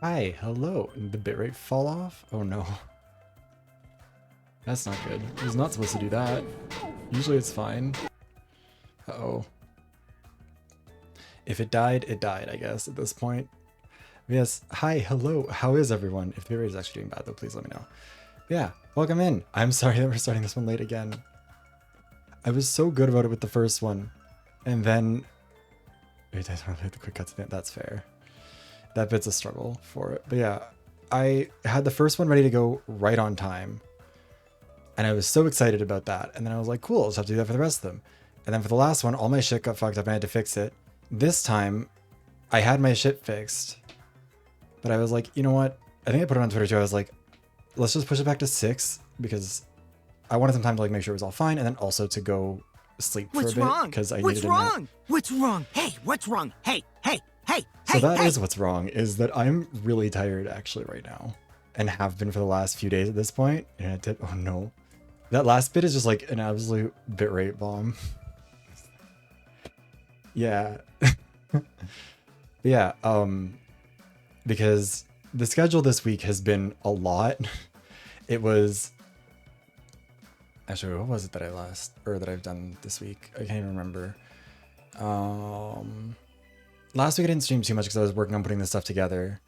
Hi, hello. Did the bitrate fall off? Oh no. That's not good. It was not supposed to do that. Usually it's fine. Uh-oh. If it died, I guess, at this point. Yes, hi, hello. How is everyone? If the bitrate is actually doing bad, though, please let me know. Yeah, welcome in. I'm sorry that we're starting this one late again. I was so good about it with the first one. And then... Wait, I don't hit the quick cuts. That's fair. That bit's a struggle for it. But yeah, I had the first one ready to go right on time. And I was so excited about that. And then I was like, cool, I'll just have to do that for the rest of them. And then for the last one, all my shit got fucked up and I had to fix it. This time, I had my shit fixed. But I was like, you know what? I think I put it on Twitter too. I was like, let's just push it back to 6 because I wanted some time to like make sure it was all fine and then also to go sleep for a bit because I needed a nap. What's wrong? Hey, what's wrong? Hey. So that is what's wrong, is that I'm really tired actually right now and have been for the last few days at this point. And oh no. That last bit is just like an absolute bitrate bomb. Yeah. Yeah, because the schedule this week has been a lot. It was actually, what was it that that I've done this week? I can't even remember. Last week I didn't stream too much because I was working on putting this stuff together.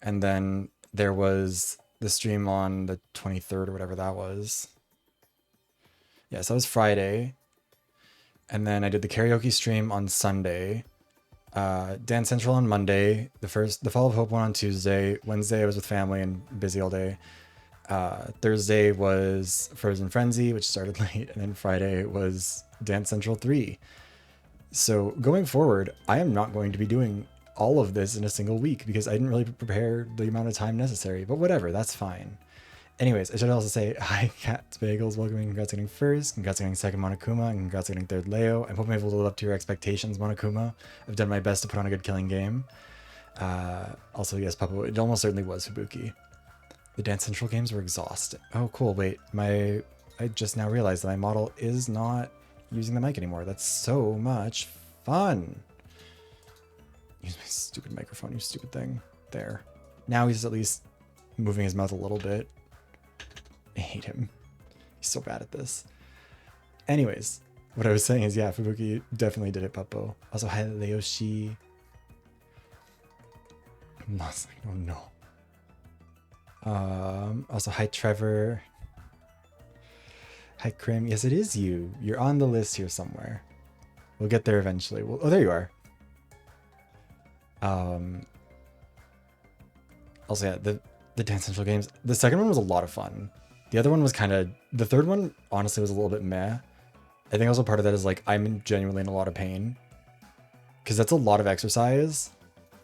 And then there was the stream on the 23rd or whatever that was. Yeah, so that was Friday. And then I did the karaoke stream on Sunday. Dance Central on Monday. The Fall of Hope one on Tuesday. Wednesday I was with family and busy all day. Thursday was Frozen Frenzy, which started late. And then Friday was Dance Central 3. So going forward, I am not going to be doing all of this in a single week because I didn't really prepare the amount of time necessary, but whatever, that's fine. Anyways, I should also say, hi, Cat's Bagels, welcoming, congrats on getting first, congrats on getting second Monokuma, and congrats on getting third Leo. I hope I'm able to live up to your expectations, Monokuma. I've done my best to put on a good killing game. Also, yes, Papa, it almost certainly was Fubuki. The Dance Central games were exhausting. Oh, cool, wait, I just now realized that my model is not using the mic anymore. That's so much fun. Use my stupid microphone, you stupid thing. There. Now he's at least moving his mouth a little bit. I hate him. He's so bad at this. Anyways, what I was saying is, yeah, Fubuki definitely did it, Puppo. Also, hi, Leoshi. Oh no. Also, hi, Trevor. Hi, Krim. Yes, it is you. You're on the list here somewhere. We'll get there eventually. Oh, there you are. Also, yeah, the Dance Central games. The second one was a lot of fun. The other one was the third one, honestly, was a little bit meh. I think also part of that is like, I'm genuinely in a lot of pain. Because that's a lot of exercise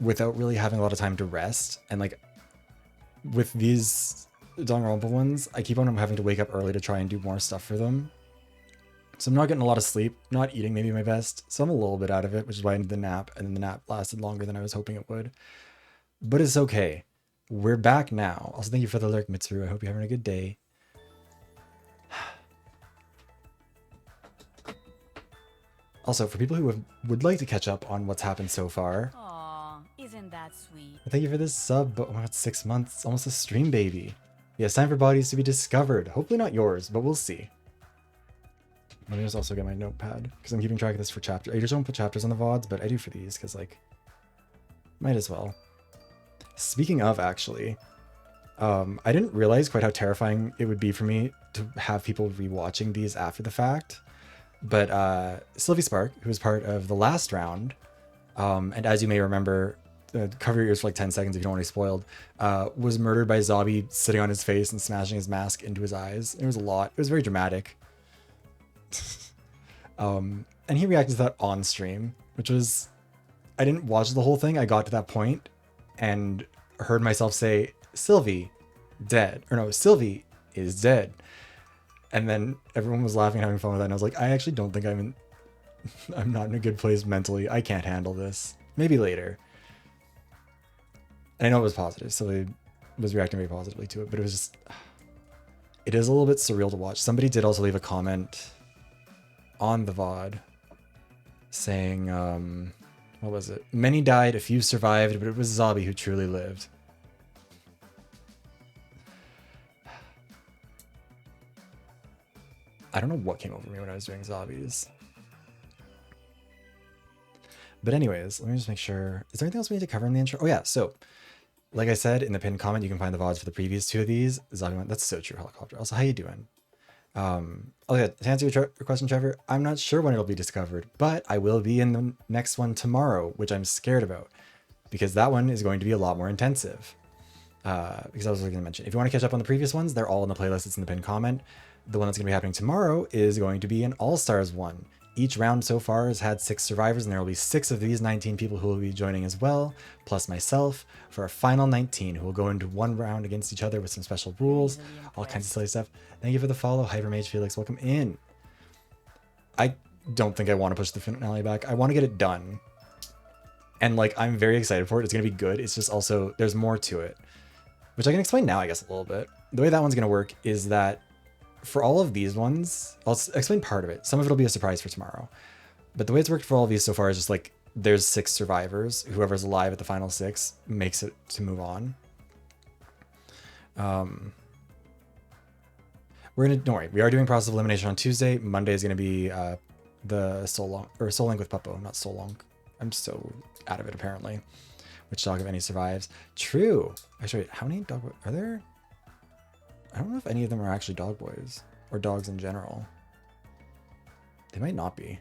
without really having a lot of time to rest. And like, with these Danganronpa ones, I keep on having to wake up early to try and do more stuff for them. So I'm not getting a lot of sleep, not eating maybe my best. So I'm a little bit out of it, which is why I needed the nap. And then the nap lasted longer than I was hoping it would. But it's okay. We're back now. Also, thank you for the lurk, Mitsuru. I hope you're having a good day. Also, for people who would like to catch up on what's happened so far. Aww, isn't that sweet? Thank you for this sub. Oh my god, 6 months. Almost a stream baby. Yeah, it's time for bodies to be discovered. Hopefully not yours, but we'll see. Let me just also get my notepad because I'm keeping track of this for chapters. I usually don't put chapters on the VoDs, but I do for these because, like, might as well. Speaking of, actually, I didn't realize quite how terrifying it would be for me to have people rewatching these after the fact. But Sylvie Spark, who was part of the last round, and as you may remember, cover your ears for like 10 seconds if you don't want to be spoiled, was murdered by Zabi sitting on his face and smashing his mask into his eyes. It was a lot. It was very dramatic. And he reacted to that on stream, which was, I didn't watch the whole thing. I got to that point and heard myself say, Sylvie, dead. Or no, Sylvie is dead. And then everyone was laughing and having fun with that. And I was like, I actually don't think I'm not in a good place mentally. I can't handle this. Maybe later. And I know it was positive. So I was reacting very positively to it. But it was just, it is a little bit surreal to watch. Somebody did also leave a comment on the VoD saying, what was it? Many died, a few survived, but it was Zabi who truly lived. I don't know what came over me when I was doing zombies. But anyways, let me just make sure. Is there anything else we need to cover in the intro? Oh yeah, so like I said in the pinned comment, you can find the VoDs for the previous two of these. Zombie one, that's so true, Helicopter. Also, how you doing? Oh yeah, to answer your question, Trevor, I'm not sure when it'll be discovered, but I will be in the next one tomorrow, which I'm scared about because that one is going to be a lot more intensive. Because I was going to mention, if you want to catch up on the previous ones, they're all in the playlist. It's in the pinned comment. The one that's going to be happening tomorrow is going to be an All-Stars one. Each round so far has had 6 survivors, and there will be 6 of these 19 people who will be joining as well, plus myself, for a final 19 who will go into one round against each other with some special rules, all kinds of silly stuff. Thank you for the follow, Hypermage Felix. Welcome in. I don't think I want to push the finale back. I want to get it done. And like, I'm very excited for it. It's going to be good. It's just also, there's more to it, which I can explain now, I guess, a little bit. The way that one's going to work is that for all of these ones, I'll explain part of it. Some of it will be a surprise for tomorrow. But the way it's worked for all of these so far is just like, there's 6 survivors. Whoever's alive at the final 6 makes it to move on. Don't worry, we are doing process of elimination on Tuesday. Monday is going to be the Soul Link with Puppo, not Soul Link. I'm so out of it apparently. Which dog, if any, survives? True. Actually, how many dog are there? I don't know if any of them are actually dog boys or dogs in general. They might not be.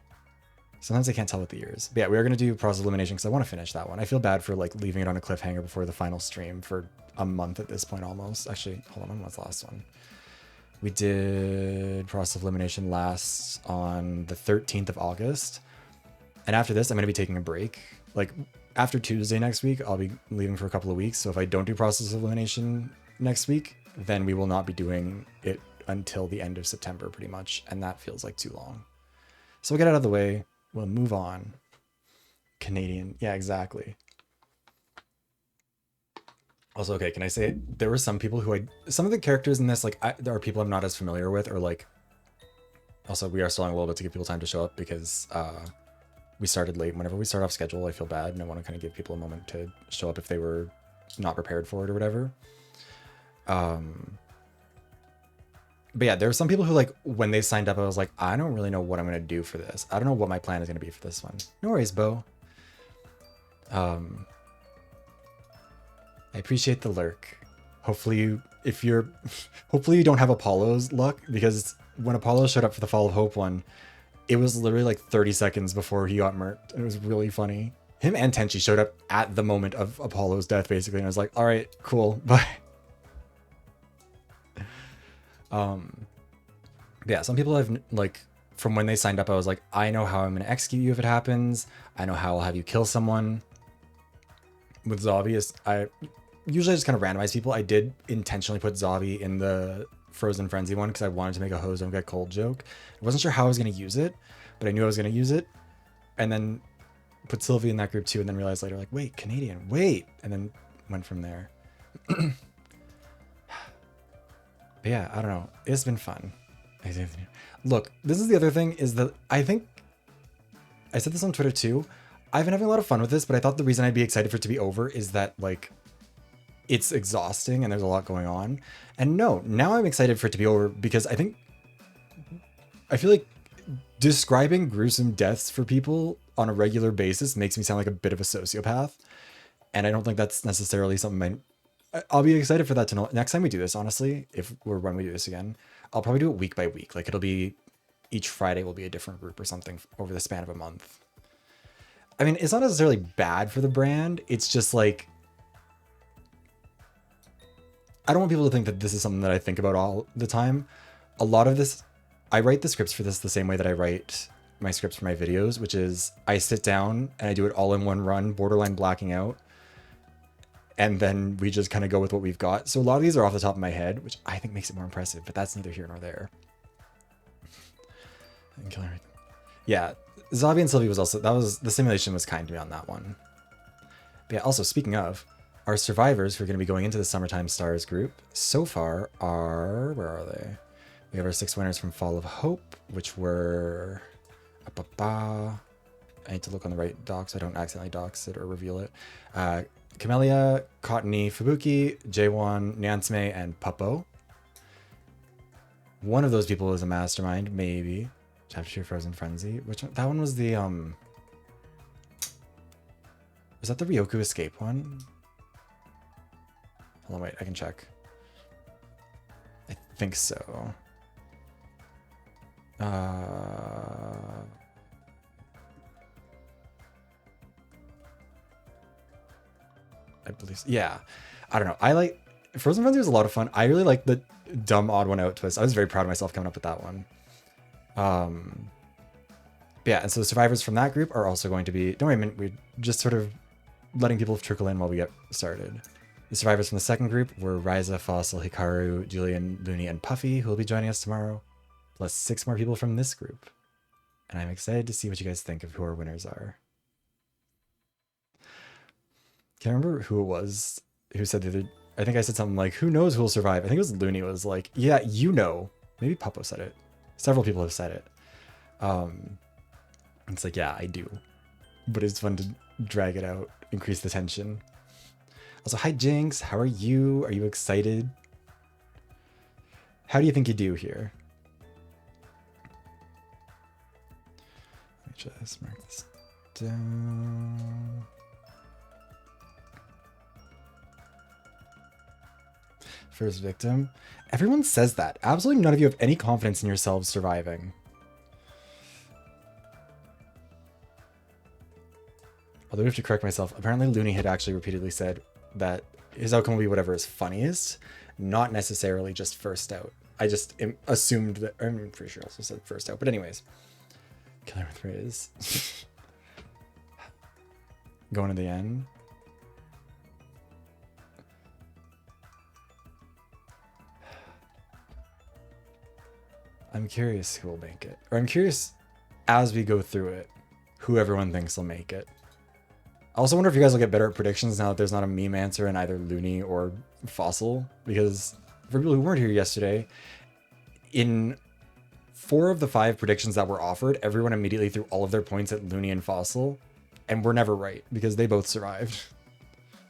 Sometimes I can't tell with the ears. But yeah, we are going to do process elimination because I want to finish that one. I feel bad for like leaving it on a cliffhanger before the final stream for a month at this point almost. Actually, hold on, when was the last one? We did process elimination last on the 13th of August. And after this, I'm going to be taking a break. Like after Tuesday next week, I'll be leaving for a couple of weeks. So if I don't do process elimination next week, then we will not be doing it until the end of September pretty much. And that feels like too long. So we'll get it out of the way. We'll move on. Canadian. Yeah, exactly. Also, okay, can I say there were some people who some of the characters in this, like there are people I'm not as familiar with, or like, also we are stalling a little bit to give people time to show up because we started late. Whenever we start off schedule, I feel bad and I want to kind of give people a moment to show up if they were not prepared for it or whatever. But yeah, there were some people who like, when they signed up, I was like, I don't really know what I'm going to do for this. I don't know what my plan is going to be for this one. No worries, Beau. I appreciate the lurk. Hopefully you don't have Apollo's luck, because when Apollo showed up for the Fall of Hope one, it was literally like 30 seconds before he got murked. It was really funny. Him and Tenchi showed up at the moment of Apollo's death, basically, and I was like, all right, cool, bye. Yeah, some people have, like, from when they signed up, I was like, I know how I'm going to execute you if it happens. I know how I'll have you kill someone. With Zavi, I usually just kind of randomize people. I did intentionally put Zavi in the Frozen Frenzy one because I wanted to make a hose don't get cold joke. I wasn't sure how I was going to use it, but I knew I was going to use it. And then put Sylvie in that group too, and then realized later, like, wait, Canadian, wait. And then went from there. But yeah, I don't know. It's been fun. Look, this is the other thing, is that I think I said this on Twitter too. I've been having a lot of fun with this, but I thought the reason I'd be excited for it to be over is that, like, it's exhausting and there's a lot going on. And no, now I'm excited for it to be over because I feel like describing gruesome deaths for people on a regular basis makes me sound like a bit of a sociopath. And I don't think that's necessarily something I'll be excited for that to know. Next time we do this, honestly, when we do this again, I'll probably do it week by week. Like, it'll be each Friday will be a different group or something over the span of a month. I mean, it's not necessarily bad for the brand. It's just like, I don't want people to think that this is something that I think about all the time. A lot of this, I write the scripts for this the same way that I write my scripts for my videos, which is I sit down and I do it all in one run, borderline blacking out. And then we just kind of go with what we've got. So a lot of these are off the top of my head, which I think makes it more impressive, but that's neither here nor there. Yeah, Zavi and Sylvie the simulation was kind to me on that one. But yeah, also speaking of, our survivors who are going to be going into the Summertime Stars group so far are, where are they? We have our 6 winners from Fall of Hope, which were, I need to look on the right doc so I don't accidentally dox it or reveal it. Camellia, Cottony, Fubuki, J1, Nansme, and Puppo. One of those people is a mastermind, maybe. Chapter 2 Frozen Frenzy. Which one? That one was the was that the Ryoku escape one? Hold on, wait, I can check. I think so. I believe so. Yeah. I don't know. I like Frozen Frenzy was a lot of fun. I really like the dumb odd one out twist. I was very proud of myself coming up with that one. But yeah, and so the survivors from that group are also going to be, don't worry a minute, we're just sort of letting people trickle in while we get started. The survivors from the second group were Ryza, Fossil, Hikaru, Julian, Looney, and Puffy, who will be joining us tomorrow, plus 6 more people from this group. And I'm excited to see what you guys think of who our winners are. Can't remember who it was who said the other, I think I said something like, who knows who will survive? I think it was Looney was like, yeah, you know. Maybe Puppo said it. Several people have said it. It's like, yeah, I do. But it's fun to drag it out, increase the tension. Also, hi Jynx, how are you? Are you excited? How do you think you do here? Let me just mark this down. First victim. Everyone says that. Absolutely none of you have any confidence in yourselves surviving. Although I have to correct myself. Apparently Looney had actually repeatedly said that his outcome will be whatever is funniest, not necessarily just first out. I just assumed that, I'm pretty sure I also said first out, but anyways. Killer with Riz. Going to the end. I'm curious who will make it. Or I'm curious, as we go through it, who everyone thinks will make it. I also wonder if you guys will get better at predictions now that there's not a meme answer in either Looney or Fossil. Because for people who weren't here yesterday, in 4 of the 5 predictions that were offered, everyone immediately threw all of their points at Looney and Fossil. And we're never right, because they both survived.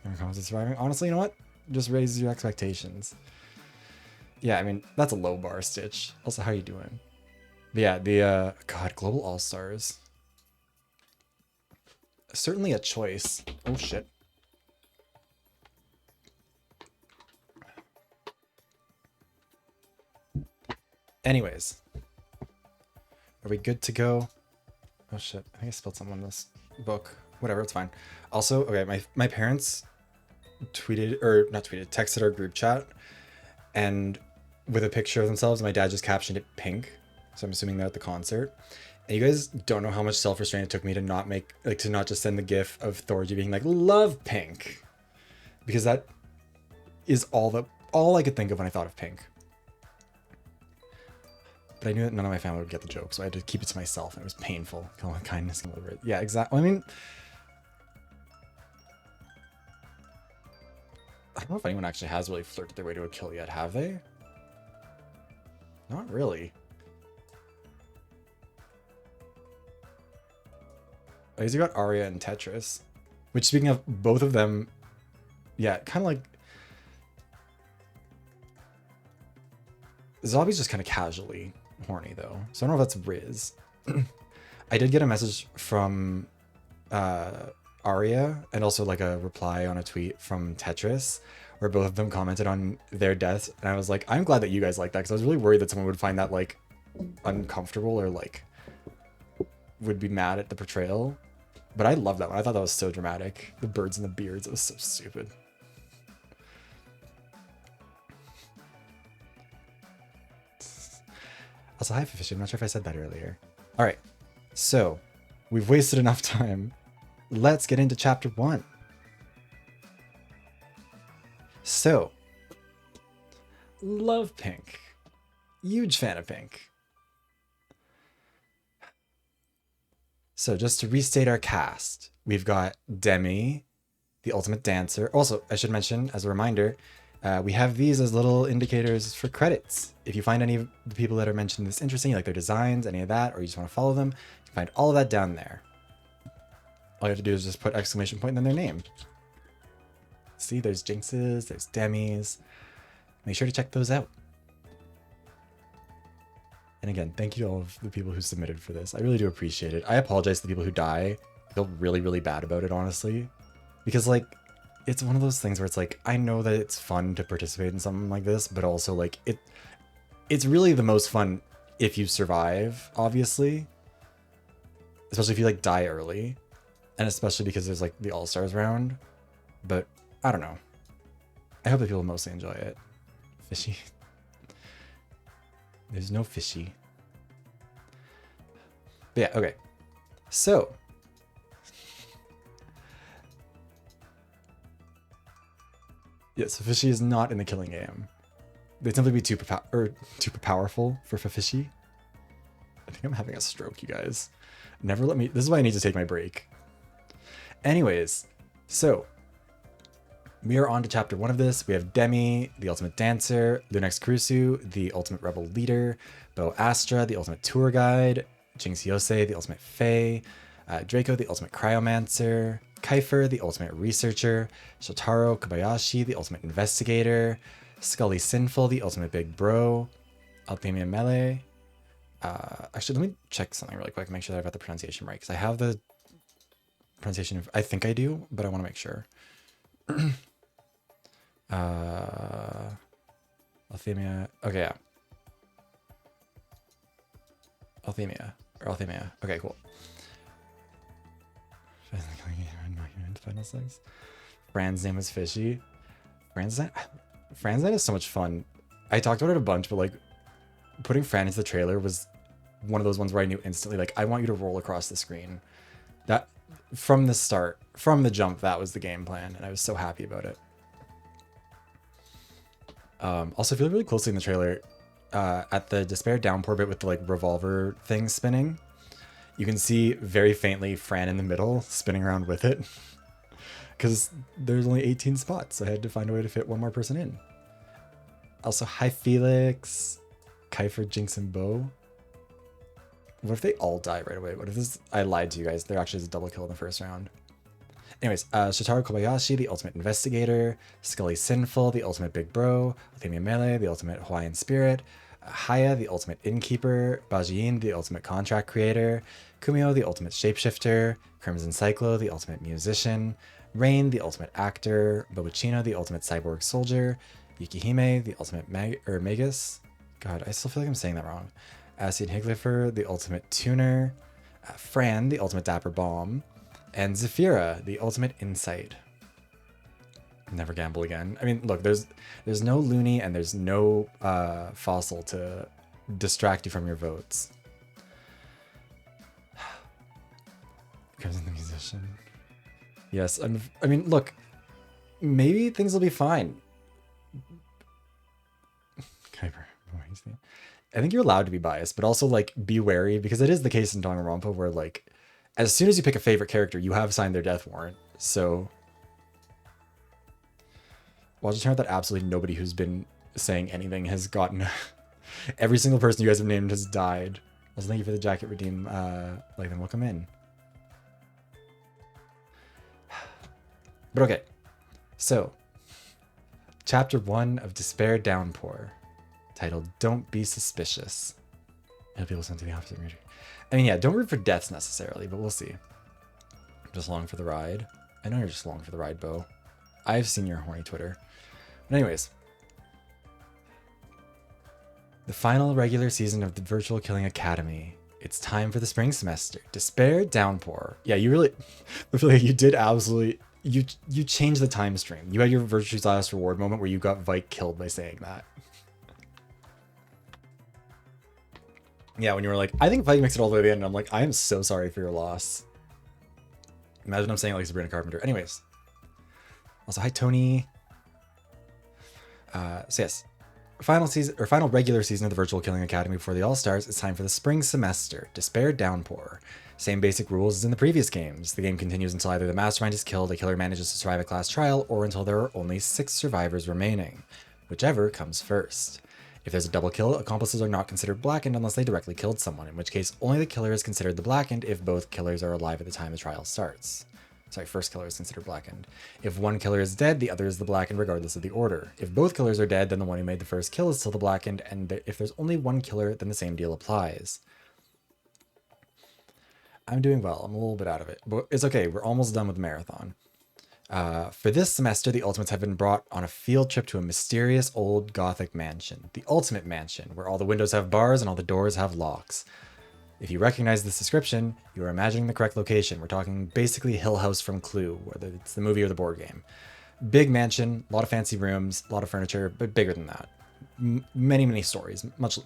Never comes to surviving. Honestly, you know what? Just raises your expectations. Yeah, I mean, that's a low bar, Stitch. Also, how you doing? But yeah, the, God, Global All-Stars. Certainly a choice. Oh, shit. Anyways. Are we good to go? Oh, shit. I think I spilled something on this book. Whatever, it's fine. Also, okay, my parents tweeted, or not tweeted, texted our group chat, and with a picture of themselves, my dad just captioned it pink. So I'm assuming they're at the concert. And you guys don't know how much self-restraint it took me to not make, like, to not just send the gif of Thorgy being like, love pink. Because that is all I could think of when I thought of pink. But I knew that none of my family would get the joke, so I had to keep it to myself, and it was painful. Come on, kindness come over it. Yeah, exactly. I mean, I don't know if anyone actually has really flirted their way to a kill yet, have they? Not really. I guess you got Arya and Tetris. Which, speaking of both of them, yeah, kind of like... Zobby's just kind of casually horny, though. So I don't know if that's Riz. I did get a message from Arya, and also like a reply on a tweet from Tetris, where both of them commented on their deaths. And I was like, I'm glad that you guys like that, because I was really worried that someone would find that, like, uncomfortable or, like, would be mad at the portrayal. But I love that one. I thought that was so dramatic. The birds and the beards. It was so stupid. Also, hi, Fifi. I'm not sure if I said that earlier. All right. So, we've wasted enough time. Let's get into chapter 1. So, love pink. Huge fan of pink. So just to restate our cast, we've got Demii, the ultimate dancer. Also, I should mention, as a reminder, we have these as little indicators for credits. If you find any of the people that are mentioned this interesting, you like their designs, any of that, or you just want to follow them, you can find all of that down there. All you have to do is just put exclamation point and then their name. See, there's Jynx's, there's Demi's. Make sure to check those out. And again, thank you to all of the people who submitted for this. I really do appreciate it. I apologize to the people who die. I feel really, really bad about it, honestly. Because, like, it's one of those things where it's like, I know that it's fun to participate in something like this, but also, like, it's really the most fun if you survive, obviously. Especially if you, like, die early. And especially because there's, like, the All-Stars round. But, I don't know. I hope that people mostly enjoy it. Fishy. There's no fishy. But yeah, okay. So. Yeah, so fishy is not in the killing game. They tend to be too powerful for fishy. I think I'm having a stroke, you guys. Never let me. This is why I need to take my break. Anyways, so. We are on to chapter 1 of this. We have Demii, the ultimate dancer, Lunex Kurusu, the ultimate rebel leader, Beau Astra, the ultimate tour guide, Jynx Yosei, the ultimate fae, Draco, the ultimate cryomancer, Khaifer, the ultimate researcher, Shoutarou Kobayashi, the ultimate investigator, Skully Sinful, the ultimate big bro, Althemia Mele. Actually, let me check something really quick, make sure that I've got the pronunciation right, because I have the pronunciation, I think I do, but I want to make sure. Althemia. Okay, yeah. Althemia. Okay, cool. Final 6. Fran's name is Fishy. Fran's name is so much fun. I talked about it a bunch, but like putting Fran into the trailer was one of those ones where I knew instantly, like, I want you to roll across the screen. That from the start, from the jump, that was the game plan, and I was so happy about it. Also, if you look really closely in the trailer, at the Despair Downpour bit with the like revolver thing spinning, you can see very faintly Fran in the middle spinning around with it. Because there's only 18 spots, so I had to find a way to fit one more person in. Also, hi Felix, Khaifer, Jynx, and Beau. What if they all die right away? What if this? I lied to you guys. There actually is a double kill in the first round. Anyways, Shoutarou Kobayashi, the ultimate investigator, Skully Sinful, the ultimate big bro, Althemia Mele, the ultimate Hawaiian spirit, Haya, the ultimate innkeeper, Bajiyeen, the ultimate contract creator, Kuumiho, the ultimate shapeshifter, Crimson Cyclo, the ultimate musician, Rain, the ultimate actor, Bobuchino, the ultimate cyborg soldier, Yukihime, the ultimate Magus. God, I still feel like I'm saying that wrong. Acid Higlifer, the ultimate tuner, Fran, the ultimate dapper bomb, and Zephyra, the ultimate insight. Never gamble again. I mean, look, there's no loony and there's no fossil to distract you from your votes. Crimson the musician. Yes, I mean, look, maybe things will be fine. Khaifer, I think you're allowed to be biased, but also like be wary, because it is the case in Danganronpa where like as soon as you pick a favorite character, you have signed their death warrant. So well, I'll just turn out that absolutely nobody who's been saying anything has gotten every single person you guys have named has died. Also, thank you for the jacket redeem. Like them, welcome in. But okay, so chapter 1 of Despair Downpour, titled "Don't Be Suspicious." I hope people listen to the opposite energy. I mean, yeah, don't root for deaths necessarily, but we'll see. I'm just along for the ride. I know you're just along for the ride, Beau. I've seen your horny Twitter. But anyways, the final regular season of the Virtual Killing Academy. It's time for the spring semester. Despair Downpour. Yeah, you really, I feel like you did absolutely. You changed the time stream. You had your Virtue's Last Reward moment where you got Vike killed by saying that. Yeah, when you were like, I think Vike makes it all the way to the end, and I'm like, I am so sorry for your loss. Imagine I'm saying it like Sabrina Carpenter. Anyways. Also, hi Tony. So yes. Final regular season of the Virtual Killing Academy before the All-Stars. It's time for the spring semester. Despair Downpour. Same basic rules as in the previous games. The game continues until either the mastermind is killed, a killer manages to survive a class trial, or until there are only 6 survivors remaining. Whichever comes first. If there's a double kill, accomplices are not considered blackened unless they directly killed someone, in which case only the killer is considered the blackened if both killers are alive at the time the trial starts. Sorry, first killer is considered blackened. If one killer is dead, the other is the blackened regardless of the order. If both killers are dead, then the one who made the first kill is still the blackened, and if there's only one killer, then the same deal applies. I'm doing well. I'm a little bit out of it, but it's okay. We're almost done with the marathon. For this semester, the Ultimates have been brought on a field trip to a mysterious old Gothic mansion, the Ultimate Mansion, where all the windows have bars and all the doors have locks. If you recognize this description, you are imagining the correct location. We're talking basically Hill House from Clue, whether it's the movie or the board game. Big mansion, a lot of fancy rooms, a lot of furniture, but bigger than that. Many, many stories. Much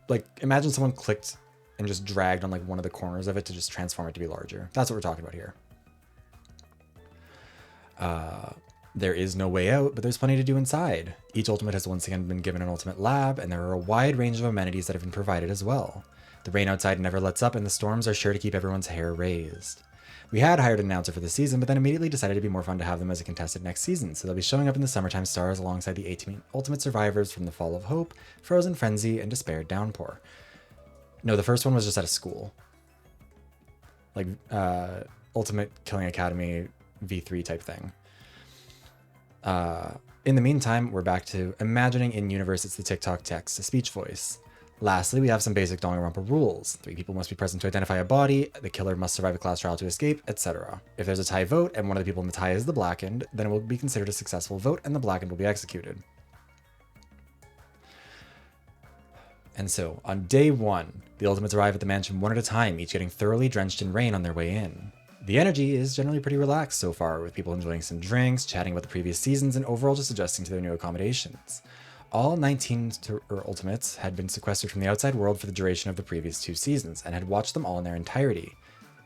like, imagine someone clicked and just dragged on like one of the corners of it to just transform it to be larger. That's what we're talking about here. There is no way out, but there's plenty to do inside. Each Ultimate has once again been given an Ultimate lab, and there are a wide range of amenities that have been provided as well. The rain outside never lets up, and the storms are sure to keep everyone's hair raised. We had hired an announcer for the season, but then immediately decided it'd be more fun to have them as a contestant next season, so they'll be showing up in the Summertime Stars alongside the 18 Ultimate survivors from the Fall of Hope, Frozen Frenzy, and Despair Downpour. No, the first one was just at a school. Like, Ultimate Killing Academy V3 type thing. In the meantime, we're back to imagining in-universe it's the TikTok text-to-speech voice. Lastly, we have some basic Danganronpa rules. 3 people must be present to identify a body, the killer must survive a class trial to escape, etc. If there's a tie vote and one of the people in the tie is the blackened, then it will be considered a successful vote and the blackened will be executed. And so, on day 1, the Ultimates arrive at the mansion one at a time, each getting thoroughly drenched in rain on their way in. The energy is generally pretty relaxed so far, with people enjoying some drinks, chatting about the previous seasons, and overall just adjusting to their new accommodations. All 19 Ultimates had been sequestered from the outside world for the duration of the previous 2 seasons, and had watched them all in their entirety.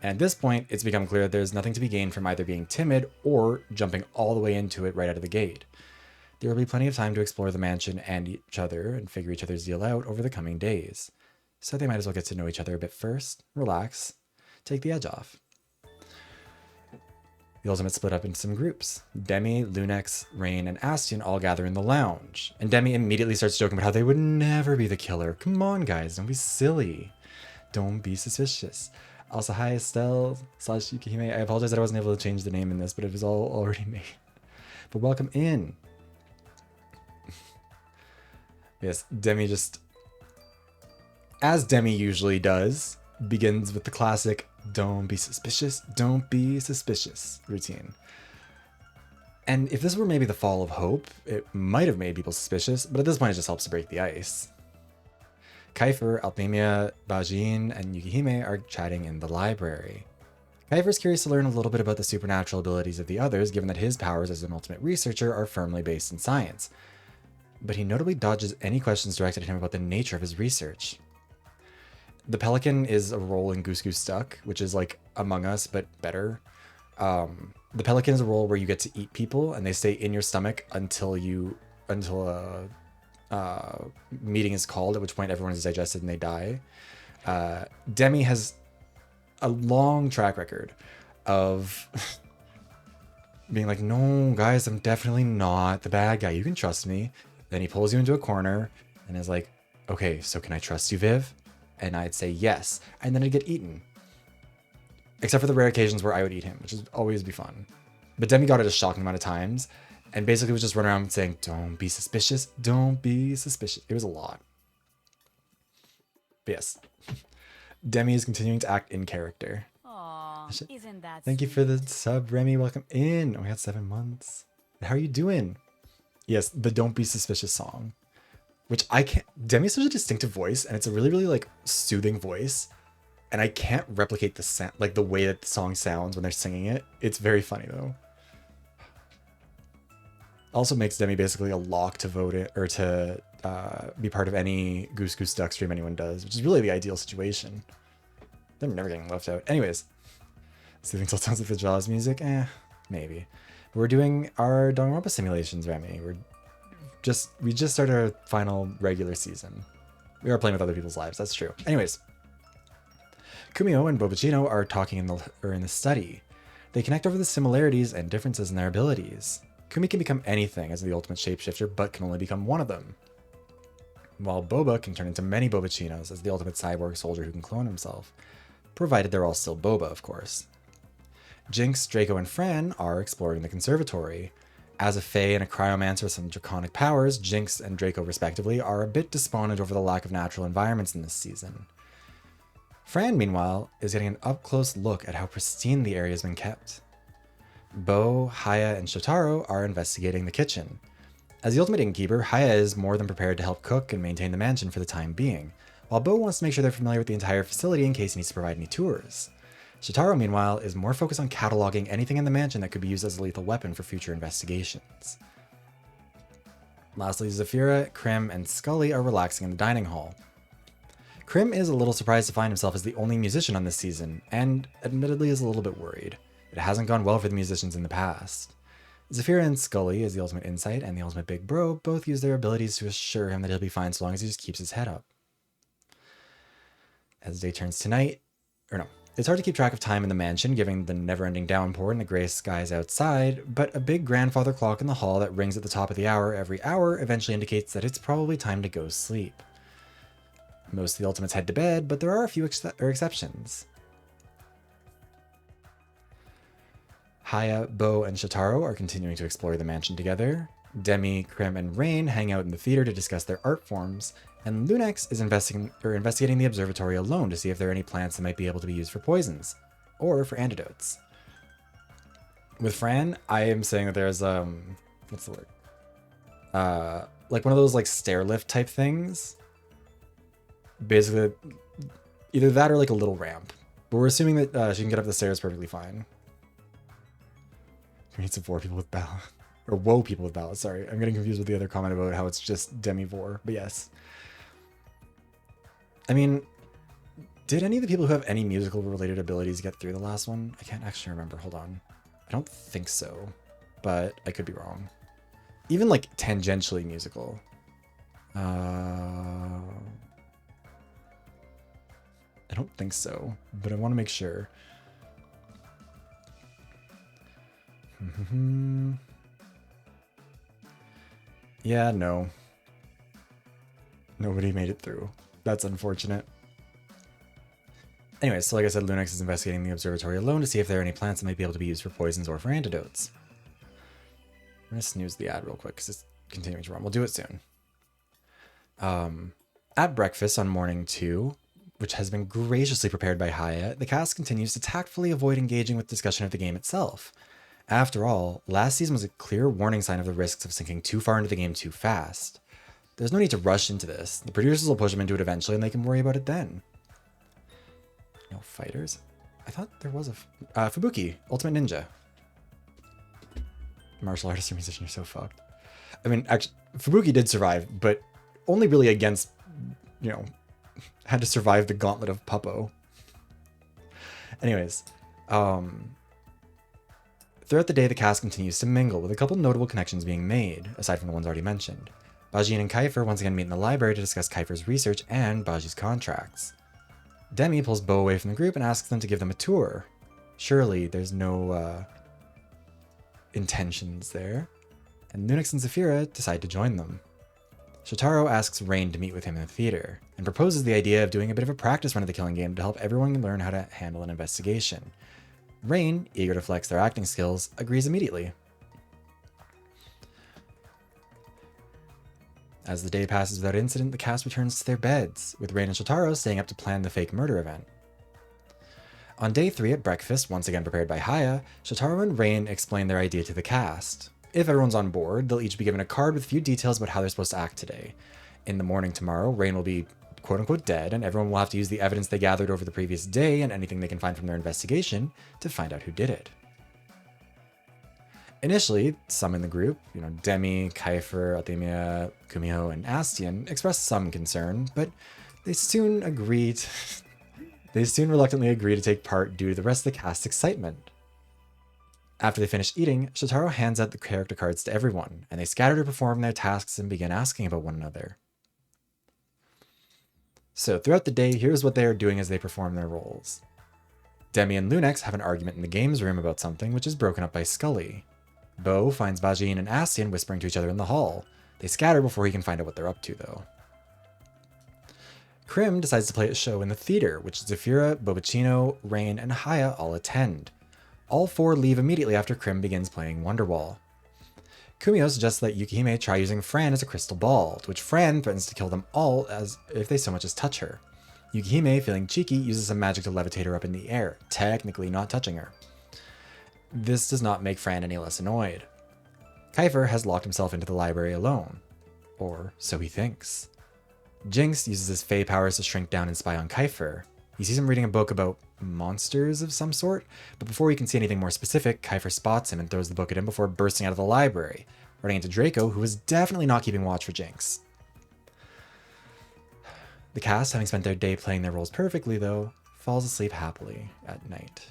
And at this point, it's become clear that there's nothing to be gained from either being timid or jumping all the way into it right out of the gate. There will be plenty of time to explore the mansion and each other and figure each other's deal out over the coming days. So they might as well get to know each other a bit first, relax, take the edge off. The Ultimates split up into some groups. Demii, Lunex, Rain, and Astion all gather in the lounge. And Demii immediately starts joking about how they would never be the killer. Come on, guys, don't be silly. Don't be suspicious. Also, hi, Estelle / Yukihime. I apologize that I wasn't able to change the name in this, but it was all already made. But welcome in. Yes, Demii just, as Demii usually does, begins with the classic don't be suspicious routine. And if this were maybe the Fall of Hope, it might have made people suspicious, but at this point it just helps to break the ice. Khaifer, Althemia, Bajiyeen, and Yukihime are chatting in the library. Khaifer's curious to learn a little bit about the supernatural abilities of the others, given that his powers as an ultimate researcher are firmly based in science. But he notably dodges any questions directed at him about the nature of his research. The Pelican is a role in Goose Goose Stuck, which is like Among Us, but better. The Pelican is a role where you get to eat people, and they stay in your stomach until a meeting is called, at which point everyone is digested and they die. Demii has a long track record of being like, no, guys, I'm definitely not the bad guy. You can trust me. Then he pulls you into a corner and is like, okay, so can I trust you, Viv? And I'd say yes, and then I'd get eaten. Except for the rare occasions where I would eat him, which would always be fun. But Demii got it a shocking amount of times, and basically was just running around saying, don't be suspicious, don't be suspicious. It was a lot. But yes, Demii is continuing to act in character. Aww, isn't that Thank you for the sub, Remy, welcome in. Oh, we had 7 months. How are you doing? Yes, the Don't Be Suspicious song. Which I can't, Demii has such a distinctive voice, and it's a really, really like soothing voice. And I can't replicate the sound, like the way that the song sounds when they're singing it. It's very funny though. Also makes Demii basically a lock to vote it, or to be part of any Goose Goose Duck stream anyone does, which is really the ideal situation. They're never getting left out. Anyways, soothing till tones with the Jaws music, maybe. We're doing our Danganronpa simulations, Remy. We just started our final regular season. We are playing with other people's lives, that's true. Anyways, Kuumiho and Bobachino are talking in the study. They connect over the similarities and differences in their abilities. Kumi can become anything as the ultimate shapeshifter, but can only become one of them. While Boba can turn into many Bobachinos as the ultimate cyborg soldier who can clone himself. Provided they're all still Boba, of course. Jynx, Draco, and Fran are exploring the conservatory. As a fae and a cryomancer with some draconic powers, Jynx and Draco respectively are a bit despondent over the lack of natural environments in this season. Fran, meanwhile, is getting an up-close look at how pristine the area has been kept. Beau, Haya, and Shoutarou are investigating the kitchen. As the ultimate innkeeper, Haya is more than prepared to help cook and maintain the mansion for the time being, while Beau wants to make sure they're familiar with the entire facility in case he needs to provide any tours. Shoutarou, meanwhile, is more focused on cataloging anything in the mansion that could be used as a lethal weapon for future investigations. Lastly, Zafira, Krim, and Skully are relaxing in the dining hall. Krim is a little surprised to find himself as the only musician on this season, and admittedly is a little bit worried. It hasn't gone well for the musicians in the past. Zafira and Skully, as the ultimate insight and the ultimate big bro, both use their abilities to assure him that he'll be fine so long as he just keeps his head up. As day turns to night, it's hard to keep track of time in the mansion, given the never-ending downpour and the gray skies outside, but a big grandfather clock in the hall that rings at the top of the hour every hour eventually indicates that it's probably time to go sleep. Most of the ultimates head to bed, but there are a few exceptions. Haya, Beau, and Shoutarou are continuing to explore the mansion together. Demii, Krim, and Rain hang out in the theater to discuss their art forms, and Lunex is investigating the observatory alone to see if there are any plants that might be able to be used for poisons, or for antidotes. With Fran, I am saying that there's, what's the word? Like one of those like stair lift type things. Basically, either that or like a little ramp. But we're assuming that she can get up the stairs perfectly fine. We need some vor people with balance. Or woe people with balance, sorry. I'm getting confused with the other comment about how it's just demi-vor, but yes. I mean, did any of the people who have any musical related abilities get through the last one? I can't actually remember, hold on. I don't think so, but I could be wrong. Even like tangentially musical. I don't think so, but I want to make sure. Yeah, no. Nobody made it through. That's unfortunate. Anyway, so like I said, Lunex is investigating the observatory alone to see if there are any plants that might be able to be used for poisons or for antidotes. I'm going to snooze the ad real quick because it's continuing to run. We'll do it soon. At breakfast on morning 2, which has been graciously prepared by Haya, the cast continues to tactfully avoid engaging with discussion of the game itself. After all, last season was a clear warning sign of the risks of sinking too far into the game too fast. There's no need to rush into this. The producers will push them into it eventually and they can worry about it then. No fighters? I thought there was a... Fubuki, Ultimate Ninja. Martial artist or musician are so fucked. I mean, actually, Fubuki did survive, but only really against, you know, had to survive the gauntlet of Puppo. Anyways, throughout the day, the cast continues to mingle, with a couple notable connections being made, aside from the ones already mentioned. Bajiyeen and Khaifer once again meet in the library to discuss Khaifer's research and Baji's contracts. Demii pulls Beau away from the group and asks them to give them a tour. Surely there's no intentions there. And Lunex and Zafira decide to join them. Shoutarou asks Rain to meet with him in the theater, and proposes the idea of doing a bit of a practice run of the killing game to help everyone learn how to handle an investigation. Rain, eager to flex their acting skills, agrees immediately. As the day passes without incident, the cast returns to their beds, with Rain and Shoutarou staying up to plan the fake murder event. On day 3 at breakfast, once again prepared by Haya, Shoutarou and Rain explain their idea to the cast. If everyone's on board, they'll each be given a card with a few details about how they're supposed to act today. In the morning tomorrow, Rain will be quote-unquote dead, and everyone will have to use the evidence they gathered over the previous day and anything they can find from their investigation to find out who did it. Initially, some in the group, Demii, Khaifer, Althemia, Kuumiho, and Astian, expressed some concern, but they soon reluctantly agree to take part due to the rest of the cast's excitement. After they finish eating, Shoutarou hands out the character cards to everyone, and they scatter to perform their tasks and begin asking about one another. So throughout the day, here's what they are doing as they perform their roles. Demii and Lunex have an argument in the games room about something, which is broken up by Skully. Beau finds Bajiyeen and Astian whispering to each other in the hall. They scatter before he can find out what they're up to, though. Krim decides to play a show in the theater, which Zafira, Bobachino, Rain, and Haya all attend. All four leave immediately after Krim begins playing Wonderwall. Kuumiho suggests that Yukihime try using Fran as a crystal ball, to which Fran threatens to kill them all as if they so much as touch her. Yukihime, feeling cheeky, uses some magic to levitate her up in the air, technically not touching her. This does not make Fran any less annoyed. Khaifer has locked himself into the library alone. Or so he thinks. Jynx uses his Fey powers to shrink down and spy on Khaifer. He sees him reading a book about monsters of some sort, but before he can see anything more specific, Khaifer spots him and throws the book at him before bursting out of the library, running into Draco, who is definitely not keeping watch for Jynx. The cast, having spent their day playing their roles perfectly though, falls asleep happily at night.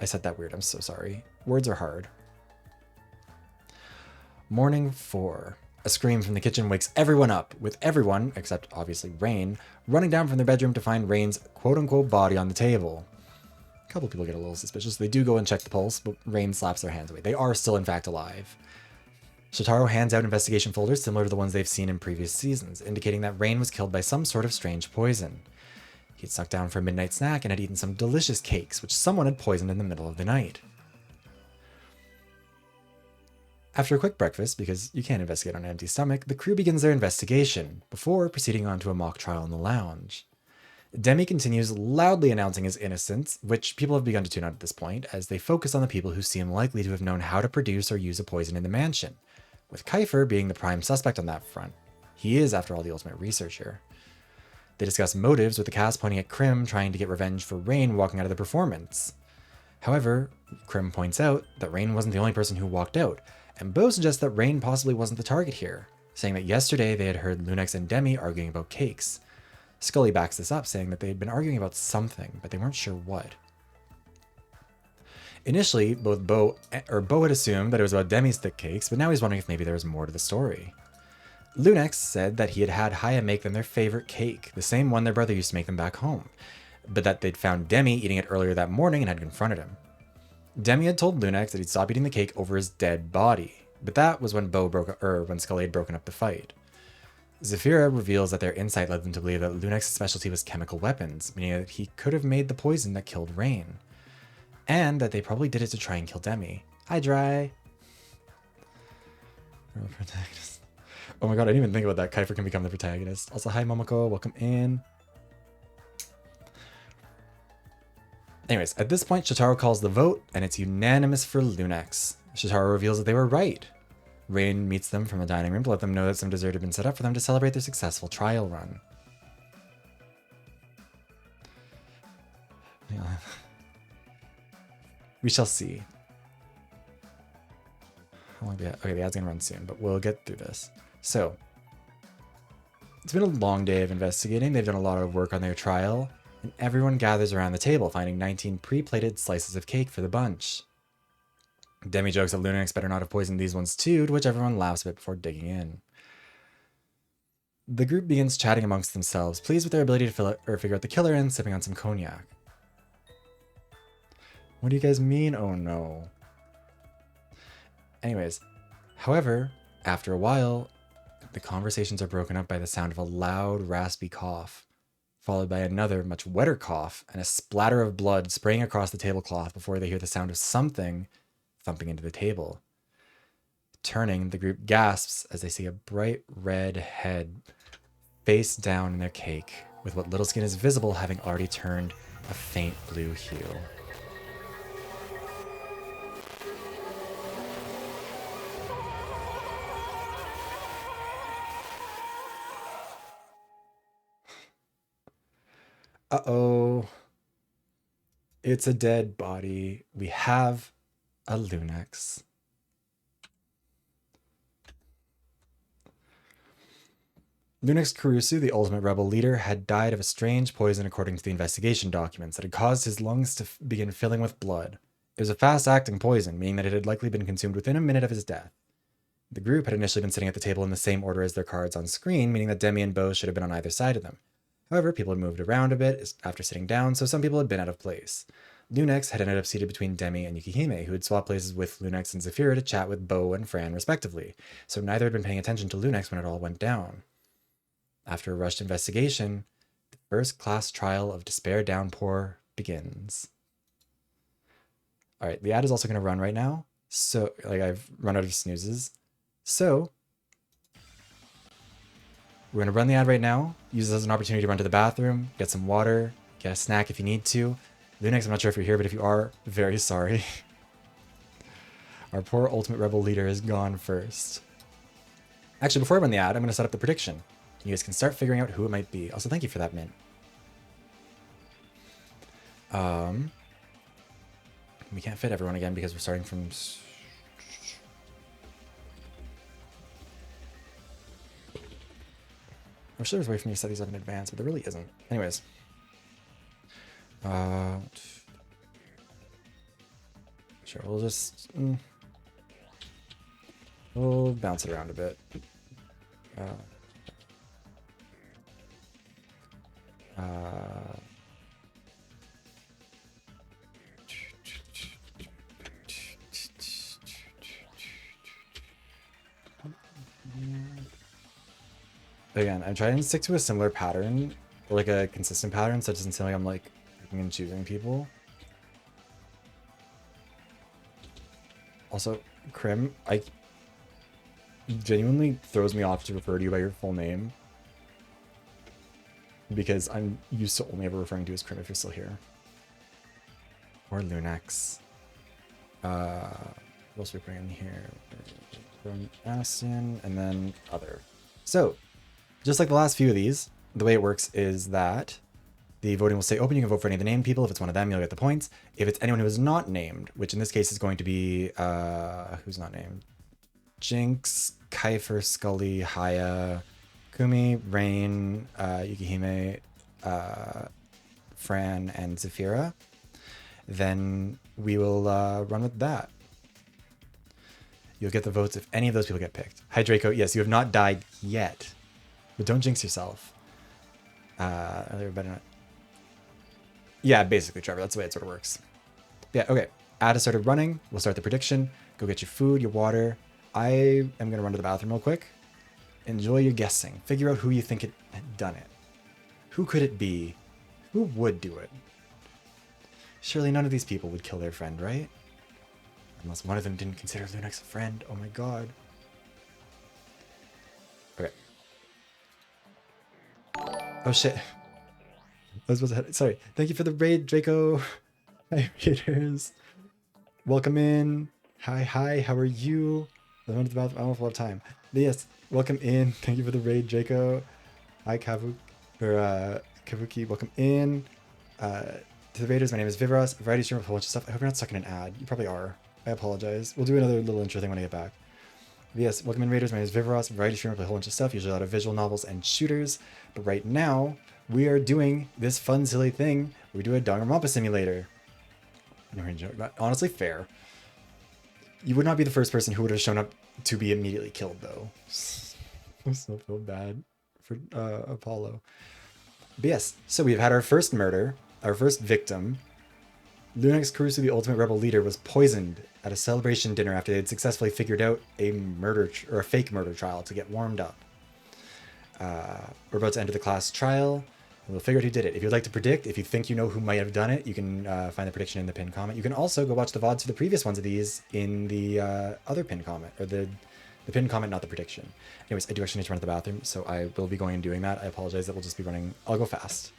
I said that weird, I'm so sorry. Words are hard. Morning 4. A scream from the kitchen wakes everyone up, with everyone, except obviously Rain, running down from their bedroom to find Rain's quote-unquote body on the table. A couple people get a little suspicious. They do go and check the pulse, but Rain slaps their hands away. They are still in fact alive. Shoutarou hands out investigation folders similar to the ones they've seen in previous seasons, indicating that Rain was killed by some sort of strange poison. He had snuck down for a midnight snack and had eaten some delicious cakes, which someone had poisoned in the middle of the night. After a quick breakfast, because you can't investigate on an empty stomach, the crew begins their investigation, before proceeding on to a mock trial in the lounge. Demii continues loudly announcing his innocence, which people have begun to tune out at this point, as they focus on the people who seem likely to have known how to produce or use a poison in the mansion, with Khaifer being the prime suspect on that front. He is, after all, the ultimate researcher. They discuss motives, with the cast pointing at Krim trying to get revenge for Rain walking out of the performance. However, Krim points out that Rain wasn't the only person who walked out, and Beau suggests that Rain possibly wasn't the target here, saying that yesterday they had heard Lunex and Demii arguing about cakes. Skully backs this up, saying that they had been arguing about something, but they weren't sure what. Initially, Beau had assumed that it was about Demi's thick cakes, but now he's wondering if maybe there was more to the story. Lunex said that he had had Haya make them their favorite cake, the same one their brother used to make them back home, but that they'd found Demii eating it earlier that morning and had confronted him. Demii had told Lunex that he'd stop eating the cake over his dead body, but that was when when Skully had broken up the fight. Zephyra reveals that their insight led them to believe that Lunex's specialty was chemical weapons, meaning that he could have made the poison that killed Rain, and that they probably did it to try and kill Demii. Hi, Dry. Protagonist. Oh my god, I didn't even think about that. Khaifer can become the protagonist. Also, hi, Momoko. Welcome in. Anyways, at this point, Shoutarou calls the vote, and it's unanimous for Lunex. Shoutarou reveals that they were right. Rain meets them from the dining room to let them know that some dessert had been set up for them to celebrate their successful trial run. Yeah. We shall see. How long do we have? Okay, the ad's gonna run soon, but we'll get through this. So, it's been a long day of investigating. They've done a lot of work on their trial, and everyone gathers around the table, finding 19 pre-plated slices of cake for the bunch. Demii jokes that Lunex better not have poisoned these ones too, to which everyone laughs a bit before digging in. The group begins chatting amongst themselves, pleased with their ability to figure out the killer and sipping on some cognac. What do you guys mean, oh no? Anyways, however, after a while, the conversations are broken up by the sound of a loud, raspy cough, followed by another, much wetter cough, and a splatter of blood spraying across the tablecloth before they hear the sound of something thumping into the table. Turning, the group gasps as they see a bright red head face down in their cake, with what little skin is visible having already turned a faint blue hue. Uh-oh. It's a dead body. We have a Lunex. Lunex Kurusu, the ultimate rebel leader, had died of a strange poison according to the investigation documents that had caused his lungs to begin filling with blood. It was a fast-acting poison, meaning that it had likely been consumed within a minute of his death. The group had initially been sitting at the table in the same order as their cards on screen, meaning that Demii and Beau should have been on either side of them. However, people had moved around a bit after sitting down, so some people had been out of place. Lunex had ended up seated between Demii and Yukihime, who had swapped places with Lunex and Zephyra to chat with Beau and Fran respectively, so neither had been paying attention to Lunex when it all went down. After a rushed investigation, the first class trial of Despair Downpour begins. All right, the ad is also going to run right now. So, like, I've run out of snoozes. So, we're going to run the ad right now. Use this as an opportunity to run to the bathroom, get some water, get a snack if you need to. Lunex, I'm not sure if you're here, but if you are, very sorry. Our poor Ultimate Rebel leader is gone first. Actually, before I run the ad, I'm going to set up the prediction. You guys can start figuring out who it might be. Also, thank you for that, Mint. We can't fit everyone again because we're starting from... I wish there was a way for me to set these up in advance, but there really isn't. Anyways. Sure, we'll just... we'll bounce it around a bit. Again, I'm trying to stick to a similar pattern, or like a consistent pattern, so it doesn't seem like I'm like picking and choosing people. Also, Krim, I genuinely throws me off to refer to you by your full name, because I'm used to only ever referring to you as Krim if you're still here. Or Lunex. What else are we putting in here? From Aston, and then other. So, just like the last few of these, the way it works is that the voting will stay open. You can vote for any of the named people. If it's one of them, you'll get the points. If it's anyone who is not named, which in this case is going to be, who's not named? Jynx, Khaifer, Skully, Haya, Kumi, Rain, Yukihime, Fran, and Zafira. Then we will run with that. You'll get the votes if any of those people get picked. Hi, Draco. Yes, you have not died yet. But don't jinx yourself. Earlier, better not. Yeah, basically, Trevor. That's the way it sort of works. Yeah, okay. Ad has started running. We'll start the prediction. Go get your food, your water. I am going to run to the bathroom real quick. Enjoy your guessing. Figure out who you think had done it. Who could it be? Who would do it? Surely none of these people would kill their friend, right? Unless one of them didn't consider Lunex a friend. Oh my god. Okay. Oh shit. I was supposed to head... Sorry. Thank you for the raid, Draco. Hi, readers. Welcome in. Hi, how are you? I don't know if we'll have time. But yes, welcome in. Thank you for the raid, Draco. Hi, Kavuki. Welcome in. To the raiders, my name is Vivros. Variety stream with a whole bunch of stuff. I hope you're not stuck in an ad. You probably are. I apologize. We'll do another little intro thing when I get back. But yes, welcome in, raiders. My name is Vivros. Variety stream with a whole bunch of stuff. Usually a lot of visual novels and shooters. But right now, we are doing this fun, silly thing. We do a Danganronpa simulator. No joke. Not honestly fair. You would not be the first person who would have shown up to be immediately killed, though. I still feel bad for Apollo. But yes, so we've had our first murder, our first victim. Lunex Kurusu, the ultimate rebel leader, was poisoned at a celebration dinner after they had successfully figured out a murder or a fake murder trial to get warmed up. We're about to enter the class trial. We'll figure out who did it. If you'd like to predict, if you think you know who might have done it, you can find the prediction in the pinned comment. You can also go watch the VoDs for the previous ones of these in the other pinned comment, or the pinned comment, not the prediction. Anyways, I do actually need to run to the bathroom, so I will be going and doing that. I apologize that we'll just be running. I'll go fast.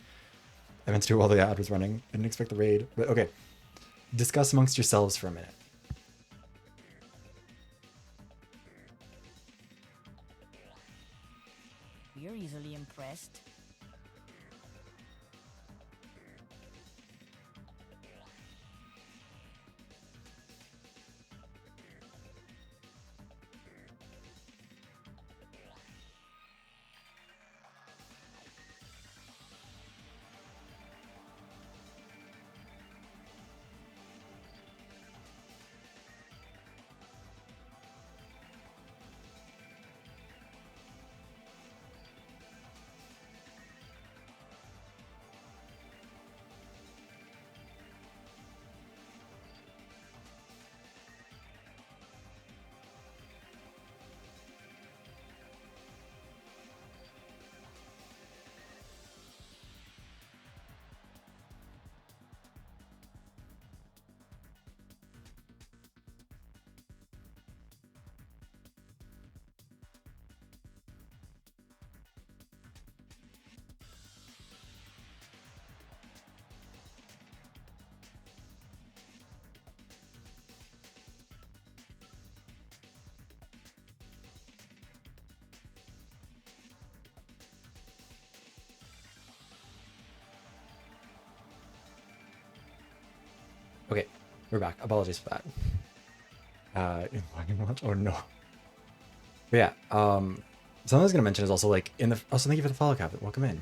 I meant to do it while the ad was running. I didn't expect the raid, but okay. Discuss amongst yourselves for a minute. You're easily impressed. Okay, we're back. Apologies for that. Oh no. But yeah, something I was gonna mention is also like also thank you for the follow, Captain. Welcome in.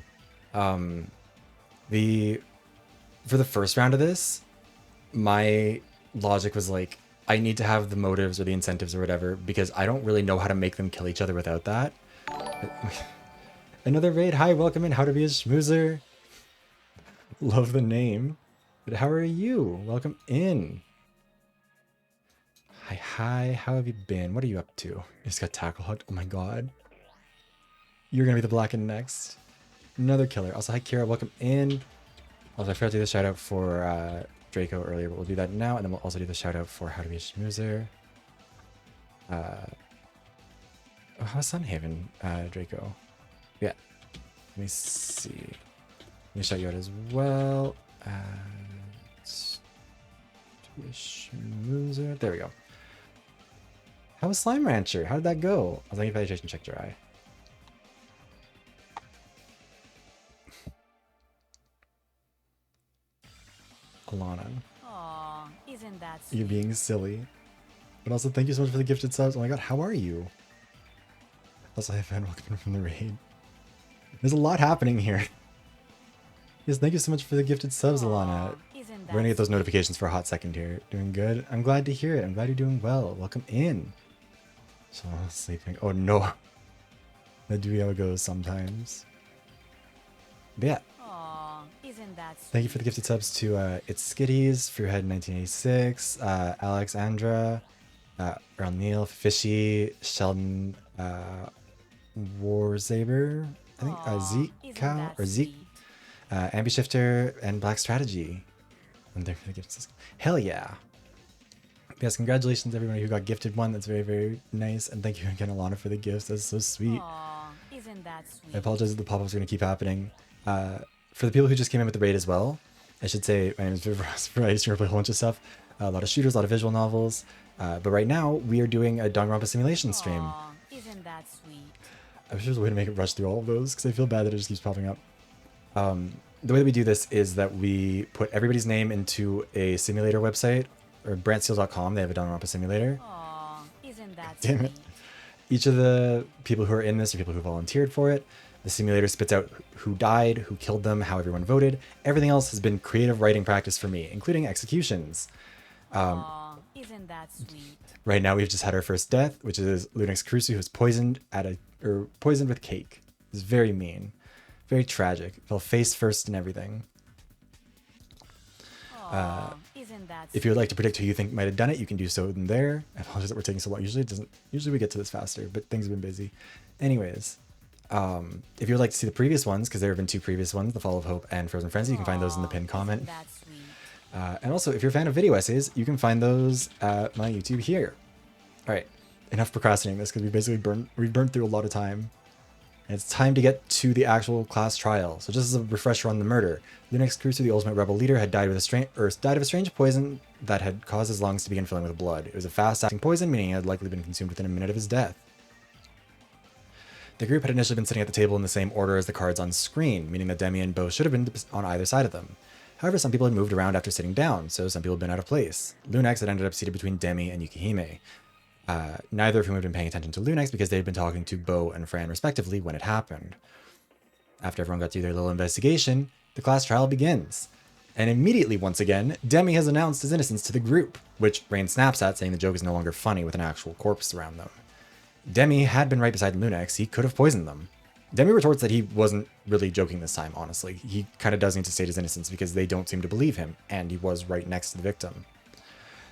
For the first round of this, my logic was like, I need to have the motives or the incentives or whatever, because I don't really know how to make them kill each other without that. Another raid. Hi, welcome in. How to be a schmoozer. Love the name. But how are you? Welcome in. Hi. How have you been? What are you up to? You just got tackle hooked. Oh my god. You're gonna be the blackened next. Another killer. Also, hi Kira. Welcome in. Also, I forgot to do the shout out for Draco earlier, but we'll do that now, and then we'll also do the shout out for How to Be a Schmoozer. How's Sunhaven, Draco? Yeah. Let me see. Let me shout you out as well. To Be a Schmoozer. There we go. How was Slime Rancher? How did that go? I was like, if I checked your eye. Alana. Aw, isn't that You're sweet? being silly. But also, thank you so much for the gifted subs. Oh my god, how are you? Also, hi, fan. Welcome in from the raid. There's a lot happening here. Yes, thank you so much for the gifted subs, Alana. We're gonna get those notifications for a hot second here. Doing good. I'm glad to hear it. I'm glad you're doing well. Welcome in. So sleeping. Oh no. That do be how it goes sometimes. But yeah. Aw, isn't that sweet? Thank you for the gifted subs to It's Skitties, Fruithead 1986, Alexandra, Earl Neal, Fishy, Sheldon, Warsaber, I think, Zeke Cow, or Zeke, Ambishifter, and Black Strategy. And they're for the gifted subs. Hell yeah. Yes, congratulations everybody who got gifted one. That's very, very nice. And thank you again, Alana, for the gifts. That's so sweet. Aw, isn't that sweet? I apologize that the pop-ups are going to keep happening. For the people who just came in with the raid as well, I should say my name is Viv. I used to play a whole bunch of stuff. A lot of shooters, a lot of visual novels. But right now, we are doing a Danganronpa simulation stream. Aw, isn't that sweet? I wish there was a way to make it rush through all of those, because I feel bad that it just keeps popping up. The way that we do this is that we put everybody's name into a simulator website, or brandsteel.com. They have a Danganronpa simulator. Aw, isn't that Damn sweet? it. Each of the people who are in this are people who volunteered for it. The simulator spits out who died, who killed them, how everyone voted. Everything else has been creative writing practice for me, including executions. Aw, isn't that sweet? Right now, we've just had our first death, which is Lunex Kurusu, who's poisoned poisoned with cake. It's very mean, very tragic. Fell face first and everything. Aw, isn't that If you would like to predict who you think might have done it, you can do so in there. I apologize that we're taking so long. Usually we get to this faster, but things have been busy. Anyways, if you would like to see the previous ones, because there have been 2 previous ones, The Fall of Hope and Frozen Frenzy, you can find those in the pinned comment. Isn't that sweet? And also, if you're a fan of video essays, you can find those at my YouTube here. All right, enough procrastinating this, because we've burned through a lot of time. And it's time to get to the actual class trial. So just as a refresher on the murder, Lunex Kurusu, the ultimate rebel leader, had died of a strange poison that had caused his lungs to begin filling with blood. It was a fast-acting poison, meaning it had likely been consumed within a minute of his death. The group had initially been sitting at the table in the same order as the cards on screen, meaning that Demii and Beau should have been on either side of them. However, some people had moved around after sitting down, so some people had been out of place. Lunex had ended up seated between Demii and Yukihime. Neither of whom had been paying attention to Lunex because they had been talking to Beau and Fran respectively when it happened. After everyone got through their little investigation, the class trial begins. And immediately, once again, Demii has announced his innocence to the group, which Rain snaps at, saying the joke is no longer funny with an actual corpse around them. Demii had been right beside Lunex. He could have poisoned them. Demii retorts that he wasn't really joking this time, honestly. He kind of does need to state his innocence because they don't seem to believe him, and he was right next to the victim.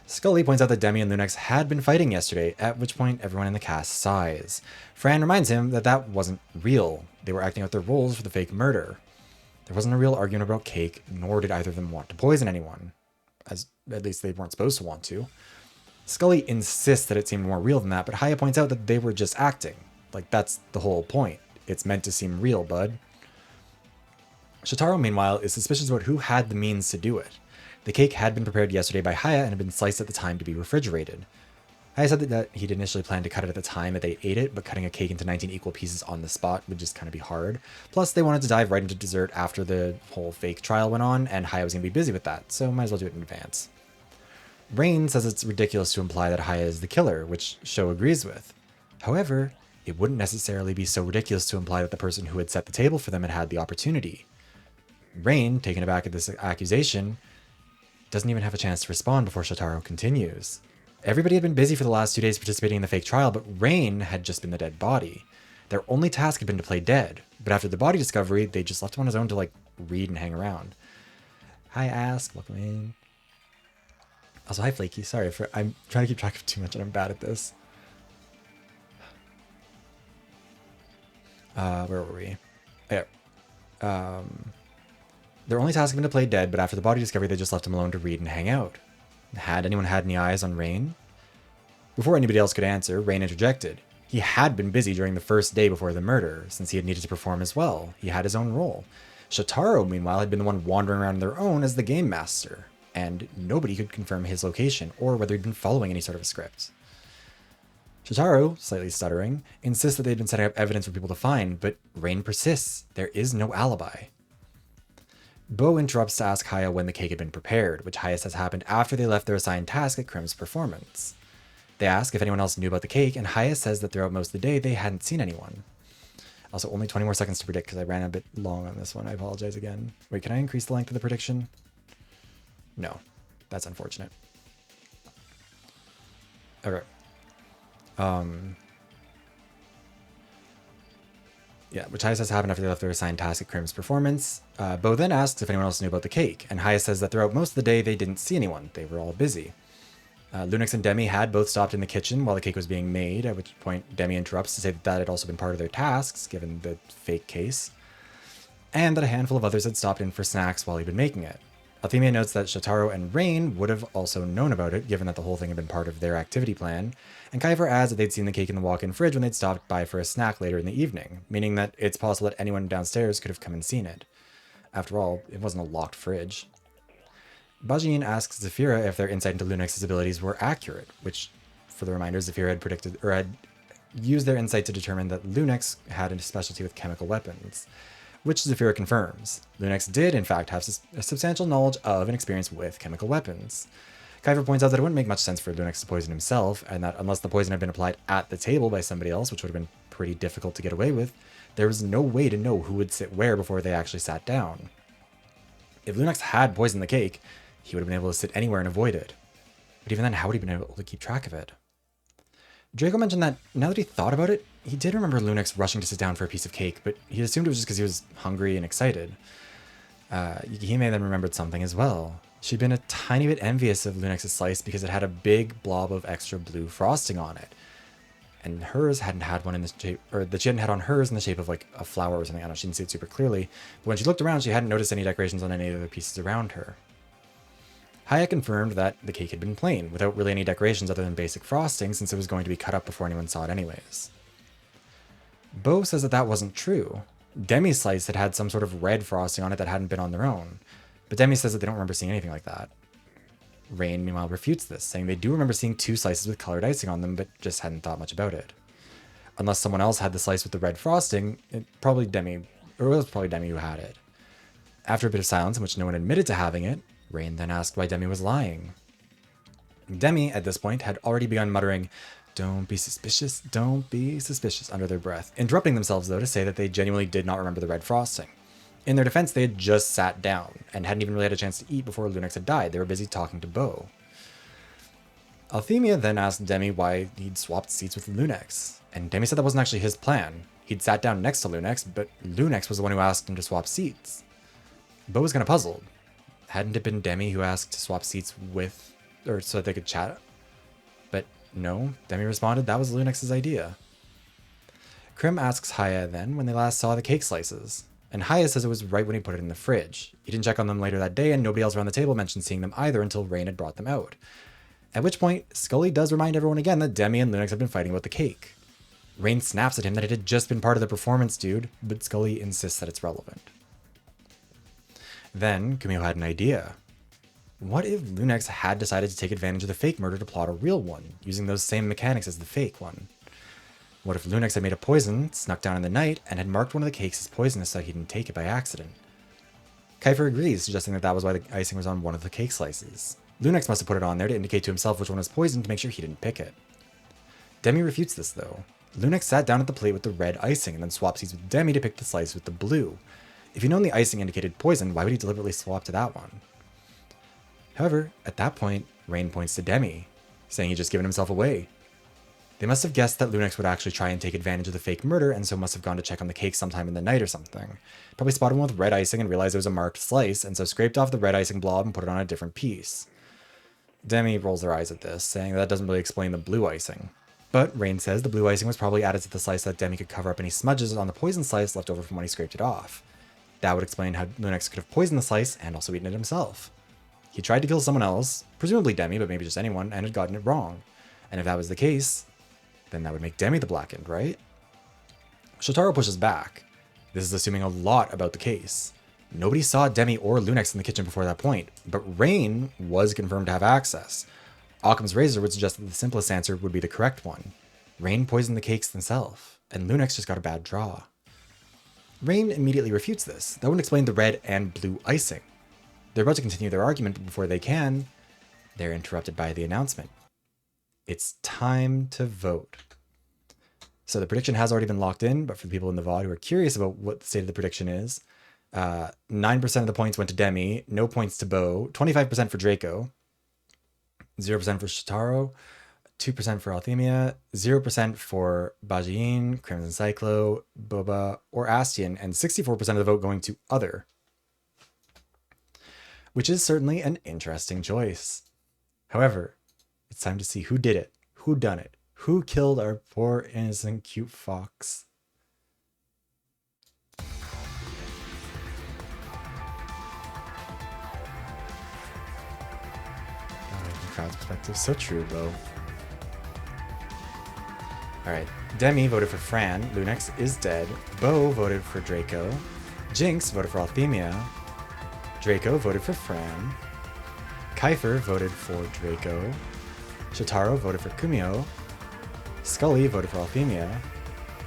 Skully points out that Demii and Lunex had been fighting yesterday, at which point everyone in the cast sighs. Fran reminds him that that wasn't real. They were acting out their roles for the fake murder. There wasn't a real argument about cake, nor did either of them want to poison anyone. As at least they weren't supposed to want to. Skully insists that it seemed more real than that, but Haya points out that they were just acting. Like, that's the whole point. It's meant to seem real, bud. Shoutarou, meanwhile, is suspicious about who had the means to do it. The cake had been prepared yesterday by Haya and had been sliced at the time to be refrigerated. Haya said that he'd initially planned to cut it at the time that they ate it, but cutting a cake into 19 equal pieces on the spot would just kind of be hard. Plus, they wanted to dive right into dessert after the whole fake trial went on, and Haya was going to be busy with that, so might as well do it in advance. Rain says it's ridiculous to imply that Haya is the killer, which Sho agrees with. However, it wouldn't necessarily be so ridiculous to imply that the person who had set the table for them had had the opportunity. Rain, taken aback at this accusation, doesn't even have a chance to respond before Shoutarou continues. Everybody had been busy for the last 2 days participating in the fake trial, but Rain had just been the dead body. Their only task had been to play dead, but after the body discovery, they just left him on his own to, read and hang around. Hi, Ask. Welcome in. Also, hi, Flaky. Sorry, I'm trying to keep track of too much and I'm bad at this. Where were we? Yeah. Their only task had been to play dead, but after the body discovery, they just left him alone to read and hang out. Had anyone had any eyes on Rain? Before anybody else could answer, Rain interjected. He had been busy during the first day before the murder, since he had needed to perform as well. He had his own role. Shoutarou, meanwhile, had been the one wandering around on their own as the game master, and nobody could confirm his location or whether he'd been following any sort of a script. Shoutarou, slightly stuttering, insists that they'd been setting up evidence for people to find, but Rain persists. There is no alibi. Beau interrupts to ask Haya when the cake had been prepared, which Haya says happened after they left their assigned task at Krim's performance. They ask if anyone else knew about the cake, and Haya says that throughout most of the day they hadn't seen anyone. Also, only 20 more seconds to predict because I ran a bit long on this one. I apologize again. Wait, can I increase the length of the prediction? No. That's unfortunate. Okay. Yeah, which Haya says happened after they left their assigned task at Krim's performance. Beau then asks if anyone else knew about the cake, and Haya says that throughout most of the day they didn't see anyone. They were all busy. Lunex and Demii had both stopped in the kitchen while the cake was being made, at which point Demii interrupts to say that that had also been part of their tasks, given the fake case, and that a handful of others had stopped in for snacks while he'd been making it. Althemia notes that Shoutarou and Rain would have also known about it, given that the whole thing had been part of their activity plan, and Khaifer adds that they'd seen the cake in the walk-in fridge when they'd stopped by for a snack later in the evening, meaning that it's possible that anyone downstairs could have come and seen it. After all, it wasn't a locked fridge. Bajiyeen asks Zafira if their insight into Lunex's abilities were accurate, which, for the reminder, Zafira had predicted, or had used their insight to determine that Lunex had a specialty with chemical weapons, which Zafira confirms. Lunex did, in fact, have a substantial knowledge of and experience with chemical weapons. Khaifer points out that it wouldn't make much sense for Lunex to poison himself, and that unless the poison had been applied at the table by somebody else, which would have been pretty difficult to get away with, there was no way to know who would sit where before they actually sat down. If Lunex had poisoned the cake, he would have been able to sit anywhere and avoid it. But even then, how would he have been able to keep track of it? Draco mentioned that now that he thought about it, he did remember Lunex rushing to sit down for a piece of cake, but he assumed it was just because he was hungry and excited. Yukihime then remembered something as well. She'd been a tiny bit envious of Lunex's slice because it had a big blob of extra blue frosting on it. And hers hadn't had one in the shape, or that she hadn't had on hers in the shape of like a flower or something. I don't know, she didn't see it super clearly. But when she looked around, she hadn't noticed any decorations on any other pieces around her. Haya confirmed that the cake had been plain, without really any decorations other than basic frosting, since it was going to be cut up before anyone saw it anyways. Beau says that that wasn't true. Demi's slice had had some sort of red frosting on it that hadn't been on their own, but Demii says that they don't remember seeing anything like that. Rain, meanwhile, refutes this, saying they do remember seeing 2 slices with colored icing on them, but just hadn't thought much about it. Unless someone else had the slice with the red frosting, it was probably Demii who had it. After a bit of silence in which no one admitted to having it, Rain then asked why Demii was lying. Demii, at this point, had already begun muttering, don't be suspicious, under their breath, interrupting themselves, though, to say that they genuinely did not remember the red frosting. In their defense, they had just sat down, and hadn't even really had a chance to eat before Lunex had died. They were busy talking to Beau. Althemia then asked Demii why he'd swapped seats with Lunex, and Demii said that wasn't actually his plan. He'd sat down next to Lunex, but Lunex was the one who asked him to swap seats. Beau was kind of puzzled. Hadn't it been Demii who asked to swap seats with, or so that they could chat? But no, Demii responded that was Lunex's idea. Krim asks Haya then when they last saw the cake slices, and Haya says it was right when he put it in the fridge. He didn't check on them later that day, and nobody else around the table mentioned seeing them either until Rain had brought them out. At which point, Skully does remind everyone again that Demii and Lunex have been fighting about the cake. Rain snaps at him that it had just been part of the performance, dude, but Skully insists that it's relevant. Then, Kuumiho had an idea. What if Lunex had decided to take advantage of the fake murder to plot a real one, using those same mechanics as the fake one? What if Lunex had made a poison, snuck down in the night, and had marked one of the cakes as poisonous so he didn't take it by accident? Khaifer agrees, suggesting that that was why the icing was on one of the cake slices. Lunex must have put it on there to indicate to himself which one was poisoned to make sure he didn't pick it. Demii refutes this, though. Lunex sat down at the plate with the red icing and then swapped seats with Demii to pick the slice with the blue. If he'd known the icing indicated poison, why would he deliberately swap to that one? However, at that point, Rain points to Demii, saying he'd just given himself away. They must have guessed that Lunex would actually try and take advantage of the fake murder, and so must have gone to check on the cake sometime in the night or something. Probably spotted one with red icing and realized it was a marked slice, and so scraped off the red icing blob and put it on a different piece. Demii rolls their eyes at this, saying that doesn't really explain the blue icing. But Rain says the blue icing was probably added to the slice so that Demii could cover up any smudges on the poison slice left over from when he scraped it off. That would explain how Lunex could have poisoned the slice and also eaten it himself. He tried to kill someone else, presumably Demii, but maybe just anyone, and had gotten it wrong. And if that was the case, then that would make Demii the blackened, right? Shoutarou pushes back. This is assuming a lot about the case. Nobody saw Demii or Lunex in the kitchen before that point, but Rain was confirmed to have access. Occam's razor would suggest that the simplest answer would be the correct one. Rain poisoned the cakes himself, and Lunex just got a bad draw. Rain immediately refutes this. That wouldn't explain the red and blue icing. They're about to continue their argument, but before they can, they're interrupted by the announcement. It's time to vote. So the prediction has already been locked in, but for the people in the VoD who are curious about what the state of the prediction is, 9% of the points went to Demii, no points to Beau, 25% for Draco, 0% for Shoutarou, 2% for Althemia, 0% for Bajiyeen, Crimson Cyclo, Boba, or Astian, and 64% of the vote going to other. Which is certainly an interesting choice. However, it's time to see who did it, who done it, who killed our poor innocent cute fox. Crowd's perspective, so true, Beau. Alright, Demii voted for Fran, Lunex is dead, Beau voted for Draco, Jynx voted for Althemia, Draco voted for Fran, Khaifer voted for Draco, Shoutarou voted for Kuumiho, Skully voted for Althemia,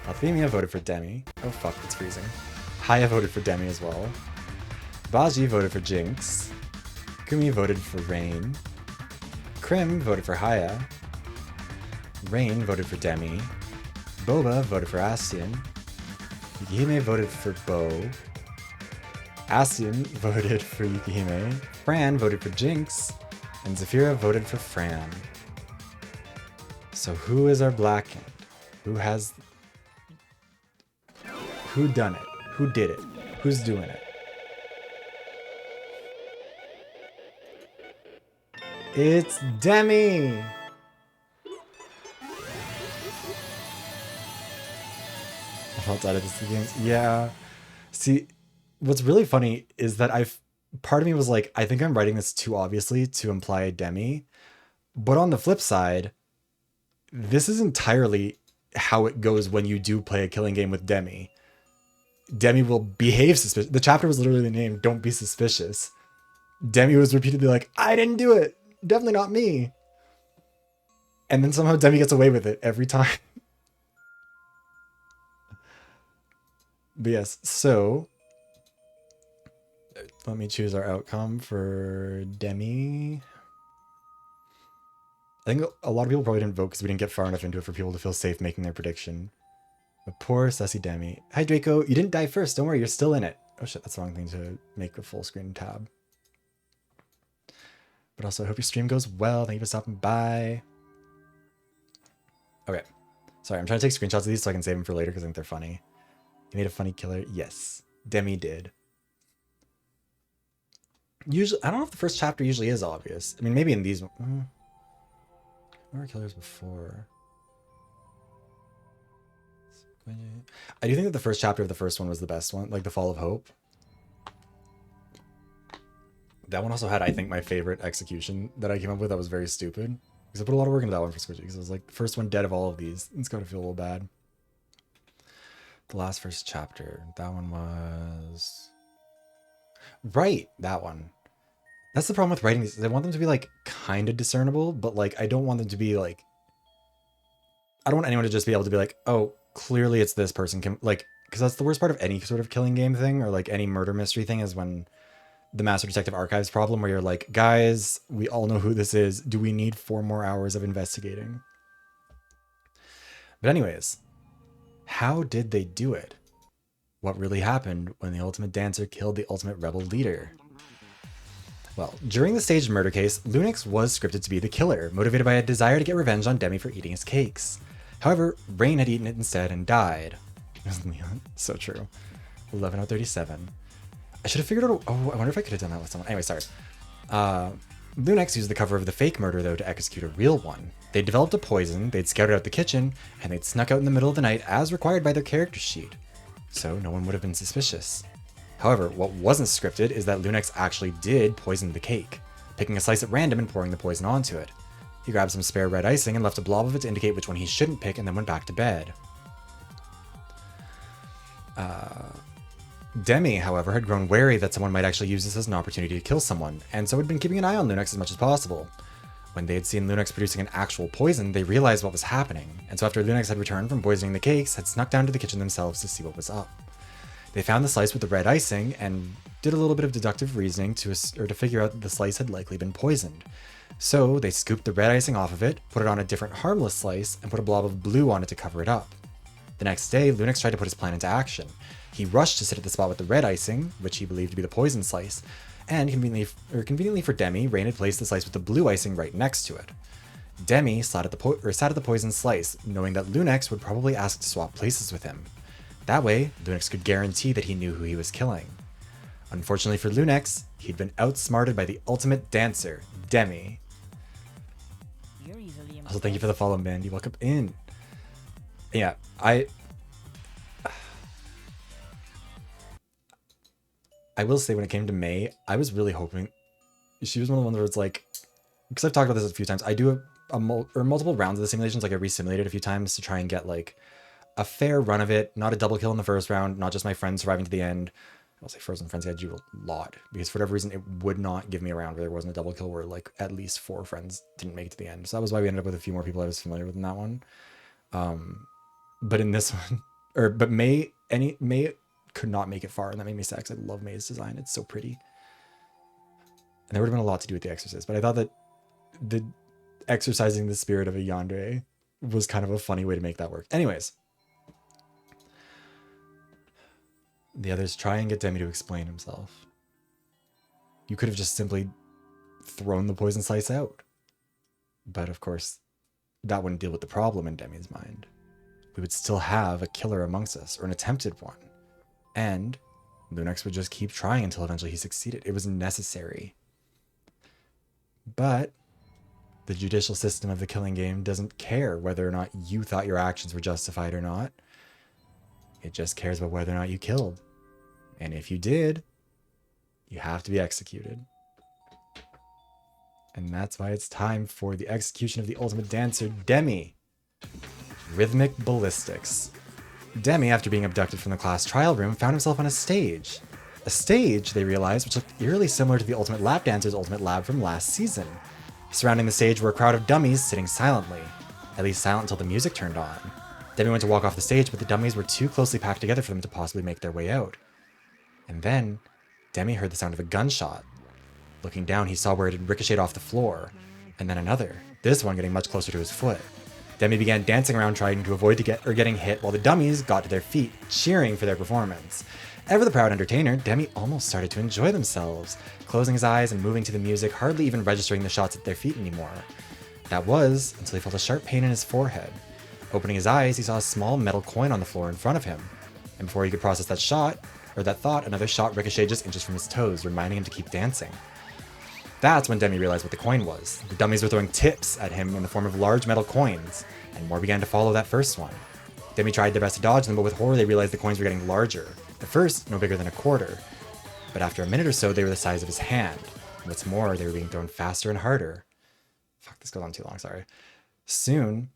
Althemia voted for Demii, oh fuck, it's freezing, Haya voted for Demii as well, Baji voted for Jynx, Kuumiho voted for Rain, Crim voted for Haya, Rain voted for Demii, Boba voted for Astian, Yukihime voted for Beau, Astian voted for Yukihime, Fran voted for Jynx, and Zafira voted for Fran. So who is our blackened? Who done it? Who did it? Who's doing it? It's Demii! I felt out of this games. Yeah. See, what's really funny is that part of me was like, I think I'm writing this too obviously to imply Demii. But on the flip side, this is entirely how it goes when you do play a killing game with Demii. Demii will behave suspicious. The chapter was literally named Don't Be Suspicious. Demii was repeatedly like, I didn't do it. Definitely not me. And then somehow Demii gets away with it every time. But yes, so let me choose our outcome for Demii. I think a lot of people probably didn't vote because we didn't get far enough into it for people to feel safe making their prediction. But poor sussy Demii. Hi Draco, you didn't die first. Don't worry, you're still in it. Oh shit, that's the wrong thing to make a full screen tab. But also, I hope your stream goes well. Thank you for stopping by. Okay. Sorry, I'm trying to take screenshots of these so I can save them for later because I think they're funny. You made a funny killer? Yes. Demii did. Usually, I don't know if the first chapter usually is obvious. I mean, maybe in these... What were killers before? I do think that the first chapter of the first one was the best one. Like, The Fall of Hope. That one also had, I think, my favorite execution that I came up with that was very stupid. Because I put a lot of work into that one for Squidgy. Because it was like the first one dead of all of these. It's got to feel a little bad. The first chapter. That one was... Right, that one. That's the problem with writing these. I want them to be like kind of discernible, but like I don't want them to be like... I don't want anyone to just be able to be like, oh, clearly it's this person. Like, because that's the worst part of any sort of killing game thing or like any murder mystery thing is when the Master Detective Archives problem where you're like, guys, we all know who this is. Do we need 4 more hours of investigating? But anyways, how did they do it? What really happened when the Ultimate Dancer killed the Ultimate Rebel leader? Well, during the staged murder case, Lunex was scripted to be the killer, motivated by a desire to get revenge on Demii for eating his cakes. However, Rain had eaten it instead and died. So true. 11 out of 37. I should have figured out. Oh, I wonder if I could have done that with someone. Anyway, sorry. Lunex used the cover of the fake murder, though, to execute a real one. They developed a poison, they'd scouted out the kitchen, and they'd snuck out in the middle of the night as required by their character sheet. So no one would have been suspicious. However, what wasn't scripted is that Lunex actually did poison the cake, picking a slice at random and pouring the poison onto it. He grabbed some spare red icing and left a blob of it to indicate which one he shouldn't pick and then went back to bed. Demii, however, had grown wary that someone might actually use this as an opportunity to kill someone, and so had been keeping an eye on Lunex as much as possible. When they had seen Lunex producing an actual poison, they realized what was happening, and so after Lunex had returned from poisoning the cakes, had snuck down to the kitchen themselves to see what was up. They found the slice with the red icing and did a little bit of deductive reasoning to figure out that the slice had likely been poisoned. So they scooped the red icing off of it, put it on a different harmless slice, and put a blob of blue on it to cover it up. The next day, Lunex tried to put his plan into action. He rushed to sit at the spot with the red icing, which he believed to be the poison slice, and conveniently for Demii, Rain had placed the slice with the blue icing right next to it. Demii sat at the poison slice, knowing that Lunex would probably ask to swap places with him. That way, Lunex could guarantee that he knew who he was killing. Unfortunately for Lunex, he'd been outsmarted by the ultimate dancer, Demii. Also, thank you for the follow, Mandy. Welcome in. Yeah, I will say when it came to May, I was really hoping she was one of the ones where it's like, because I've talked about this a few times, I do multiple rounds of the simulations, like I resimulated a few times to try and get like a fair run of it, not a double kill in the first round, not just my friends surviving to the end. I'll say Frozen Frenzy, I do a lot, because for whatever reason, it would not give me a round where there wasn't a double kill where like at least 4 friends didn't make it to the end. So that was why we ended up with a few more people I was familiar with in that one. But in this one, but May could not make it far, and that made me sad because I love May's design. It's so pretty. And there would have been a lot to do with the Exorcist, but I thought that the exercising the spirit of a yandere was kind of a funny way to make that work. Anyways. The others try and get Demii to explain himself. You could have just simply thrown the poison slice out. But of course, that wouldn't deal with the problem in Demi's mind. We would still have a killer amongst us, or an attempted one. And Lunex would just keep trying until eventually he succeeded. It was necessary. But the judicial system of the killing game doesn't care whether or not you thought your actions were justified or not. It just cares about whether or not you killed. And if you did, you have to be executed. And that's why it's time for the execution of the ultimate dancer, Demii. Rhythmic ballistics. Demii, after being abducted from the class trial room, found himself on a stage. A stage, they realized, which looked eerily similar to the Ultimate Lap Dancer's Ultimate Lab from last season. Surrounding the stage were a crowd of dummies sitting silently. At least silent until the music turned on. Demii went to walk off the stage, but the dummies were too closely packed together for them to possibly make their way out. And then, Demii heard the sound of a gunshot. Looking down, he saw where it had ricocheted off the floor. And then another, this one getting much closer to his foot. Demii began dancing around trying to avoid getting hit while the dummies got to their feet, cheering for their performance. Ever the proud entertainer, Demii almost started to enjoy themselves, closing his eyes and moving to the music, hardly even registering the shots at their feet anymore. That was until he felt a sharp pain in his forehead. Opening his eyes, he saw a small metal coin on the floor in front of him. And before he could process that thought, another shot ricocheted just inches from his toes, reminding him to keep dancing. That's when Demii realized what the coin was. The dummies were throwing tips at him in the form of large metal coins, and more began to follow that first one. Demii tried their best to dodge them, but with horror they realized the coins were getting larger. At first, no bigger than a quarter. But after a minute or so, they were the size of his hand. And what's more, they were being thrown faster and harder. Fuck, this goes on too long, sorry. Soon,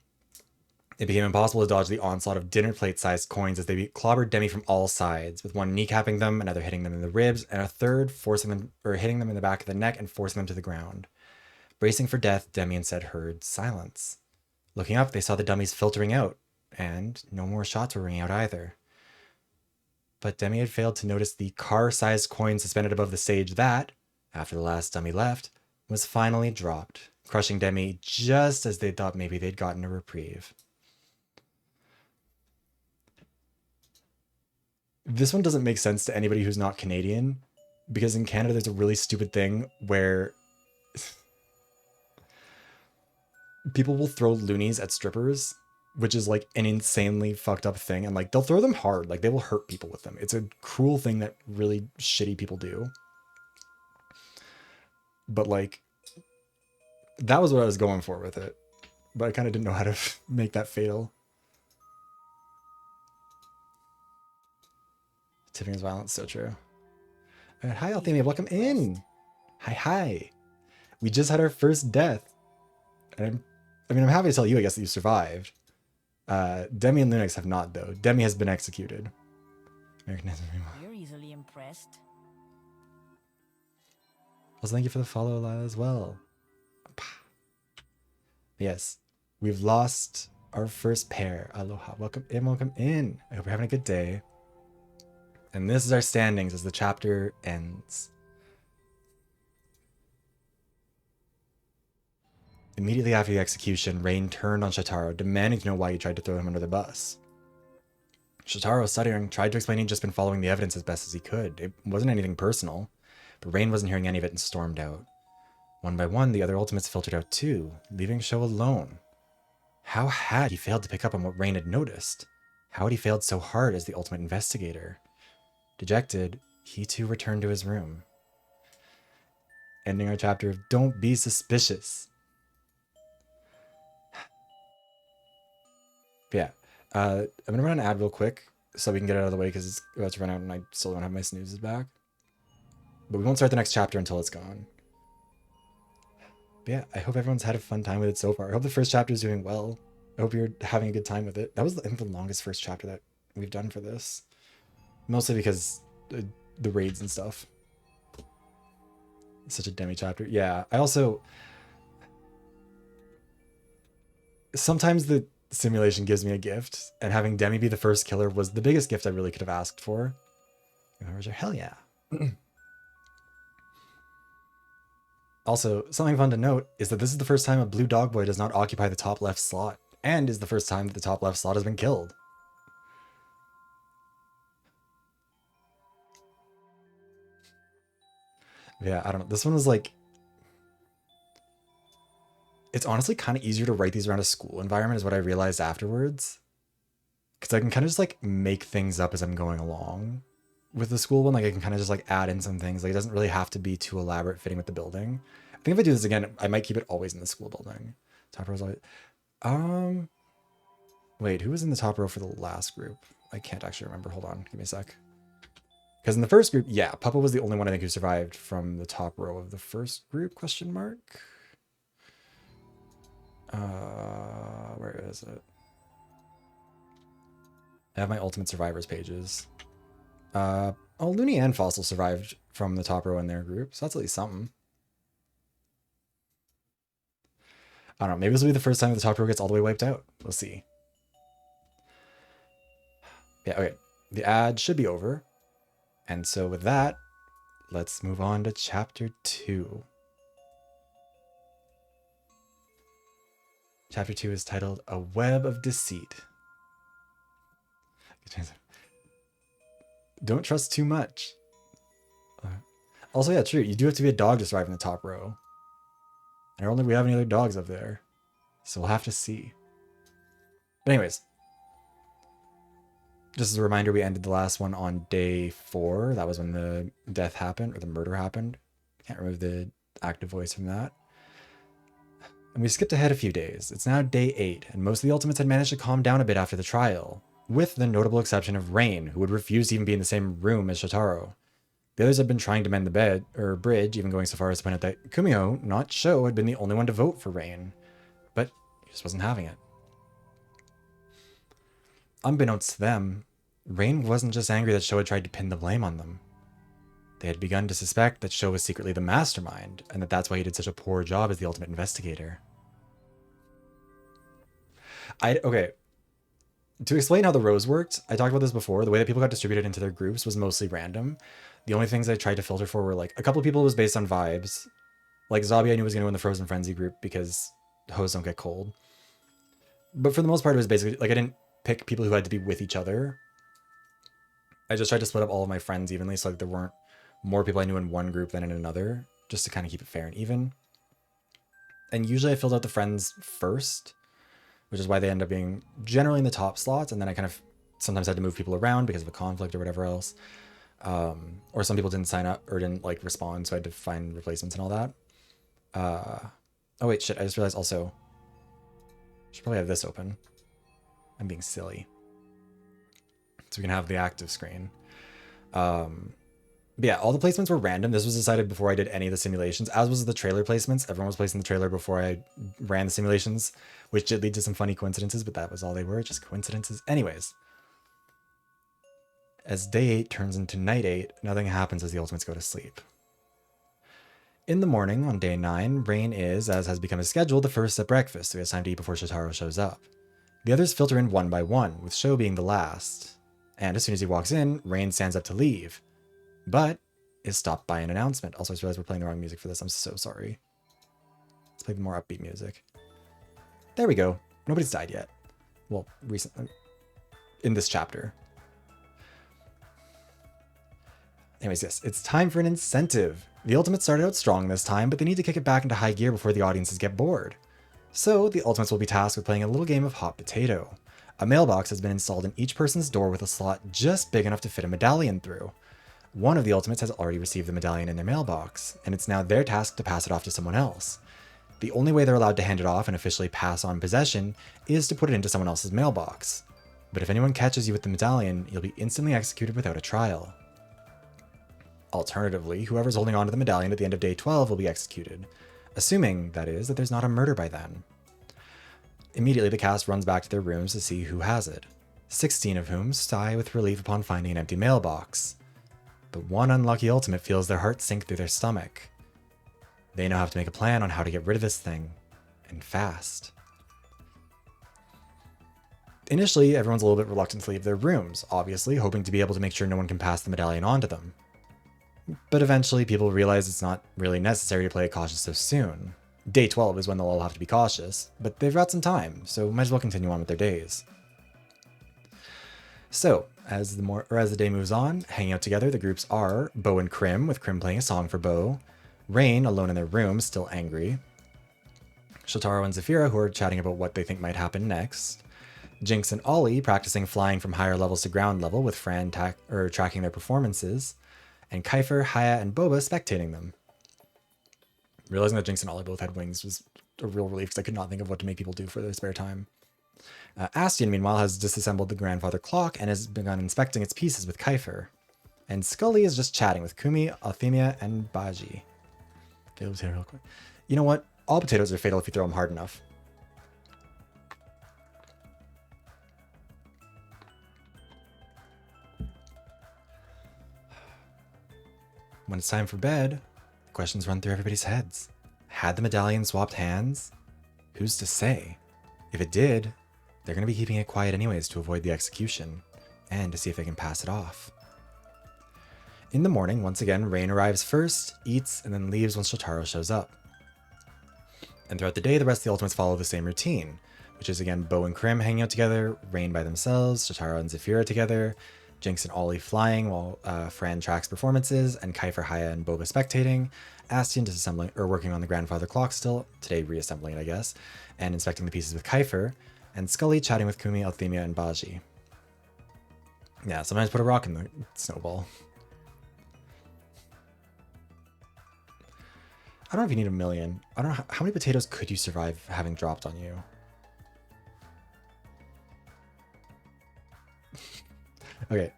it became impossible to dodge the onslaught of dinner plate-sized coins as they clobbered Demii from all sides, with one kneecapping them, another hitting them in the ribs, and a third hitting them in the back of the neck and forcing them to the ground. Bracing for death, Demii instead heard silence. Looking up, they saw the dummies filtering out, and no more shots were ringing out either. but Demii had failed to notice the car-sized coin suspended above the stage that, after the last dummy left, was finally dropped, crushing Demii just as they thought maybe they'd gotten a reprieve. This one doesn't make sense to anybody who's not Canadian, because in Canada there's a really stupid thing where people will throw loonies at strippers, which is like an insanely fucked up thing, and like they'll throw them hard, like they will hurt people with them. It's a cruel thing that really shitty people do. But like, that was what I was going for with it, but I kind of didn't know how to make that fatal. Tipping is violent, so true. Hi Althemia, welcome in. Hi. We just had our first death, and I'm happy to tell you, I guess, that you survived. Demii and Lunex have not, though. Demii has been executed. You're easily impressed. Also, thank you for the follow, Lila, as well. Yes, we've lost our first pair. Aloha. Welcome in. I hope you're having a good day. And this is our standings as the chapter ends. Immediately after the execution, Rain turned on Shoutarou, demanding to know why he tried to throw him under the bus. Shoutarou, stuttering, tried to explain he'd just been following the evidence as best as he could. It wasn't anything personal, but Rain wasn't hearing any of it and stormed out. One by one, the other ultimates filtered out too, leaving Sho alone. How had he failed to pick up on what Rain had noticed? How had he failed so hard as the ultimate investigator? Dejected, he too returned to his room. Ending our chapter of Don't Be Suspicious. But yeah, I'm going to run an ad real quick so we can get it out of the way because it's about to run out and I still don't have my snoozes back. But we won't start the next chapter until it's gone. But yeah, I hope everyone's had a fun time with it so far. I hope the first chapter is doing well. I hope you're having a good time with it. That was, I think, the longest first chapter that we've done for this. Mostly because the raids and stuff. It's such a Demii chapter. Yeah, I also... Sometimes the simulation gives me a gift, and having Demii be the first killer was the biggest gift I really could have asked for. Hell yeah. Also, something fun to note is that this is the first time a blue dog boy does not occupy the top left slot, and is the first time that the top left slot has been killed. Yeah, I don't know. This one was like... It's honestly kind of easier to write these around a school environment is what I realized afterwards. Because I can kind of just like make things up as I'm going along. With the school one, like I can kind of just like add in some things. Like it doesn't really have to be too elaborate fitting with the building. I think if I do this again, I might keep it always in the school building. Top row is always... Wait, who was in the top row for the last group? I can't actually remember. Hold on, give me a sec. Because in the first group, yeah, Papa was the only one I think who survived from the top row of the first group, question mark? Where is it? I have my ultimate survivors pages. Oh, Looney and Fossil survived from the top row in their group, so that's at least something. I don't know, maybe this will be the first time the top row gets all the way wiped out. We'll see. Yeah, okay. The ad should be over. And so with that, let's move on to chapter 2. Chapter 2 is titled A Web of Deceit. Don't trust too much. Also, yeah, true. You do have to be a dog to survive in the top row. And I don't think we have any other dogs up there. So we'll have to see. But anyways. Just as a reminder, we ended the last one on day 4. That was when the death happened, or the murder happened. Can't remove the active voice from that. And we skipped ahead a few days. It's now day 8, and most of the Ultimates had managed to calm down a bit after the trial, with the notable exception of Rain, who would refuse to even be in the same room as Shoutarou. The others had been trying to mend the bridge, even going so far as to point out that Kuumiho, not Sho, had been the only one to vote for Rain. But he just wasn't having it. Unbeknownst to them, Rain wasn't just angry that Sho had tried to pin the blame on them. They had begun to suspect that Sho was secretly the mastermind, and that that's why he did such a poor job as the ultimate investigator. Okay. To explain how the rows worked, I talked about this before. The way that people got distributed into their groups was mostly random. The only things I tried to filter for were like a couple of people was based on vibes. Like Zabi I knew was going to win the Frozen Frenzy group because hoes don't get cold. But for the most part, it was basically like I didn't pick people who had to be with each other. I just tried to split up all of my friends evenly so like there weren't more people I knew in one group than in another, just to kind of keep it fair and even. And usually I filled out the friends first, which is why they end up being generally in the top slots. And then I kind of sometimes had to move people around because of a conflict or whatever else. Or some people didn't sign up or didn't like respond, so I had to find replacements and all that. Oh wait, shit, I just realized also, I should probably have this open. I'm being silly. So we can have the active screen. But yeah, all the placements were random. This was decided before I did any of the simulations, as was the trailer placements. Everyone was placing the trailer before I ran the simulations, which did lead to some funny coincidences, but that was all they were, just coincidences. Anyways, as day 8 turns into night 8, nothing happens as the ultimates go to sleep. In the morning, on day 9, Rain is, as has become his schedule, the first at breakfast, so he has time to eat before Shoutarou shows up. The others filter in one by one, with Sho being the last. And as soon as he walks in, Rain stands up to leave, but is stopped by an announcement. Also, I just realized we're playing the wrong music for this. I'm so sorry. Let's play the more upbeat music. There we go. Nobody's died yet. Well, recently. In this chapter. Anyways, yes, it's time for an incentive. The Ultimates started out strong this time, but they need to kick it back into high gear before the audiences get bored. So, the Ultimates will be tasked with playing a little game of Hot Potato. A mailbox has been installed in each person's door with a slot just big enough to fit a medallion through. One of the Ultimates has already received the medallion in their mailbox, and it's now their task to pass it off to someone else. The only way they're allowed to hand it off and officially pass on possession is to put it into someone else's mailbox. But if anyone catches you with the medallion, you'll be instantly executed without a trial. Alternatively, whoever's holding on to the medallion at the end of day 12 will be executed, assuming, that is, that there's not a murder by then. Immediately, the cast runs back to their rooms to see who has it, 16 of whom sigh with relief upon finding an empty mailbox. But one unlucky Ultimate feels their heart sink through their stomach. They now have to make a plan on how to get rid of this thing, and fast. Initially, everyone's a little bit reluctant to leave their rooms, obviously, hoping to be able to make sure no one can pass the medallion on to them. But eventually, people realize it's not really necessary to play it cautious so soon. Day 12 is when they'll all have to be cautious, but they've got some time, so might as well continue on with their days. So, as the day moves on, hanging out together, the groups are Beau and Krim, with Krim playing a song for Beau, Rain alone in their room, still angry, Shoutarou and Zafira, who are chatting about what they think might happen next, Jynx and Ollie practicing flying from higher levels to ground level with Fran tracking their performances, and Khaifer, Haya, and Boba spectating them. Realizing that Jynx and Ollie both had wings was a real relief because I could not think of what to make people do for their spare time. Astian, meanwhile, has disassembled the grandfather clock and has begun inspecting its pieces with Khaifer. And Skully is just chatting with Kumi, Althemia, and Bajiyeen. Fatal potato real quick. You know what? All potatoes are fatal if you throw them hard enough. When it's time for bed, questions run through everybody's heads. Had the medallion swapped hands? Who's to say? If it did, they're going to be keeping it quiet anyways to avoid the execution, and to see if they can pass it off. In the morning, once again, Rain arrives first, eats, and then leaves once Shoutarou shows up. And throughout the day, the rest of the Ultimates follow the same routine, which is again Beau and Krim hanging out together, Rain by themselves, Shoutarou and Zafira together, Jynx and Ollie flying while Fran tracks performances, and Khaifer, Haya, and Boba spectating, Astian disassembling or working on the grandfather clock still, today reassembling it I guess, and inspecting the pieces with Khaifer, and Skully chatting with Kumi, Althemia, and Bajiyeen. Yeah, sometimes put a rock in the snowball. I don't know if you need 1,000,000. I don't know how many potatoes could you survive having dropped on you? Okay.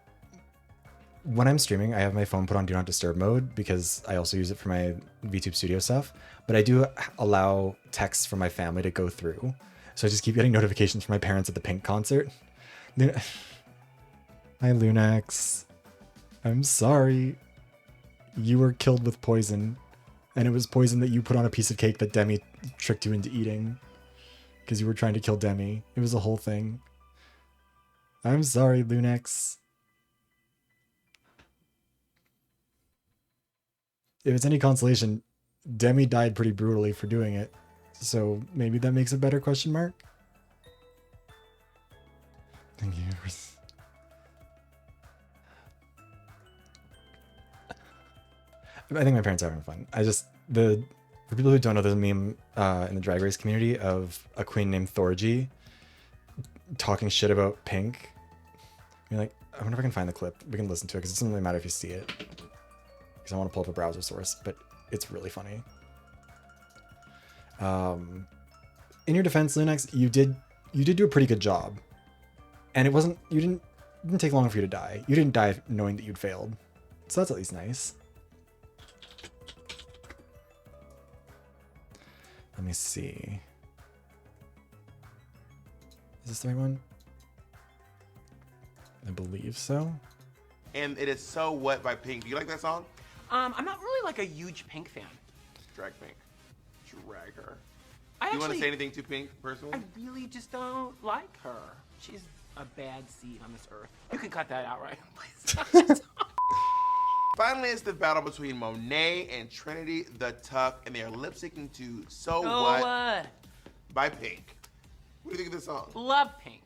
When I'm streaming, I have my phone put on Do Not Disturb mode because I also use it for my VTube Studio stuff. But I do allow texts from my family to go through. So I just keep getting notifications from my parents at the Pink concert. Hi, Lunex. I'm sorry. You were killed with poison. And it was poison that you put on a piece of cake that Demii tricked you into eating. Because you were trying to kill Demii. It was a whole thing. I'm sorry, Lunex. If it's any consolation, Demii died pretty brutally for doing it. So maybe that makes it better, question mark? Thank you. I think my parents are having fun. For people who don't know, there's a meme in the Drag Race community of a queen named Thorgy talking shit about Pink. You're like, I wonder if I can find the clip. We can listen to it because it doesn't really matter if you see it. Because I want to pull up a browser source, but it's really funny. In your defense, Lunex, you did do a pretty good job, and it didn't take long for you to die. You didn't die knowing that you'd failed, so that's at least nice. Let me see. Is this the right one? I believe so. And it is So What by Pink. Do you like that song? I'm not really like a huge Pink fan. Drag Pink. Drag her. I Do you want to actually- say anything to Pink personally? I really just don't like her. She's a bad seed on this earth. You can cut that out, right? Please. Finally, it's the battle between Monet and Trinity the Tuck, and they are lip syncing to So Oh, What by Pink. What do you think of this song? love Pink.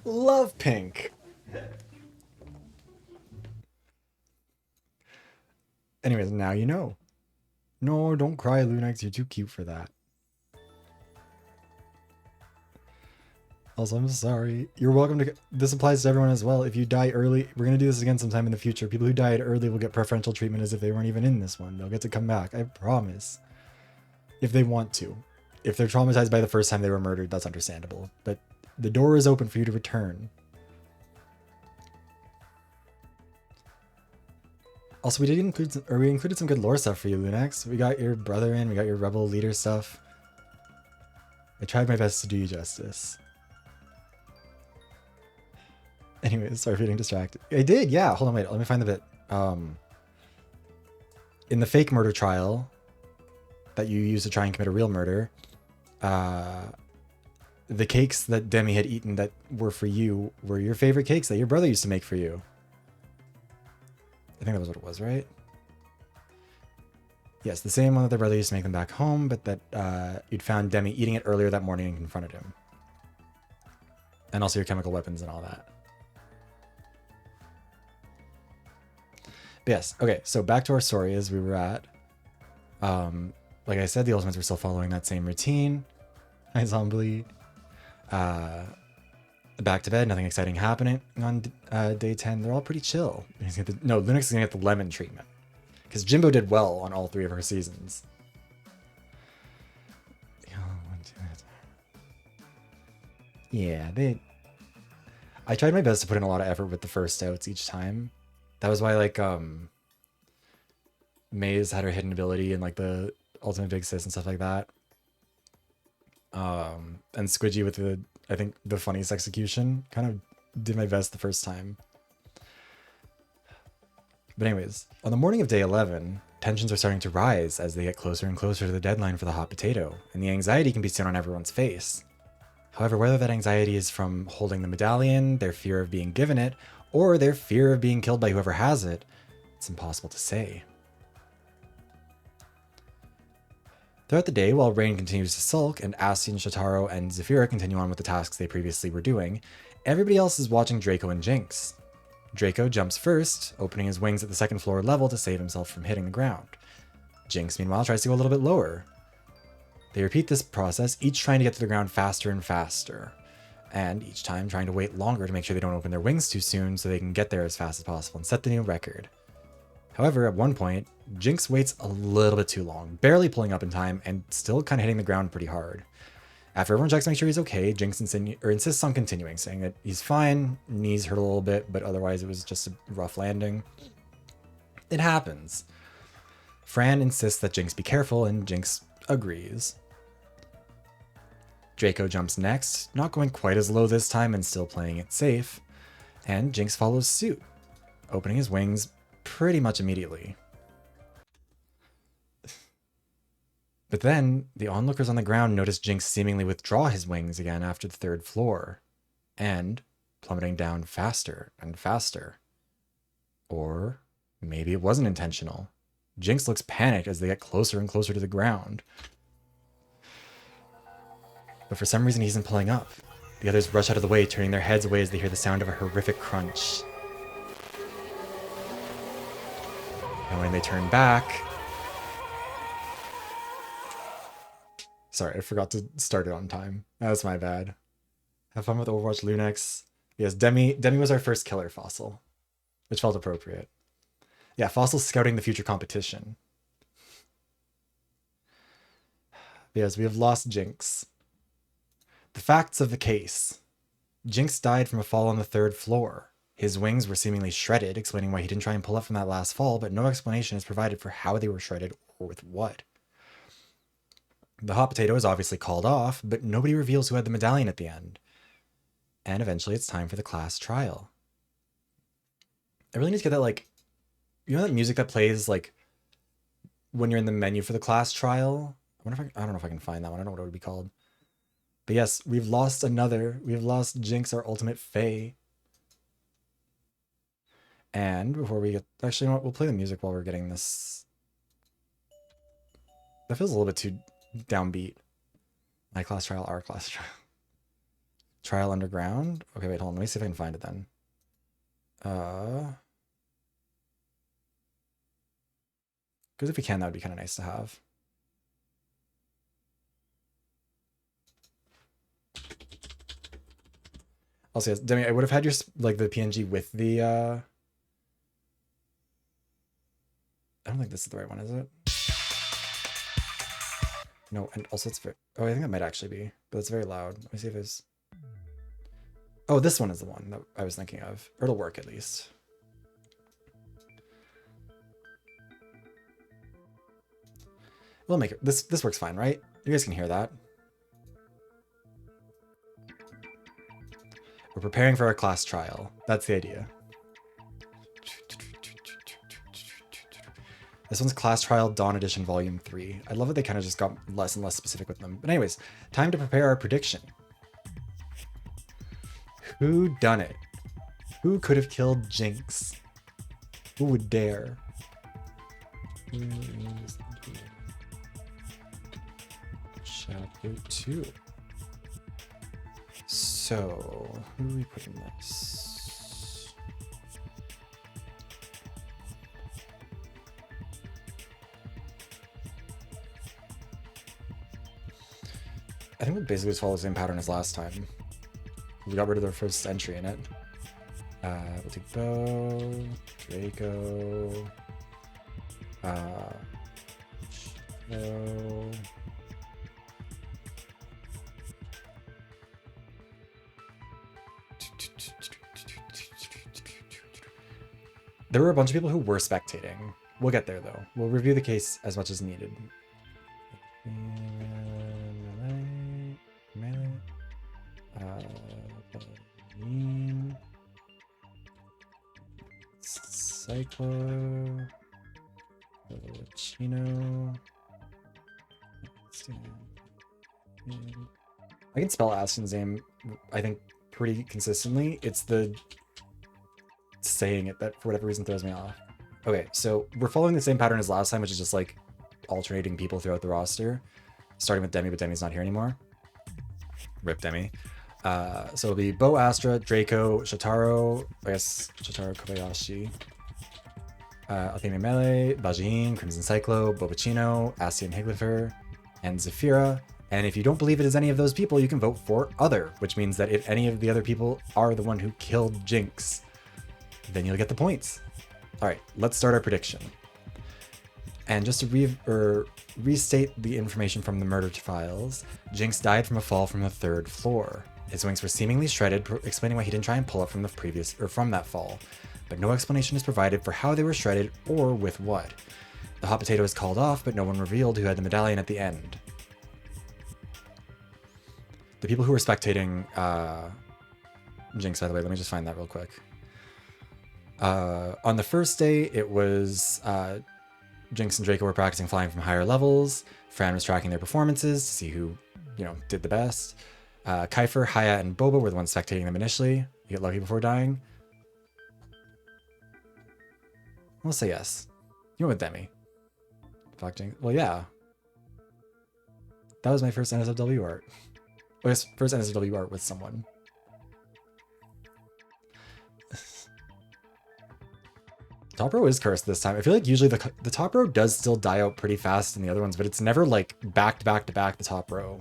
Love Pink. Anyways, now you know. No, don't cry, Lunex. You're too cute for that. Also, I'm sorry. You're welcome to... This applies to everyone as well. If you die early... We're going to do this again sometime in the future. People who died early will get preferential treatment as if they weren't even in this one. They'll get to come back. I promise. If they want to. If they're traumatized by the first time they were murdered, that's understandable. But the door is open for you to return. Also, we included some good lore stuff for you, Lunex. We got your brother in, we got your rebel leader stuff. I tried my best to do you justice. Anyways, sorry for getting distracted. I did, yeah. Hold on, wait. Let me find the bit. In the fake murder trial that you used to try and commit a real murder, the cakes that Demii had eaten that were for you were your favorite cakes that your brother used to make for you. I think that was what it was, right? Yes, the same one that their brother used to make them back home, but that you'd found Demii eating it earlier that morning and confronted him. And also your chemical weapons and all that. But yes, okay, so back to our story as we were at. Like I said, the Ultimates were still following that same routine. Hi, Zombie. Back to bed, nothing exciting happening on day 10. They're all pretty chill. No, Lunex is going to get the lemon treatment. Because Jimbo did well on all 3 of her seasons. Yeah, I tried my best to put in a lot of effort with the first outs each time. That was why, like, Maze had her hidden ability and, like, the Ultimate Big Sis and stuff like that. And Squidgy with the, I think, the funniest execution. Kind of did my best the first time. But anyways, on the morning of day 11, tensions are starting to rise as they get closer and closer to the deadline for the hot potato, and the anxiety can be seen on everyone's face. However, whether that anxiety is from holding the medallion, their fear of being given it, or their fear of being killed by whoever has it, it's impossible to say. Throughout the day, while Rain continues to sulk and Asti and Shoutarou and Zephyra continue on with the tasks they previously were doing, everybody else is watching Draco and Jynx. Draco jumps first, opening his wings at the second floor level to save himself from hitting the ground. Jynx, meanwhile, tries to go a little bit lower. They repeat this process, each trying to get to the ground faster and faster, and each time trying to wait longer to make sure they don't open their wings too soon so they can get there as fast as possible and set the new record. However, at one point, Jynx waits a little bit too long, barely pulling up in time and still kind of hitting the ground pretty hard. After everyone checks to make sure he's okay, Jynx insists on continuing, saying that he's fine, knees hurt a little bit, but otherwise it was just a rough landing. It happens. Fran insists that Jynx be careful, and Jynx agrees. Draco jumps next, not going quite as low this time and still playing it safe, and Jynx follows suit, opening his wings pretty much immediately. But then, the onlookers on the ground notice Jynx seemingly withdraw his wings again after the third floor. and plummeting down faster and faster. Or maybe it wasn't intentional. Jynx looks panicked as they get closer and closer to the ground. But for some reason, he isn't pulling up. The others rush out of the way, turning their heads away as they hear the sound of a horrific crunch. And when they turn back... Sorry, I forgot to start it on time. That's my bad. Have fun with Overwatch, Lunex. Yes, Demii was our first killer fossil, which felt appropriate. Yeah, Fossil's scouting the future competition. Yes, we have lost Jynx. The facts of the case. Jynx died from a fall on the 3rd floor. His wings were seemingly shredded, explaining why he didn't try and pull up from that last fall, but no explanation is provided for how they were shredded or with what. The hot potato is obviously called off, but nobody reveals who had the medallion at the end. And eventually it's time for the class trial. I really need to get that, like, you know that music that plays, like, when you're in the menu for the class trial? I don't know if I can find that one. I don't know what it would be called. But yes, we've lost Jynx, our ultimate Fae. And before we get... Actually, you know what? We'll play the music while we're getting this. That feels a little bit too downbeat. My class trial, our class trial. Trial underground? Okay, wait, hold on. Let me see if I can find it then. Because if we can, that would be kind of nice to have. Also, yes, Demii, I would have had your, like, the PNG with the, I don't think this is the right one, is it? No, and also it's very, oh, I think that might actually be, but it's very loud. Let me see if it's, oh, this one is the one that I was thinking of. Or it'll work at least. We'll make it, this works fine, right? You guys can hear that. We're preparing for our class trial. That's the idea. This one's Class Trial Dawn Edition Volume 3. I love that they kind of just got less and less specific with them. But anyways, time to prepare our prediction. Who done it? Who could have killed Jynx? Who would dare? Chapter 2. So, who do we put in this? I think we basically just follow the same pattern as last time. We got rid of the first entry in it. We'll take Beau, Draco, Beau. There were a bunch of people who were spectating. We'll get there though. We'll review the case as much as needed. Bajiyeen, Cyclo, Chino. I can spell Aston's name, I think, pretty consistently. It's the saying it that for whatever reason throws me off. Okay, so we're following the same pattern as last time, which is just like alternating people throughout the roster, starting with Demii, but Demi's not here anymore. Rip Demii. So it'll be Beau Astra, Draco, Shoutarou Kobayashi, Althemia Mele, Bajiyeen, Crimson Cyclo, Bobachino, Aston Higlifer, and Zafira. And if you don't believe it is any of those people, you can vote for other, which means that if any of the other people are the one who killed Jynx, then you'll get the points. All right, let's start our prediction. And just to restate the information from the murder files, Jynx died from a fall from the 3rd floor. His wings were seemingly shredded, explaining why he didn't try and pull up from from that fall. But no explanation is provided for how they were shredded or with what. The hot potato is called off, but no one revealed who had the medallion at the end. The people who were spectating Jynx, by the way, let me just find that real quick. On the first day, it was Jynx and Draco were practicing flying from higher levels. Fran was tracking their performances to see who, did the best. Khaifer, Haya, and Boba were the ones spectating them initially. You get lucky before dying. We'll say yes. You went with Demii. Fuck Jynx. Well, yeah. That was my first NSFW art. Well, first NSFW art with someone. Top row is cursed this time. I feel like usually the top row does still die out pretty fast in the other ones, but it's never like back to back to back the top row.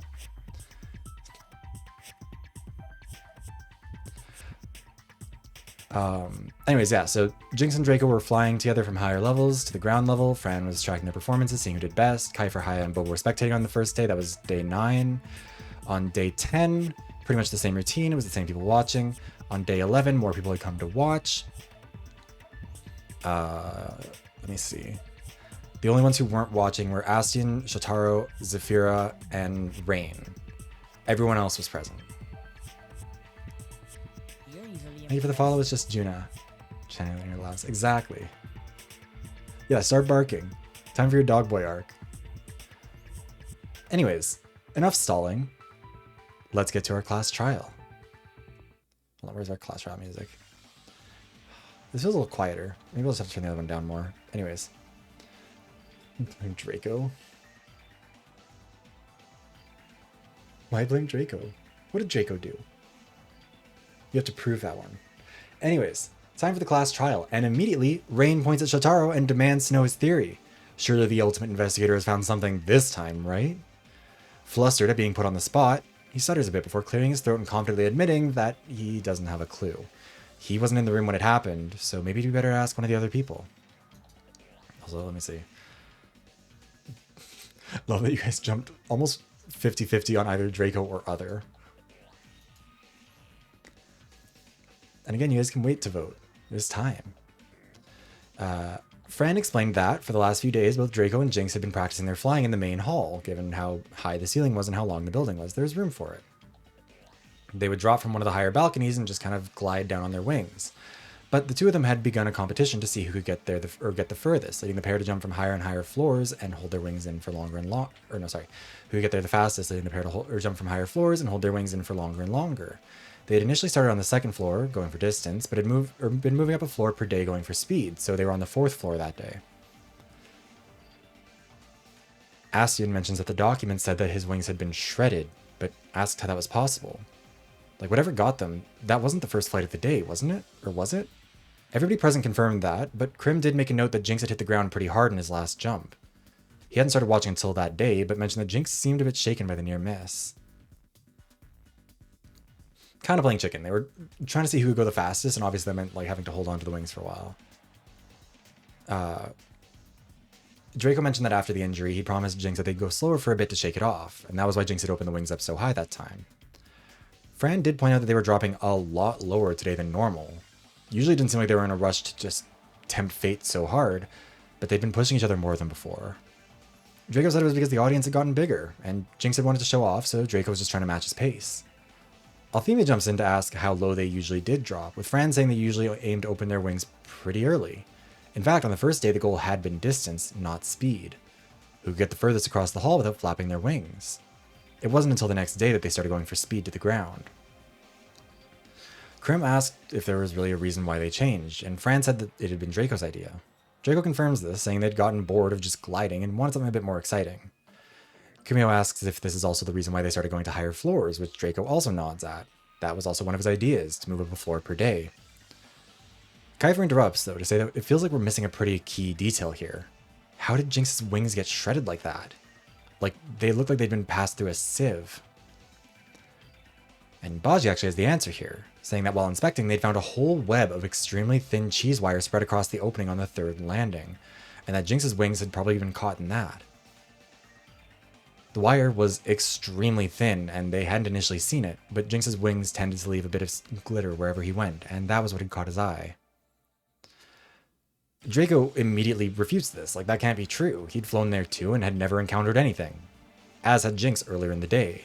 Anyways, yeah, so Jynx and Draco were flying together from higher levels to the ground level. Fran was tracking their performances, seeing who did best. Khaifer, Haya, and Boba were spectating on the first day. That was day 9. On day 10, pretty much the same routine. It was the same people watching. On day 11, more people had come to watch. Let me see. The only ones who weren't watching were Astian, Shoutarou, Zephyra, and Rain. Everyone else was present. Thank you for the follow. It's just Juna. Channeling your laughs. Exactly. Yeah, start barking. Time for your dog boy arc. Anyways, enough stalling. Let's get to our class trial. Hold on, where's our class trial music? This feels a little quieter. Maybe we'll just have to turn the other one down more. Anyways. Draco. Why blame Draco? What did Draco do? You have to prove that one. Anyways, time for the class trial, and immediately, Rain points at Shoutarou and demands to know his theory. Surely the ultimate investigator has found something this time, right? Flustered at being put on the spot, he stutters a bit before clearing his throat and confidently admitting that he doesn't have a clue. He wasn't in the room when it happened, so maybe it'd be better to ask one of the other people. Also, let me see. Love that you guys jumped almost 50-50 on either Draco or other. And again, you guys can wait to vote. There's time. Fran explained that for the last few days, both Draco and Jynx had been practicing their flying in the main hall. Given how high the ceiling was and how long the building was, there was room for it. They would drop from one of the higher balconies and just kind of glide down on their wings. But the two of them had begun a competition to see who could get there get the furthest, leading the pair to jump from higher and higher floors and hold their wings in for longer and longer. Or no, sorry, who could get there the fastest, leading the pair to jump from higher floors and hold their wings in for longer and longer. They had initially started on the 2nd floor, going for distance, but had been moving up a floor per day, going for speed, so they were on the 4th floor that day. Astian mentions that the document said that his wings had been shredded, but asked how that was possible. Like, whatever got them, that wasn't the first flight of the day, wasn't it? Or was it? Everybody present confirmed that, but Krim did make a note that Jynx had hit the ground pretty hard in his last jump. He hadn't started watching until that day, but mentioned that Jynx seemed a bit shaken by the near miss. Kind of playing chicken. They were trying to see who would go the fastest, and obviously that meant like having to hold on to the wings for a while. Draco mentioned that after the injury, he promised Jynx that they'd go slower for a bit to shake it off, and that was why Jynx had opened the wings up so high that time. Fran did point out that they were dropping a lot lower today than normal. Usually it didn't seem like they were in a rush to just tempt fate so hard, but they'd been pushing each other more than before. Draco said it was because the audience had gotten bigger, and Jynx had wanted to show off, so Draco was just trying to match his pace. Althemia jumps in to ask how low they usually did drop, with Fran saying they usually aimed to open their wings pretty early. In fact, on the first day, the goal had been distance, not speed. Who could get the furthest across the hall without flapping their wings? It wasn't until the next day that they started going for speed to the ground. Krim asked if there was really a reason why they changed, and Fran said that it had been Draco's idea. Draco confirms this, saying they'd gotten bored of just gliding and wanted something a bit more exciting. Kuumiho asks if this is also the reason why they started going to higher floors, which Draco also nods at. That was also one of his ideas, to move up a floor per day. Khaifer interrupts, though, to say that it feels like we're missing a pretty key detail here. How did Jynx's wings get shredded like that? Like, they look like they'd been passed through a sieve. And Bajiyeen actually has the answer here, saying that while inspecting, they'd found a whole web of extremely thin cheese wire spread across the opening on the 3rd landing, and that Jynx's wings had probably been caught in that. The wire was extremely thin, and they hadn't initially seen it, but Jynx's wings tended to leave a bit of glitter wherever he went, and that was what had caught his eye. Draco immediately refutes this, like that can't be true. He'd flown there too and had never encountered anything, as had Jynx earlier in the day.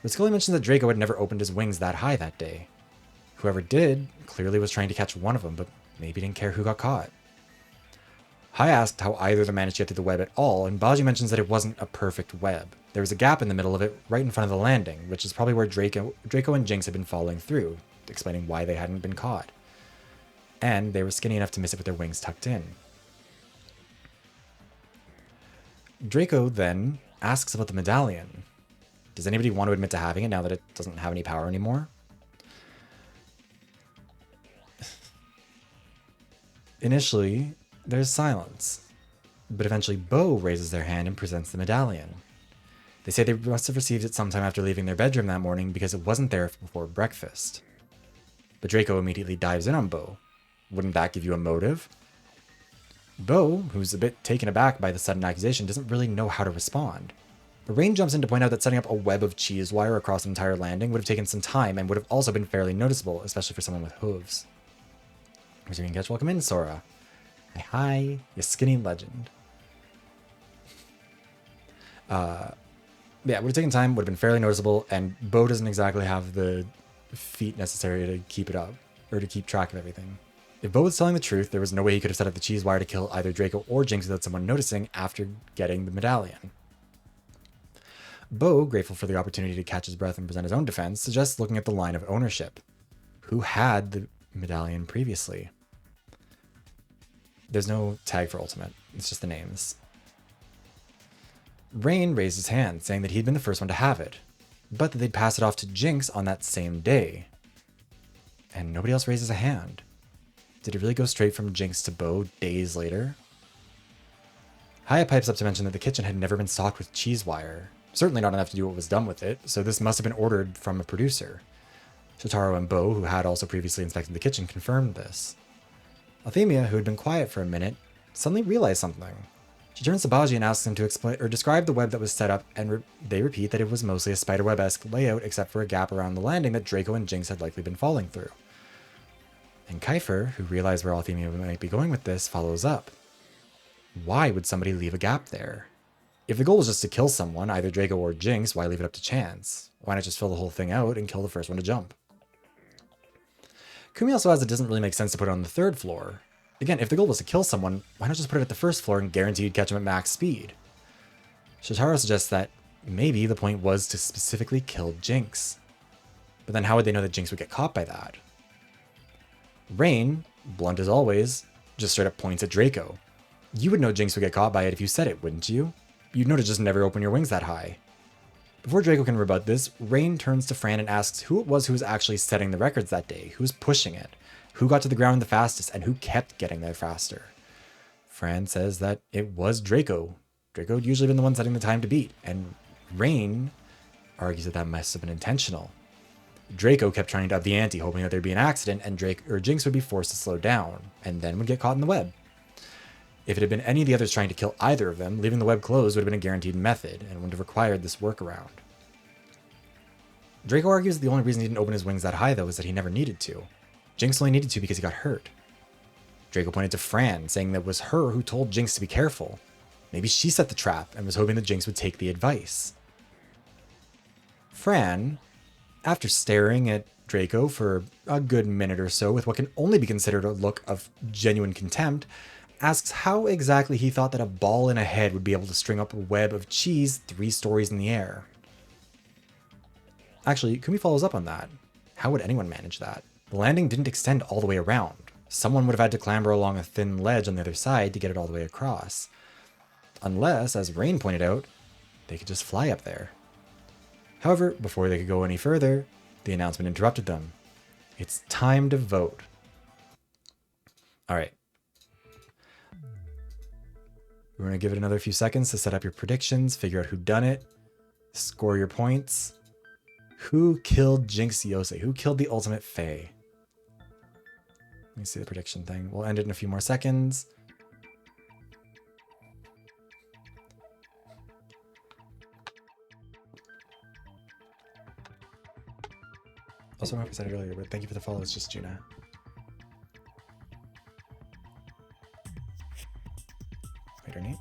But Skully mentions that Draco had never opened his wings that high that day. Whoever did clearly was trying to catch one of them, but maybe didn't care who got caught. Hai asked how either of them managed to get through the web at all, and Baji mentions that it wasn't a perfect web. There was a gap in the middle of it, right in front of the landing, which is probably where Draco and Jynx had been falling through, explaining why they hadn't been caught. And they were skinny enough to miss it with their wings tucked in. Draco then asks about the medallion. Does anybody want to admit to having it now that it doesn't have any power anymore? Initially, there's silence, but eventually Beau raises their hand and presents the medallion. They say they must have received it sometime after leaving their bedroom that morning because it wasn't there before breakfast. But Draco immediately dives in on Beau. Wouldn't that give you a motive? Beau, who's a bit taken aback by the sudden accusation, doesn't really know how to respond. But Rain jumps in to point out that setting up a web of cheese wire across an entire landing would have taken some time and would have also been fairly noticeable, especially for someone with hooves. Resuming catch, welcome in, Sora. Hi, you skinny legend. Yeah, it would have taken time, would have been fairly noticeable, and Beau doesn't exactly have the feet necessary to keep it up, or to keep track of everything. If Beau was telling the truth, there was no way he could have set up the cheese wire to kill either Draco or Jynx without someone noticing after getting the medallion. Beau, grateful for the opportunity to catch his breath and present his own defense, suggests looking at the line of ownership. Who had the medallion previously? There's no tag for Ultimate, it's just the names. Rain raised his hand, saying that he'd been the first one to have it, but that they'd pass it off to Jynx on that same day. And nobody else raises a hand. Did it really go straight from Jynx to Beau days later? Haya pipes up to mention that the kitchen had never been stocked with cheese wire. Certainly not enough to do what was done with it, so this must have been ordered from a producer. Shoutarou and Beau, who had also previously inspected the kitchen, confirmed this. Althemia, who had been quiet for a minute, suddenly realized something. She turns to Bajiyeen and asks him to explain or describe the web that was set up, and they repeat that it was mostly a spiderweb-esque layout except for a gap around the landing that Draco and Jynx had likely been falling through. And Khaifer, who realized where Althemia might be going with this, follows up. Why would somebody leave a gap there? If the goal was just to kill someone, either Draco or Jynx, why leave it up to chance? Why not just fill the whole thing out and kill the first one to jump? Kuumiho also adds it doesn't really make sense to put it on the third floor. Again, if the goal was to kill someone, why not just put it at the first floor and guarantee you'd catch him at max speed? Shoutarou suggests that maybe the point was to specifically kill Jynx. But then how would they know that Jynx would get caught by that? Rain, blunt as always, just straight up points at Draco. You would know Jynx would get caught by it if you said it, wouldn't you? You'd know to just never open your wings that high. Before Draco can rebut this, Rain turns to Fran and asks who it was who was actually setting the records that day, who was pushing it, who got to the ground the fastest, and who kept getting there faster. Fran says that it was Draco. Draco had usually been the one setting the time to beat, and Rain argues that that must have been intentional. Draco kept trying to up the ante, hoping that there'd be an accident and Jynx would be forced to slow down, and then would get caught in the web. If it had been any of the others trying to kill either of them, leaving the web closed would have been a guaranteed method, and wouldn't have required this workaround. Draco argues that the only reason he didn't open his wings that high, though, is that he never needed to. Jynx only needed to because he got hurt. Draco pointed to Fran, saying that it was her who told Jynx to be careful. Maybe she set the trap and was hoping that Jynx would take the advice. Fran, after staring at Draco for a good minute or so with what can only be considered a look of genuine contempt, asks how exactly he thought that a ball in a head would be able to string up a web of cheese 3 stories in the air. Actually, Kuumiho follows up on that. How would anyone manage that? The landing didn't extend all the way around. Someone would have had to clamber along a thin ledge on the other side to get it all the way across. Unless, as Rain pointed out, they could just fly up there. However, before they could go any further, the announcement interrupted them. It's time to vote. Alright. We're going to give it another few seconds to set up your predictions, figure out who done it, score your points. Who killed Jynx Yosei? Who killed the ultimate Fae? Let me see the prediction thing. We'll end it in a few more seconds. Also, I don't know if I said it earlier, but thank you for the follow. It's just Juna. Wait, her name?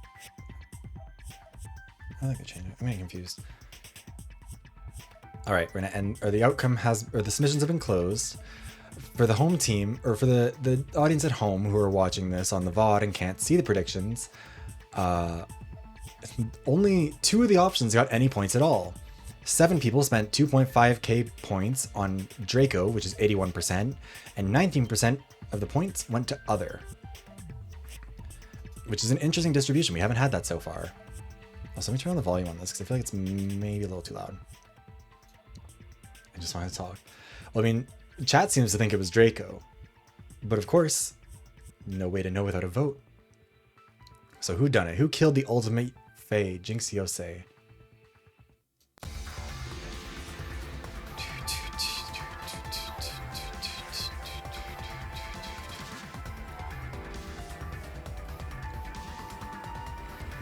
I think I changed it. I'm getting confused. All right, we're gonna end. Or the outcome has, or the submissions have been closed. For the home team, or for the audience at home who are watching this on the VoD and can't see the predictions, only 2 of the options got any points at all. 7 people spent 2.5k points on Draco, which is 81%, and 19% of the points went to other, which is an interesting distribution. We haven't had that so far. Also, let me turn on the volume on this because I feel like it's maybe a little too loud. I just wanted to talk. Well, I mean, chat seems to think it was Draco, but of course, no way to know without a vote. So who done it? Who killed the ultimate Fae, Jynx Yosei?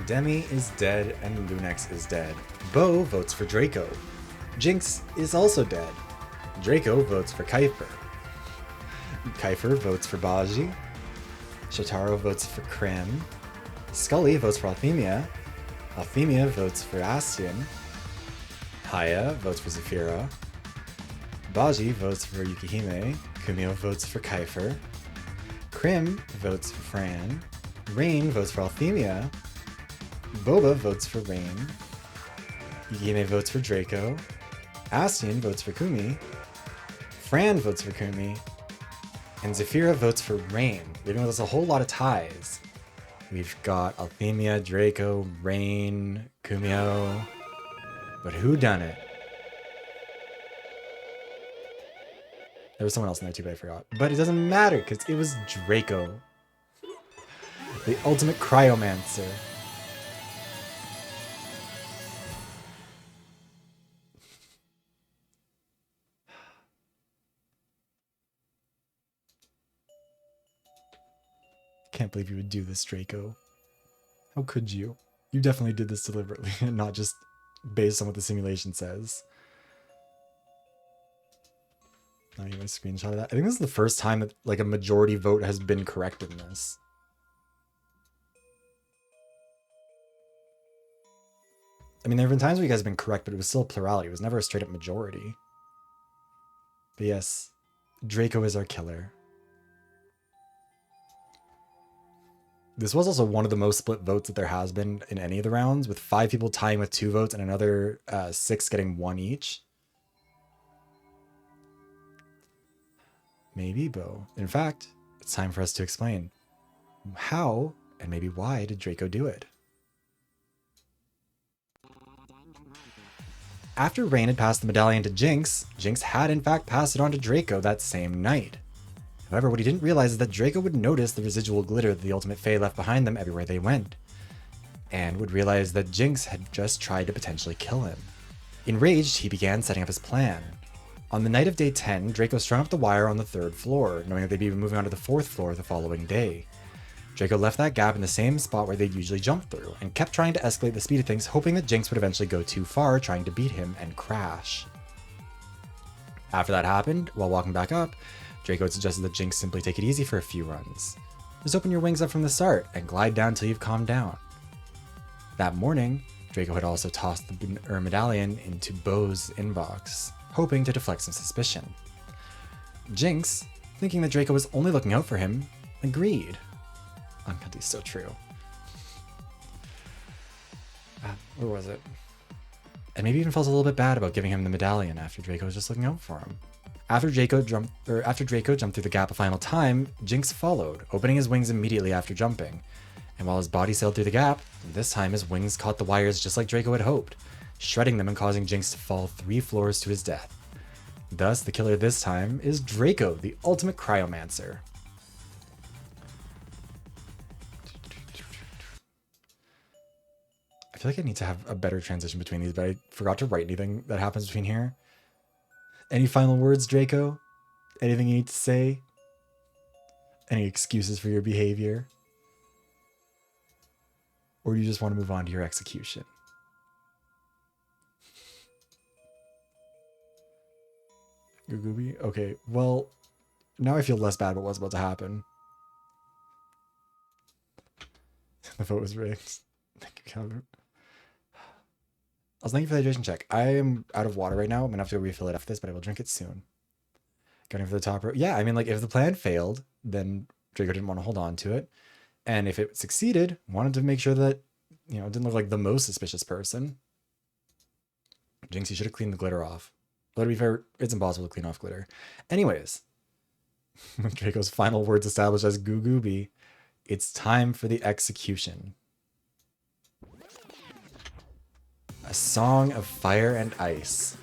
Demii is dead and Lunex is dead. Beau votes for Draco. Jynx is also dead. Draco votes for Khaifer. Khaifer votes for Bajiyeen. Shoutarou votes for Krim. Skully votes for Althemia. Althemia votes for Astra. Haya votes for Zephyra. Bajiyeen votes for Yukihime. Kuumiho votes for Khaifer. Krim votes for Fran. Rain votes for Althemia. Boba votes for Rain. Yukihime votes for Draco. Astra votes for Kumi. Fran votes for Kumi. And Zephyra votes for Rain, leaving with us a whole lot of ties. We've got Althemia, Draco, Rain, Kuumiho. But who done it? There was someone else in there too, but I forgot. But it doesn't matter, because it was Draco. The ultimate Cryomancer. Can't believe you would do this, Draco. How could you? You definitely did this deliberately and not just based on what the simulation says. Not even a screenshot of that. I think this is the first time that like a majority vote has been correct in this. I mean, there have been times where you guys have been correct, but it was still a plurality. It was never a straight up majority. But yes, Draco is our killer. This was also one of the most split votes that there has been in any of the rounds, with 5 people tying with 2 votes and another 6 getting 1 each. Maybe Beau. In fact, it's time for us to explain how and maybe why did Draco do it. After Rain had passed the medallion to Jynx, Jynx had in fact passed it on to Draco that same night. However, what he didn't realize is that Draco would notice the residual glitter that the ultimate Fae left behind them everywhere they went, and would realize that Jynx had just tried to potentially kill him. Enraged, he began setting up his plan. On the night of day 10, Draco strung up the wire on the 3rd floor, knowing that they'd be moving on to the 4th floor the following day. Draco left that gap in the same spot where they'd usually jump through, and kept trying to escalate the speed of things, hoping that Jynx would eventually go too far, trying to beat him and crash. After that happened, while walking back up, Draco had suggested that Jynx simply take it easy for a few runs. Just open your wings up from the start and glide down till you've calmed down. That morning, Draco had also tossed the medallion into Beau's inbox, hoping to deflect some suspicion. Jynx, thinking that Draco was only looking out for him, agreed. Uncanty's so true. Where was it? And maybe even felt a little bit bad about giving him the medallion after Draco was just looking out for him. After Draco jumped through the gap a final time, Jynx followed, opening his wings immediately after jumping. And while his body sailed through the gap, this time his wings caught the wires just like Draco had hoped, shredding them and causing Jynx to fall 3 floors to his death. Thus, the killer this time is Draco, the ultimate Cryomancer. I feel like I need to have a better transition between these, but I forgot to write anything that happens between here. Any final words, Draco? Anything you need to say? Any excuses for your behavior? Or do you just want to move on to your execution? Gooby? Okay, well, now I feel less bad about what's about to happen. The vote was rigged. Thank you, Calvin. Thank you for the hydration check. I am out of water right now. I'm gonna have to go refill it after this, but I will drink it soon. Gunning for the top row. Yeah, I mean, like, if the plan failed, then Draco didn't want to hold on to it. And if it succeeded, wanted to make sure that, you know, it didn't look like the most suspicious person. Jynx, you should have cleaned the glitter off. But to be fair, it's impossible to clean off glitter. Anyways, Draco's final words established as Goo Gooby, it's time for the execution. A song of fire and ice.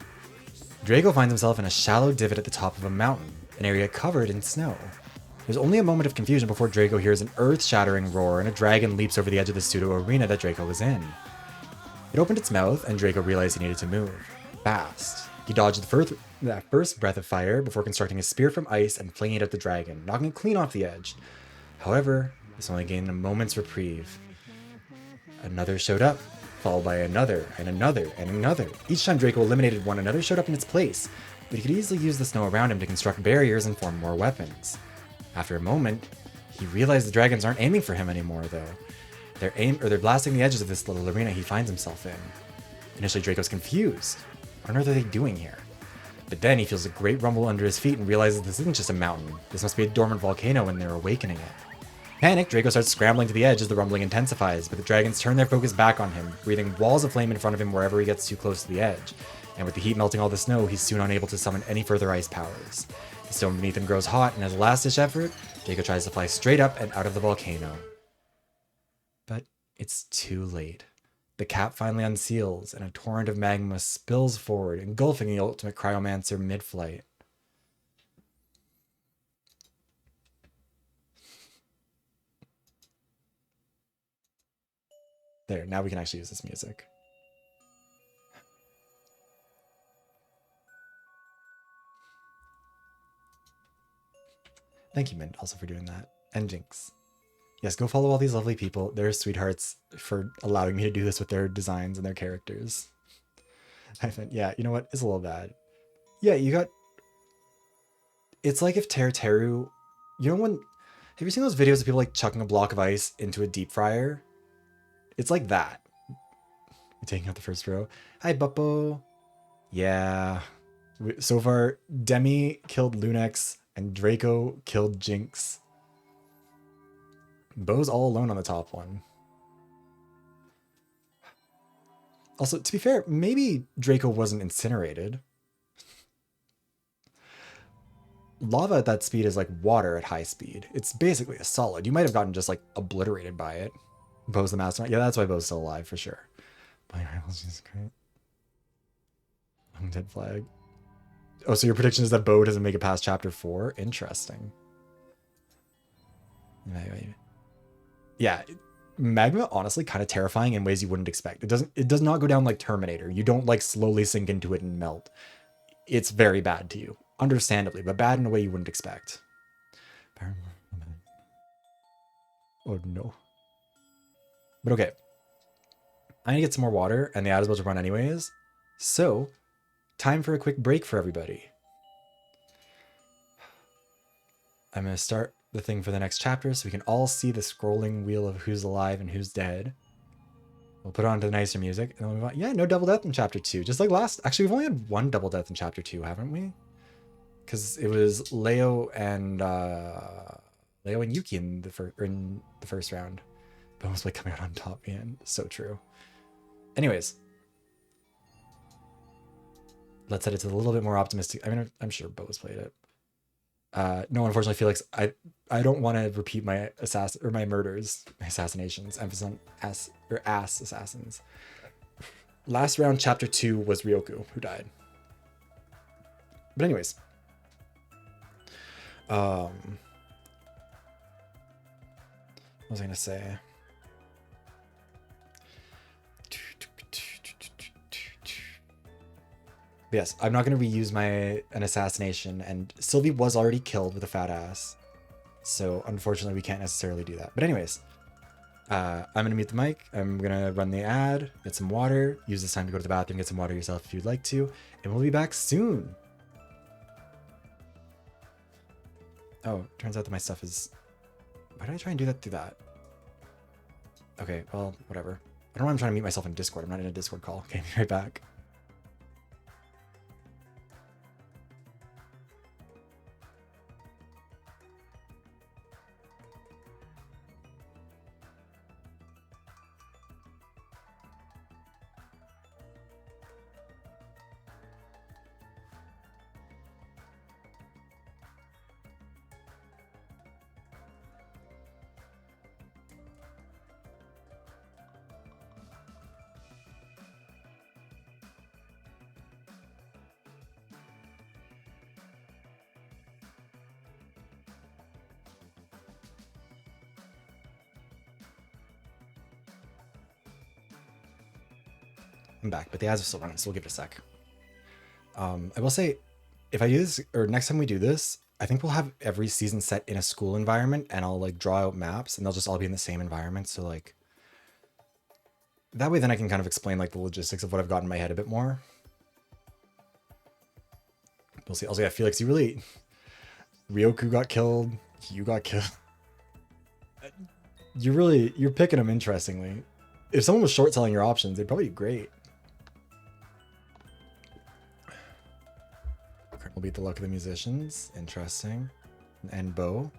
Draco finds himself in a shallow divot at the top of a mountain, an area covered in snow. There's only a moment of confusion before Draco hears an earth-shattering roar and a dragon leaps over the edge of the pseudo-arena that Draco was in. It opened its mouth, and Draco realized he needed to move. Fast. He dodged that first breath of fire before constructing a spear from ice and flinging it at the dragon, knocking it clean off the edge. However, this only gained a moment's reprieve. Another showed up, followed by another, and another, and another. Each time Draco eliminated one, another showed up in its place, but he could easily use the snow around him to construct barriers and form more weapons. After a moment, he realized the dragons aren't aiming for him anymore, though. They're blasting the edges of this little arena he finds himself in. Initially, Draco's confused. What on earth are they doing here? But then he feels a great rumble under his feet and realizes this isn't just a mountain. This must be a dormant volcano and they're awakening it. Panicked, Draco starts scrambling to the edge as the rumbling intensifies, but the dragons turn their focus back on him, breathing walls of flame in front of him wherever he gets too close to the edge. And with the heat melting all the snow, he's soon unable to summon any further ice powers. The stone beneath him grows hot, and as a last-ditch effort, Draco tries to fly straight up and out of the volcano. But it's too late. The cap finally unseals, and a torrent of magma spills forward, engulfing the ultimate Cryomancer mid-flight. There, now we can actually use this music. Thank you, Mint, also for doing that. And Jynx. Yes, go follow all these lovely people. They're sweethearts for allowing me to do this with their designs and their characters. I think, yeah, you know what? It's a little bad. Yeah, you got... It's like if Teru... You know when... Have you seen those videos of people like chucking a block of ice into a deep fryer? It's like that. You're taking out the first row. Hi, Buppo. Yeah. So far, Demii killed Lunex and Draco killed Jynx. Beau's all alone on the top one. Also, to be fair, maybe Draco wasn't incinerated. Lava at that speed is like water at high speed. It's basically a solid. You might have gotten just like obliterated by it. Beau's the mastermind. Yeah, that's why Beau's still alive for sure. My rivals, Jesus Christ. Undead flag. Oh, so your prediction is that Beau doesn't make it past chapter 4? Interesting. Yeah, magma honestly kind of terrifying in ways you wouldn't expect. It does not go down like Terminator. You don't like slowly sink into it and melt. It's very bad to you, understandably, but bad in a way you wouldn't expect. Oh no. But okay. I need to get some more water, and the ad is about to run anyways. So, time for a quick break for everybody. I'm going to start the thing for the next chapter so we can all see the scrolling wheel of who's alive and who's dead. We'll put on to the nicer music, and then we'll move on. Yeah, no double death in chapter 2. Just like last... Actually, we've only had one double death in chapter 2, haven't we? Because it was Leo and Yuki in the first round. But almost like coming out on top, man. So true. Anyways. Let's set it to a little bit more optimistic. I mean, I'm sure Beau's played it. No, unfortunately, Felix, I don't want to repeat my my murders, my assassinations, emphasis on ass assassins. Last round, chapter 2 was Ryoku who died. But anyways, what was I gonna say? But yes, I'm not going to reuse an assassination, and Sylvie was already killed with a fat ass. So unfortunately, we can't necessarily do that. But anyways, I'm going to mute the mic. I'm going to run the ad, get some water, use this time to go to the bathroom, get some water yourself if you'd like to, and we'll be back soon. Oh, turns out that my stuff is... Why did I try and do that through that? Okay, well, whatever. I don't know why I'm trying to meet myself in Discord. I'm not in a Discord call. Okay, be right back. I'm back, but the ads are still running, so we'll give it a sec. I will say, if I do this, or next time we do this, I think we'll have every season set in a school environment, and I'll like draw out maps, and they'll just all be in the same environment. So like, that way then I can kind of explain like the logistics of what I've got in my head a bit more. We'll see. Also, yeah, Felix, you really... Ryoku got killed. You got killed. You're picking them interestingly. If someone was short selling your options, they'd probably be great. Will beat the luck of the musicians. Interesting. And Beau.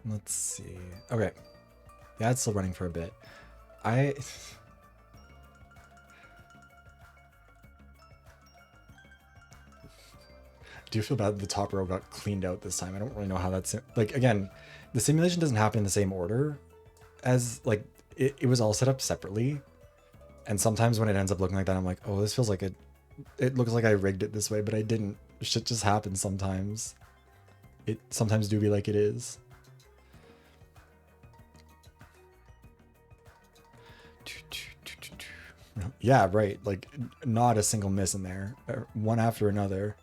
Let's see. Okay. Yeah, it's still running for a bit. Do you feel bad the top row got cleaned out this time? I don't really know how that's... Like, again, the simulation doesn't happen in the same order as, like, it was all set up separately. And sometimes when it ends up looking like that, I'm like, oh, this feels like it looks like I rigged it this way, but I didn't. Shit just happens sometimes. It sometimes do be like it is. Yeah, right. Like, not a single miss in there. One after another.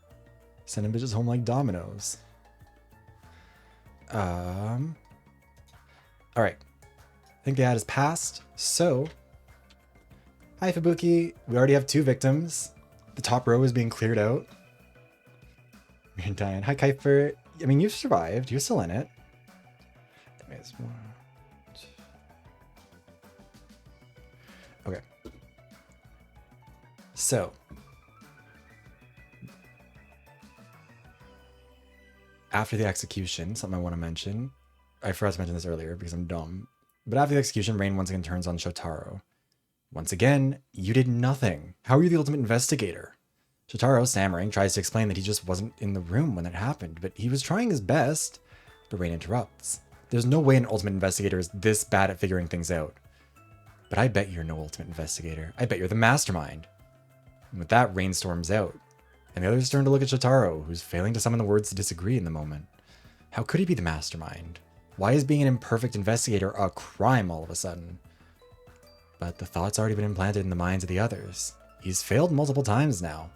Sending bitches home like dominoes. Alright. I think the ad is passed. So, hi Fubuki. We already have 2 victims. The top row is being cleared out. You're dying. Hi Khaifer. I mean, you've survived. You're still in it. Okay. So, after the execution, something I want to mention. I forgot to mention this earlier because I'm dumb. But after the execution, Rain once again turns on Shoutarou. Once again, you did nothing. How are you the ultimate investigator? Shoutarou, stammering, tries to explain that he just wasn't in the room when it happened, but he was trying his best. But Rain interrupts. There's no way an ultimate investigator is this bad at figuring things out. But I bet you're no ultimate investigator. I bet you're the mastermind. And with that, Rain storms out. And the others turn to look at Shoutarou, who's failing to summon the words to disagree in the moment. How could he be the mastermind? Why is being an imperfect investigator a crime all of a sudden? But the thought's already been implanted in the minds of the others. He's failed multiple times now.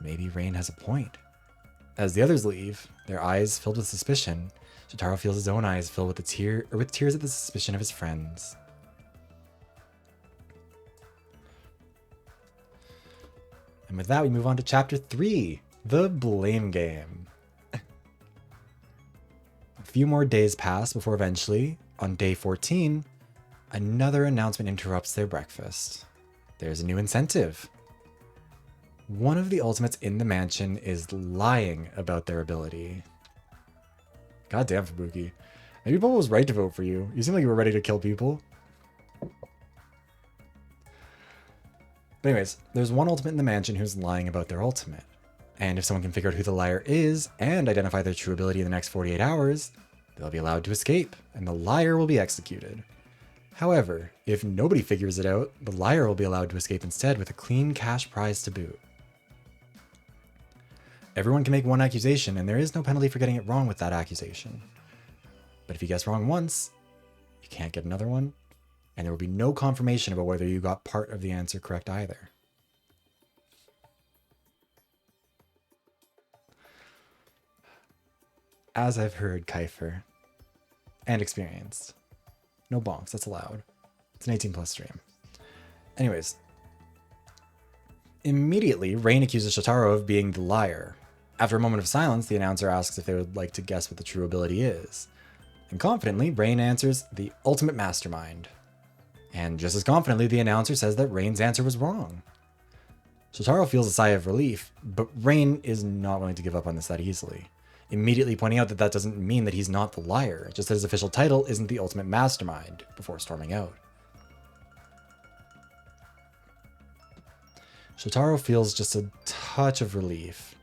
Maybe Rain has a point. As the others leave, their eyes filled with suspicion, Shoutarou feels his own eyes fill with tears at the suspicion of his friends. And with that, we move on to Chapter 3, The Blame Game. A few more days pass before eventually, on day 14, another announcement interrupts their breakfast. There's a new incentive. One of the ultimates in the mansion is lying about their ability. Goddamn, Fubuki. Maybe Bobo was right to vote for you. You seem like you were ready to kill people. But anyways, there's one ultimate in the mansion who's lying about their ultimate. And if someone can figure out who the liar is and identify their true ability in the next 48 hours, they'll be allowed to escape, and the liar will be executed. However, if nobody figures it out, the liar will be allowed to escape instead with a clean cash prize to boot. Everyone can make one accusation, and there is no penalty for getting it wrong with that accusation. But if you guess wrong once, you can't get another one, and there will be no confirmation about whether you got part of the answer correct either. As I've heard, Khaifer, and experienced. No bonks, that's allowed. It's an 18+ stream. Anyways. Immediately, Rain accuses Shoutarou of being the liar. After a moment of silence, the announcer asks if they would like to guess what the true ability is. And confidently, Rain answers, the ultimate mastermind. And just as confidently, the announcer says that Rain's answer was wrong. Shoutarou feels a sigh of relief, but Rain is not willing to give up on this that easily, immediately pointing out that that doesn't mean that he's not the liar, just that his official title isn't the ultimate mastermind, before storming out. Shoutarou feels just a touch of relief.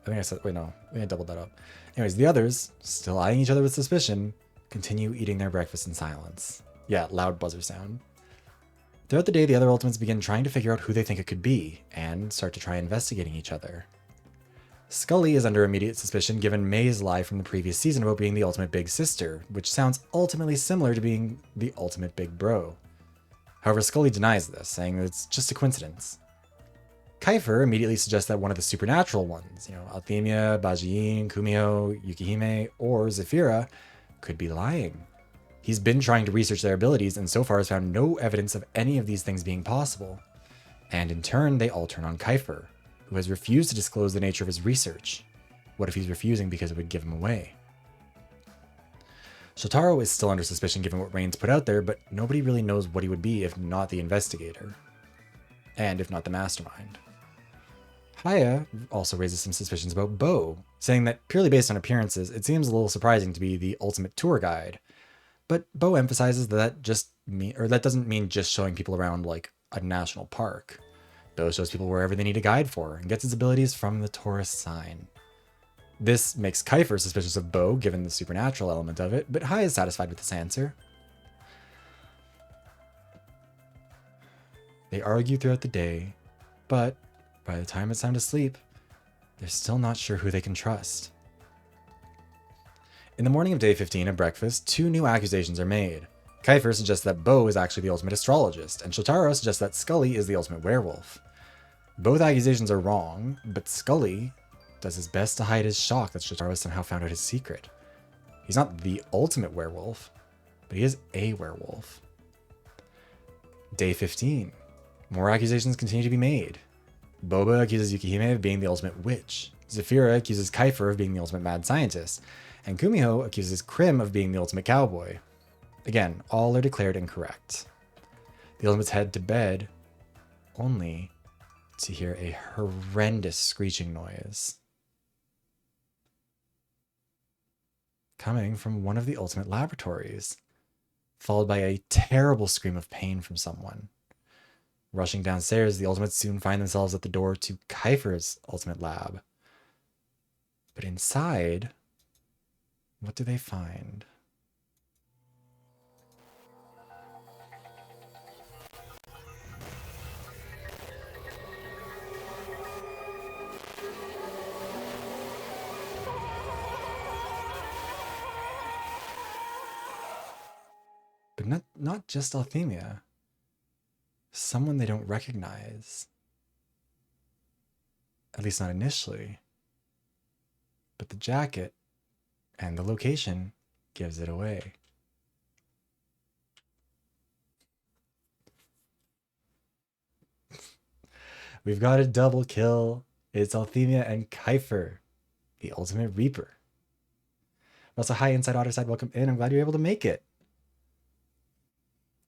I think I said, wait, no, I think I doubled that up. Anyways, the others, still eyeing each other with suspicion, continue eating their breakfast in silence. Yeah, loud buzzer sound. Throughout the day, the other ultimates begin trying to figure out who they think it could be, and start to try investigating each other. Skully is under immediate suspicion given May's lie from the previous season about being the ultimate big sister, which sounds ultimately similar to being the ultimate big bro. However, Skully denies this, saying that it's just a coincidence. Khaifer immediately suggests that one of the supernatural ones, Althemia, Bajiyeen, Kuumiho, Yukihime, or Zephyra, could be lying. He's been trying to research their abilities and so far has found no evidence of any of these things being possible. And in turn, they all turn on Khaifer, who has refused to disclose the nature of his research. What if he's refusing because it would give him away? Shoutarou is still under suspicion given what Rain's put out there, but nobody really knows what he would be if not the Investigator. And if not the Mastermind. Haya also raises some suspicions about Beau, saying that purely based on appearances, it seems a little surprising to be the ultimate tour guide. But Beau emphasizes that that doesn't mean just showing people around like a national park. Beau shows people wherever they need a guide for and gets his abilities from the tourist sign. This makes Khaifer suspicious of Beau given the supernatural element of it, but Haya is satisfied with this answer. They argue throughout the day, but by the time it's time to sleep, they're still not sure who they can trust. In the morning of day 15 at breakfast, 2 new accusations are made. Khaifer suggests that Beau is actually the ultimate astrologist, and Shoutarou suggests that Skully is the ultimate werewolf. Both accusations are wrong, but Skully does his best to hide his shock that Shoutarou somehow found out his secret. He's not the ultimate werewolf, but he is a werewolf. Day 15. More accusations continue to be made. Boba accuses Yukihime of being the ultimate witch. Zephyra accuses Khaifer of being the ultimate mad scientist. And Kuumiho accuses Krim of being the ultimate cowboy. Again, all are declared incorrect. The ultimates head to bed only to hear a horrendous screeching noise coming from one of the ultimate laboratories, followed by a terrible scream of pain from someone. Rushing downstairs, the ultimates soon find themselves at the door to Khaifer's ultimate lab. But inside, what do they find? But not just Althemia. Someone they don't recognize. At least not initially. But the jacket and the location gives it away. We've got a double kill. It's Althemia and Khaifer, the ultimate Reaper. Also, hi Inside Otter Side, welcome in. I'm glad you were able to make it.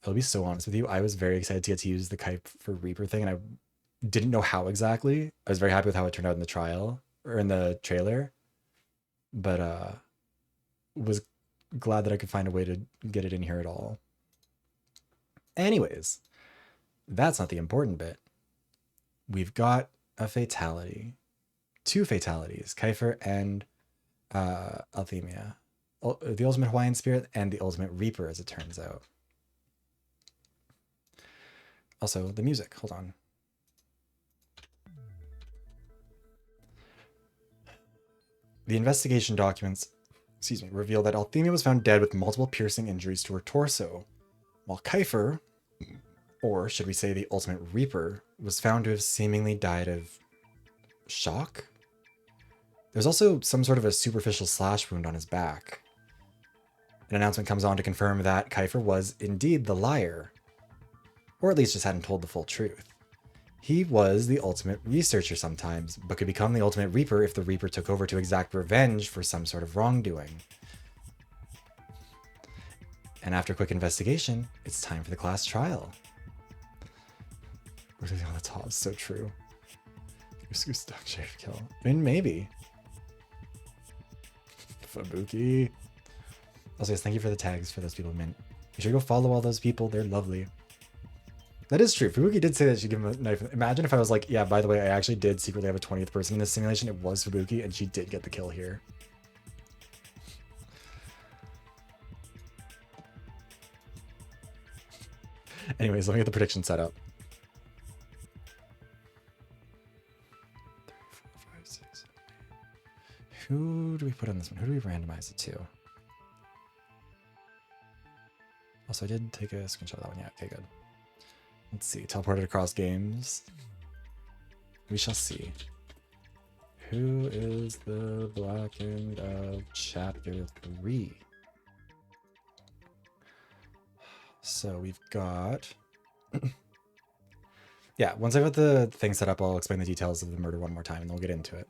I'll be so honest with you. I was very excited to get to use the Khaifer Reaper thing, and I didn't know how exactly. I was very happy with how it turned out in the trial or in the trailer, but was glad that I could find a way to get it in here at all. Anyways, that's not the important bit. We've got a fatality. 2 fatalities, Khaifer and Althemia. The ultimate Hawaiian spirit and the ultimate Reaper, as it turns out. Also, the music. Hold on. The investigation documents, reveal that Althemia was found dead with multiple piercing injuries to her torso, while Khaifer, or should we say the ultimate Reaper, was found to have seemingly died of shock? There's also some sort of a superficial slash wound on his back. An announcement comes on to confirm that Khaifer was indeed the liar, or at least just hadn't told the full truth. He was the ultimate researcher sometimes, but could become the ultimate Reaper if the Reaper took over to exact revenge for some sort of wrongdoing. And after a quick investigation, it's time for the class trial. Really on the top is so true. Goose duck shave kill. I mean, maybe. Fubuki. Also, yes, thank you for the tags for those people, Mint. You should go follow all those people. They're lovely. That is true. Fubuki did say that she'd give him a knife. Imagine if I was like, yeah, by the way, I actually did secretly have a 20th person in this simulation. It was Fubuki, and she did get the kill here. Anyways, let me get the prediction set up. 3, 4, 5, 6, 7, 8. Who do we put on this one? Who do we randomize it to? Also, I did take a screenshot of that one. Yeah, okay, good. Let's see. Teleported across games. We shall see. Who is the Blackened of Chapter 3? So we've got... yeah, once I've got the thing set up, I'll explain the details of the murder one more time, and then we'll get into it.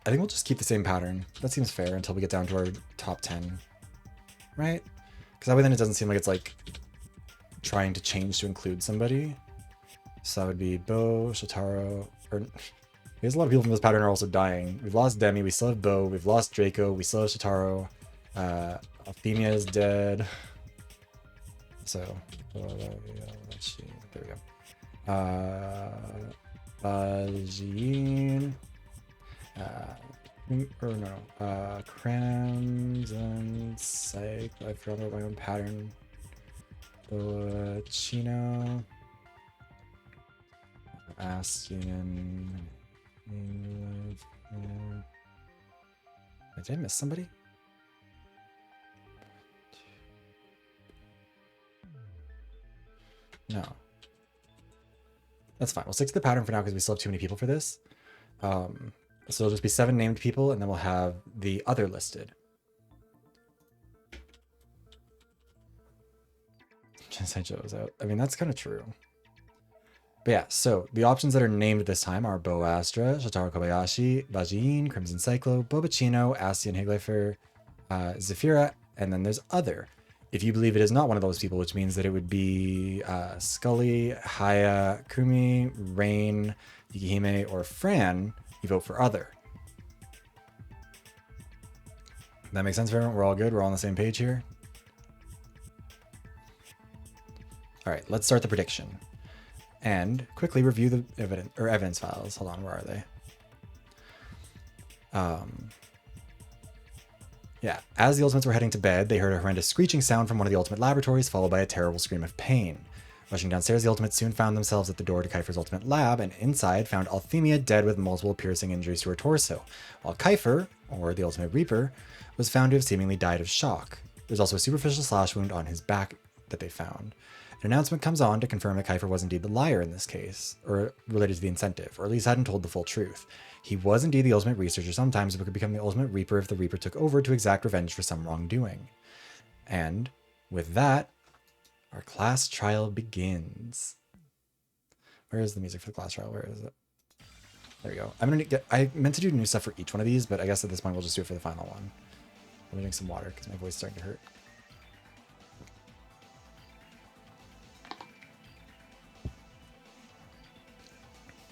I think we'll just keep the same pattern. That seems fair until we get down to our top 10. Right? Because that way then it doesn't seem like it's like trying to change to include somebody. So that would be Beau, Shoutarou, or... There's a lot of people from this pattern are also dying. We've lost Demii, we still have Beau, we've lost Draco, we still have Shoutarou. Althemia is dead. So, let's see. There we go. Bajiyeen. Crams and Psych. I forgot about my own pattern. Chino. Asking. Did I miss somebody? No. That's fine. We'll stick to the pattern for now because we still have too many people for this. So it'll just be 7 named people, and then we'll have the other listed. Jynx Yosei out. I mean, that's kind of true. But yeah, so the options that are named this time are Beau Astra, Shoutarou Kobayashi, Bajiyeen, Crimson Cyclo, Bobachino, Astion Khaifer, Zephyra, and then there's other. If you believe it is not one of those people, which means that it would be Skully, Haya, Kumi, Rain, Yukihime, or Fran, you vote for other. That makes sense for everyone? We're all good? We're all on the same page here? Alright, let's start the prediction. And quickly review the evidence files. Hold on, where are they? Yeah, as the Ultimates were heading to bed, they heard a horrendous screeching sound from one of the Ultimate laboratories, followed by a terrible scream of pain. Rushing downstairs, the Ultimates soon found themselves at the door to Khaifer's Ultimate lab, and inside found Althemia dead with multiple piercing injuries to her torso, while Khaifer, or the Ultimate Reaper, was found to have seemingly died of shock. There's also a superficial slash wound on his back that they found. An announcement comes on to confirm that Khaifer was indeed the liar in this case, or related to the incentive, or at least hadn't told the full truth. He was indeed the Ultimate Researcher sometimes, but could become the Ultimate Reaper if the Reaper took over to exact revenge for some wrongdoing. And with that, our class trial begins. Where is the music for the class trial? Where is it? There we go. I meant to do new stuff for each one of these, but I guess at this point we'll just do it for the final one. Let me drink some water because my voice is starting to hurt.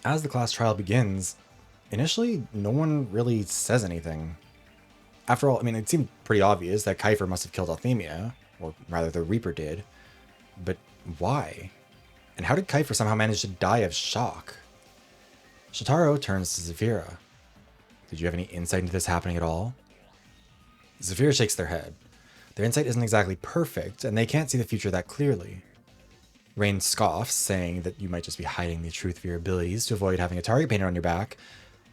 As the class trial begins, initially no one really says anything. After all, I mean, it seemed pretty obvious that Khaifer must have killed Althemia, or rather the Reaper did. But why? And how did Khaifer somehow manage to die of shock? Shoutarou turns to Zephyra. Did you have any insight into this happening at all? Zephyra shakes their head. Their insight isn't exactly perfect, and they can't see the future that clearly. Rain scoffs, saying that you might just be hiding the truth of your abilities to avoid having a target painted on your back,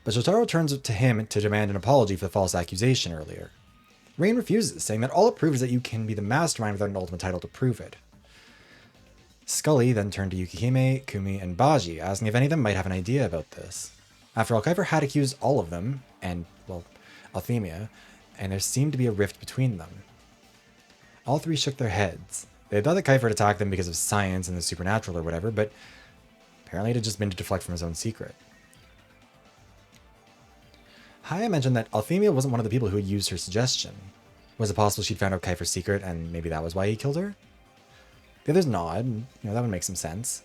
but Shoutarou turns to him to demand an apology for the false accusation earlier. Rain refuses, saying that all it proves is that you can be the mastermind without an ultimate title to prove it. Skully then turned to Yukihime, Kumi, and Baji, asking if any of them might have an idea about this. After all, Khaifer had accused all of them, and, well, Althemia, and there seemed to be a rift between them. All three shook their heads. They had thought that Khaifer had attacked them because of science and the supernatural or whatever, but apparently it had just been to deflect from his own secret. Haya mentioned that Althemia wasn't one of the people who had used her suggestion. Was it possible she'd found out Khaifer's secret and maybe that was why he killed her? The others nod, that would make some sense.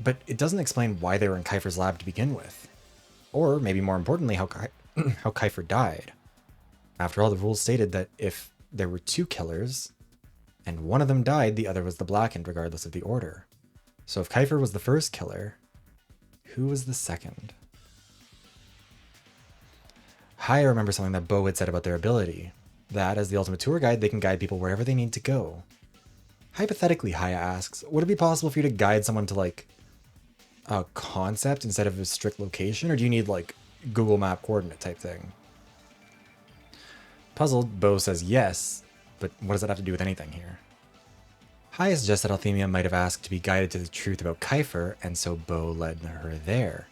But it doesn't explain why they were in Khaifer's lab to begin with. Or, maybe more importantly, how Khaifer died. After all, the rules stated that if there were 2 killers, and one of them died, the other was the Blackened, regardless of the order. So if Khaifer was the first killer, who was the second? Haya remembers something that Beau had said about their ability. That, as the ultimate tour guide, they can guide people wherever they need to go. Hypothetically, Haya asks, would it be possible for you to guide someone to, like, a concept instead of a strict location? Or do you need, like, Google Map coordinate type thing? Puzzled, Beau says yes, but what does that have to do with anything here? Haya suggests that Althemia might have asked to be guided to the truth about Khaifer, and so Beau led her there.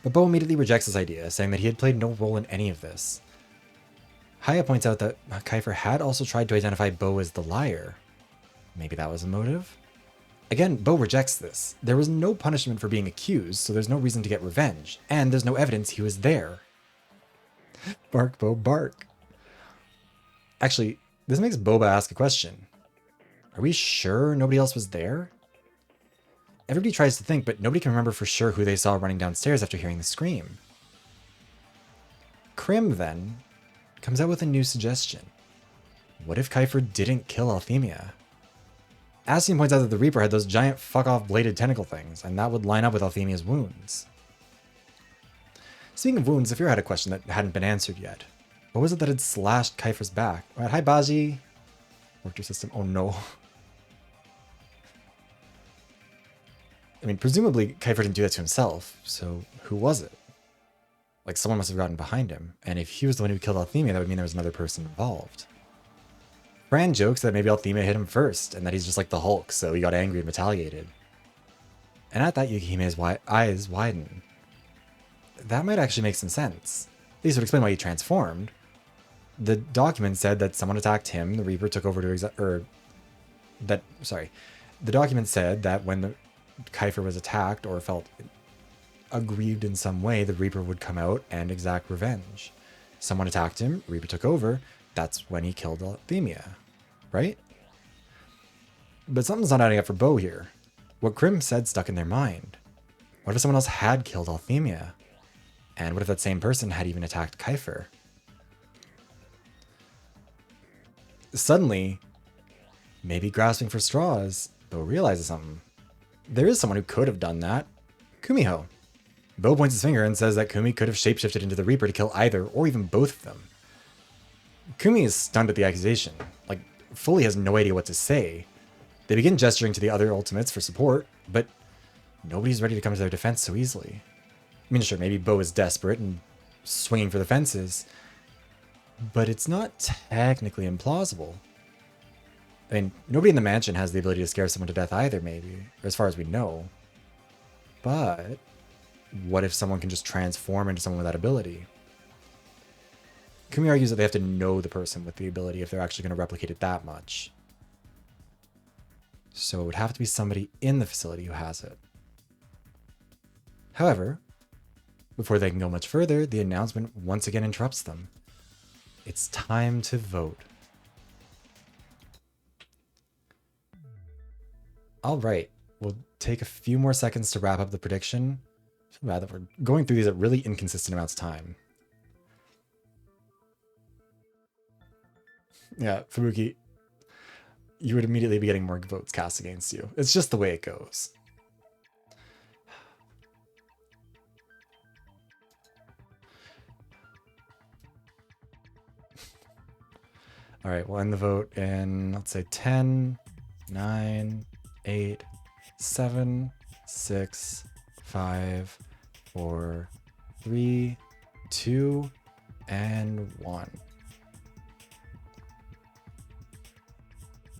But Beau immediately rejects this idea, saying that he had played no role in any of this. Haya points out that Khaifer had also tried to identify Beau as the liar. Maybe that was a motive? Again, Beau rejects this. There was no punishment for being accused, so there's no reason to get revenge, and there's no evidence he was there. Bark, Beau, bark. Actually, this makes Boba ask a question. Are we sure nobody else was there? Everybody tries to think, but nobody can remember for sure who they saw running downstairs after hearing the scream. Krim, then, comes out with a new suggestion. What if Khaifer didn't kill Althemia? Asien points out that the Reaper had those giant fuck-off bladed tentacle things, and that would line up with Althemia's wounds. Speaking of wounds, Zafira had a question that hadn't been answered yet. What was it that had slashed Khaifer's back? Alright, hi Baji. Worked your system. Oh no. I mean, presumably Khaifer didn't do that to himself, so who was it? Like, someone must have gotten behind him, and if he was the one who killed Althemia, that would mean there was another person involved. Fran jokes that maybe Althemia hit him first, and that he's just like the Hulk, so he got angry and retaliated. And at that, Yukihime's eyes widen. That might actually make some sense. At least it would explain why he transformed. The document said that someone attacked him, the Reaper took over to the document said that when the Khaifer was attacked or felt aggrieved in some way, the Reaper would come out and exact revenge. Someone attacked him, Reaper took over, that's when he killed Althemia, right? But something's not adding up for Beau here. What Krim said stuck in their mind. What if someone else had killed Althemia? And what if that same person had even attacked Khaifer? Suddenly, maybe grasping for straws, Beau realizes something. There is someone who could have done that. Kuumiho. Beau points his finger and says that Kumi could have shapeshifted into the Reaper to kill either, or even both of them. Kumi is stunned at the accusation, like, fully has no idea what to say. They begin gesturing to the other ultimates for support, but nobody's ready to come to their defense so easily. I mean, sure, maybe Beau is desperate and swinging for the fences, but it's not technically implausible. I mean, nobody in the mansion has the ability to scare someone to death either, maybe, or as far as we know. But what if someone can just transform into someone with that ability? Kumi argues that they have to know the person with the ability if they're actually going to replicate it that much. So it would have to be somebody in the facility who has it. However, before they can go much further, the announcement once again interrupts them. It's time to vote. Alright, we'll take a few more seconds to wrap up the prediction. I feel bad that we're going through these at really inconsistent amounts of time. Yeah, Fubuki, you would immediately be getting more votes cast against you. It's just the way it goes. All right, we'll end the vote in, let's say 10, 9, 8, 7, 6, 5, 4, 3, 2, and 1.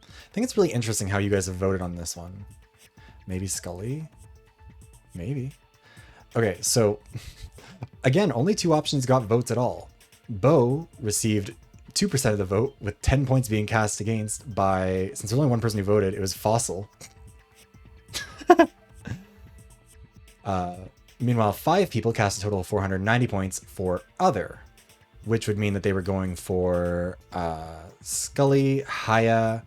I think it's really interesting how you guys have voted on this one. Maybe Skully? Maybe. Okay, so again, only 2 options got votes at all. Beau received 2% of the vote, with 10 points being cast against by, since there's only one person who voted, it was Fossil. Meanwhile, 5 people cast a total of 490 points for other, which would mean that they were going for Skully, Haya,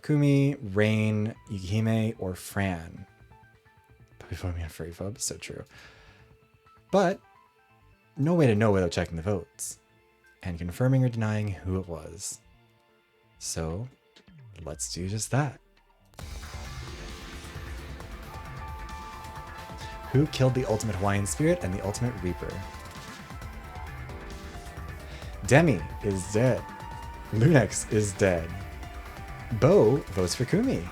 Kumi, Rain, Yukihime, or Fran. But before me on Furry Phobe, so true. But no way to know without checking the votes and confirming or denying who it was. So let's do just that. Who killed the ultimate Hawaiian spirit and the ultimate Reaper? Demii is dead. Lunex is dead. Beau votes for Kuumi.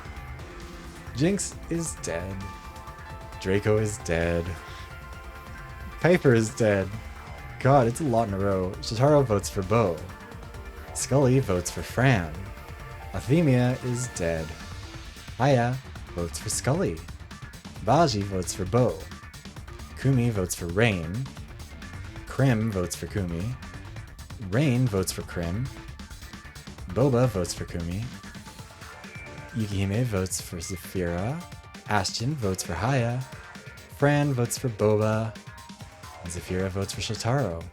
Jynx is dead. Draco is dead. Khaifer is dead. God, it's a lot in a row. Shoutarou votes for Beau. Skully votes for Fran. Althemia is dead. Aya votes for Skully. Bajiyeen votes for Beau. Kuumi votes for Rain. Krim votes for Kuumi. Rain votes for Krim. Boba votes for Kuumi. Yukihime votes for Zafira. Ashton votes for Haya. Fran votes for Boba. And Zafira votes for Shoutarou.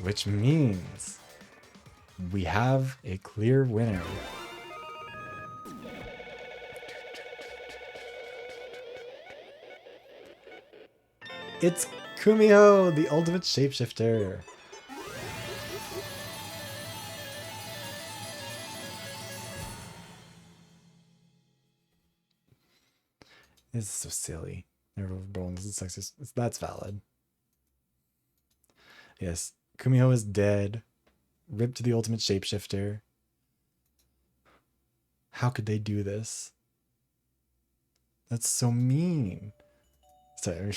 Which means we have a clear winner. It's Kuumiho, the ultimate shapeshifter. This is so silly. Bones is sexist. That's valid. Yes, Kuumiho is dead. Ripped to the ultimate shapeshifter. How could they do this? That's so mean. Sorry,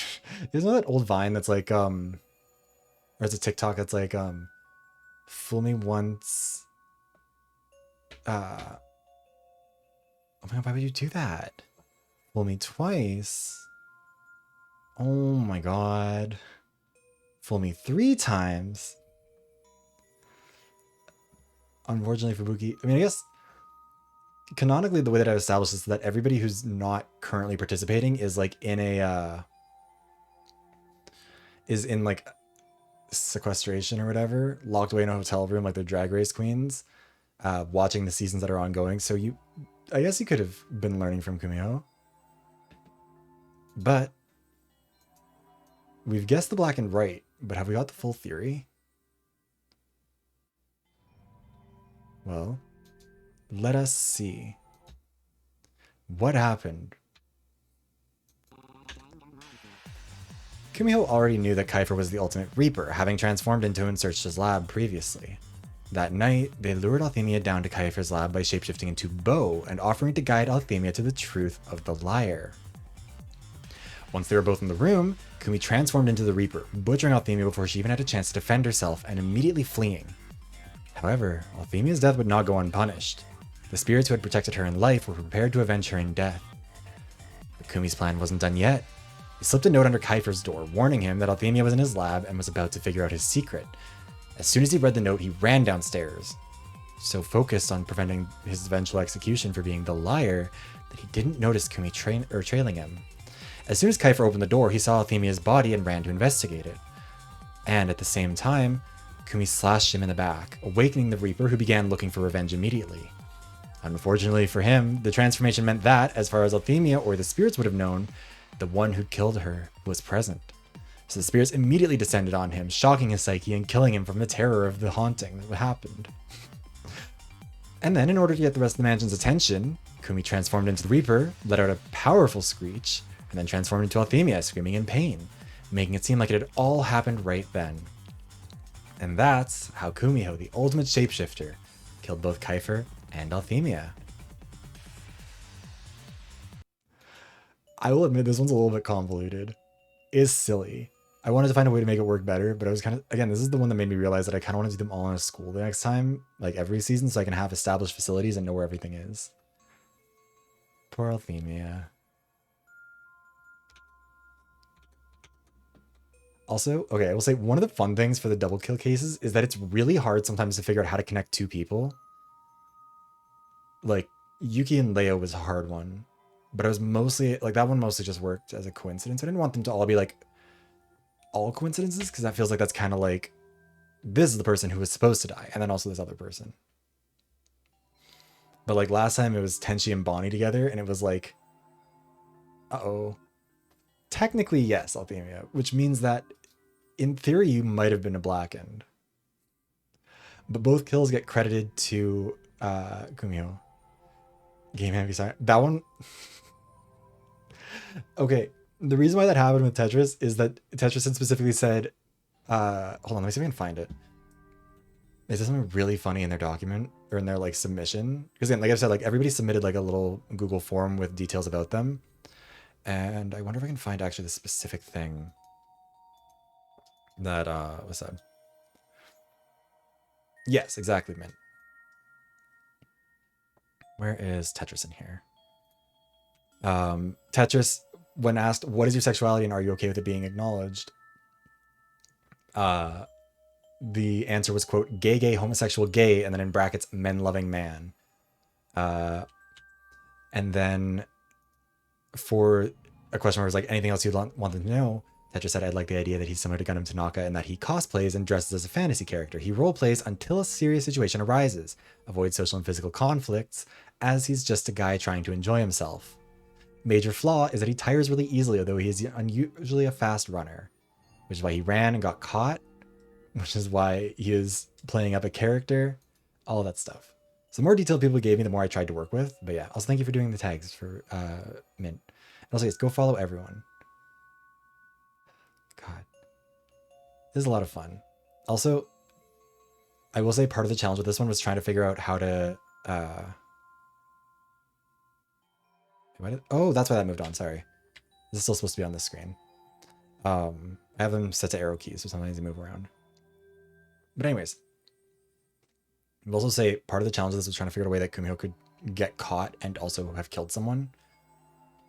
isn't that old Vine that's like or it's a TikTok that's like fool me once. Oh my god, why would you do that? Fool me twice. Oh my god. Fool me 3 times. Unfortunately for Buki, I mean, I guess canonically the way that I've established is that everybody who's not currently participating is like in a is in like sequestration or whatever, locked away in a hotel room like the Drag Race queens, watching the seasons that are ongoing. So I guess you could have been learning from Kuumiho. But we've guessed the black and right, but have we got the full theory? Well, let us see. What happened? Kuumiho already knew that Khaifer was the ultimate Reaper, having transformed into and searched his lab previously. That night, they lured Althemia down to Khaifer's lab by shapeshifting into Beau and offering to guide Althemia to the truth of the liar. Once they were both in the room, Kuumi transformed into the Reaper, butchering Althemia before she even had a chance to defend herself and immediately fleeing. However, Althemia's death would not go unpunished. The spirits who had protected her in life were prepared to avenge her in death. But Kuumi's plan wasn't done yet. He slipped a note under Khaifer's door, warning him that Althemia was in his lab and was about to figure out his secret. As soon as he read the note, he ran downstairs, so focused on preventing his eventual execution for being the liar that he didn't notice Kuumi trailing him. As soon as Khaifer opened the door, he saw Althemia's body and ran to investigate it. And at the same time, Kuumi slashed him in the back, awakening the Reaper, who began looking for revenge immediately. Unfortunately for him, the transformation meant that, as far as Althemia or the spirits would have known, the one who killed her was present. So the spirits immediately descended on him, shocking his psyche and killing him from the terror of the haunting that happened. And then, in order to get the rest of the mansion's attention, Kuumi transformed into the Reaper, let out a powerful screech, and then transformed into Althemia, screaming in pain, making it seem like it had all happened right then. And that's how Kuumiho, the ultimate shapeshifter, killed both Khaifer and Althemia. I will admit this one's a little bit convoluted. It's silly. I wanted to find a way to make it work better, but I was kind of, again, this is the one that made me realize that I kind of want to do them all in a school the next time, like every season, so I can have established facilities and know where everything is. Poor Althemia. Also, okay, I will say one of the fun things for the double kill cases is that it's really hard sometimes to figure out how to connect 2 people. Like, Yuki and Leo was a hard one, but it was mostly, like, that one mostly just worked as a coincidence. I didn't want them to all be, like, all coincidences, because that feels like that's kind of like, this is the person who was supposed to die, and then also this other person. But, like, last time it was Tenchi and Bonnie together, and it was like, uh-oh. Technically, yes, Althemia, which means that in theory you might have been a blackened. But both kills get credited to Kuumiho. Game heavy sign. That one. Okay, the reason why that happened with Tetris is that Tetris had specifically said, hold on, let me see if I can find it. They did something really funny in their document or in their like submission. Because again, like I've said, like everybody submitted like a little Google form with details about them. And I wonder if I can find actually the specific thing that was said. Yes, exactly, Mint. Where is Tetris in here? Tetris, when asked, what is your sexuality and are you okay with it being acknowledged? The answer was, quote, gay, gay, homosexual, gay, and then in brackets, men loving man. And then for a question where it was like, anything else you'd want them to know? Tetris said, I'd like the idea that he's similar to Gundam Tanaka and that he cosplays and dresses as a fantasy character. He roleplays until a serious situation arises, avoids social and physical conflicts, as he's just a guy trying to enjoy himself. Major flaw is that he tires really easily, although he is unusually a fast runner, which is why he ran and got caught, which is why he is playing up a character, all of that stuff. So the more detail people gave me, the more I tried to work with. But yeah, also thank you for doing the tags for Mint. And also, yes, go follow everyone. God. This is a lot of fun. Also, I will say part of the challenge with this one was trying to figure out how to... oh, that's why that moved on, sorry. This is still supposed to be on this screen. I have them set to arrow keys, so sometimes they move around. But anyways, I'll also say part of the challenge of this was trying to figure out a way that Kuumiho could get caught and also have killed someone,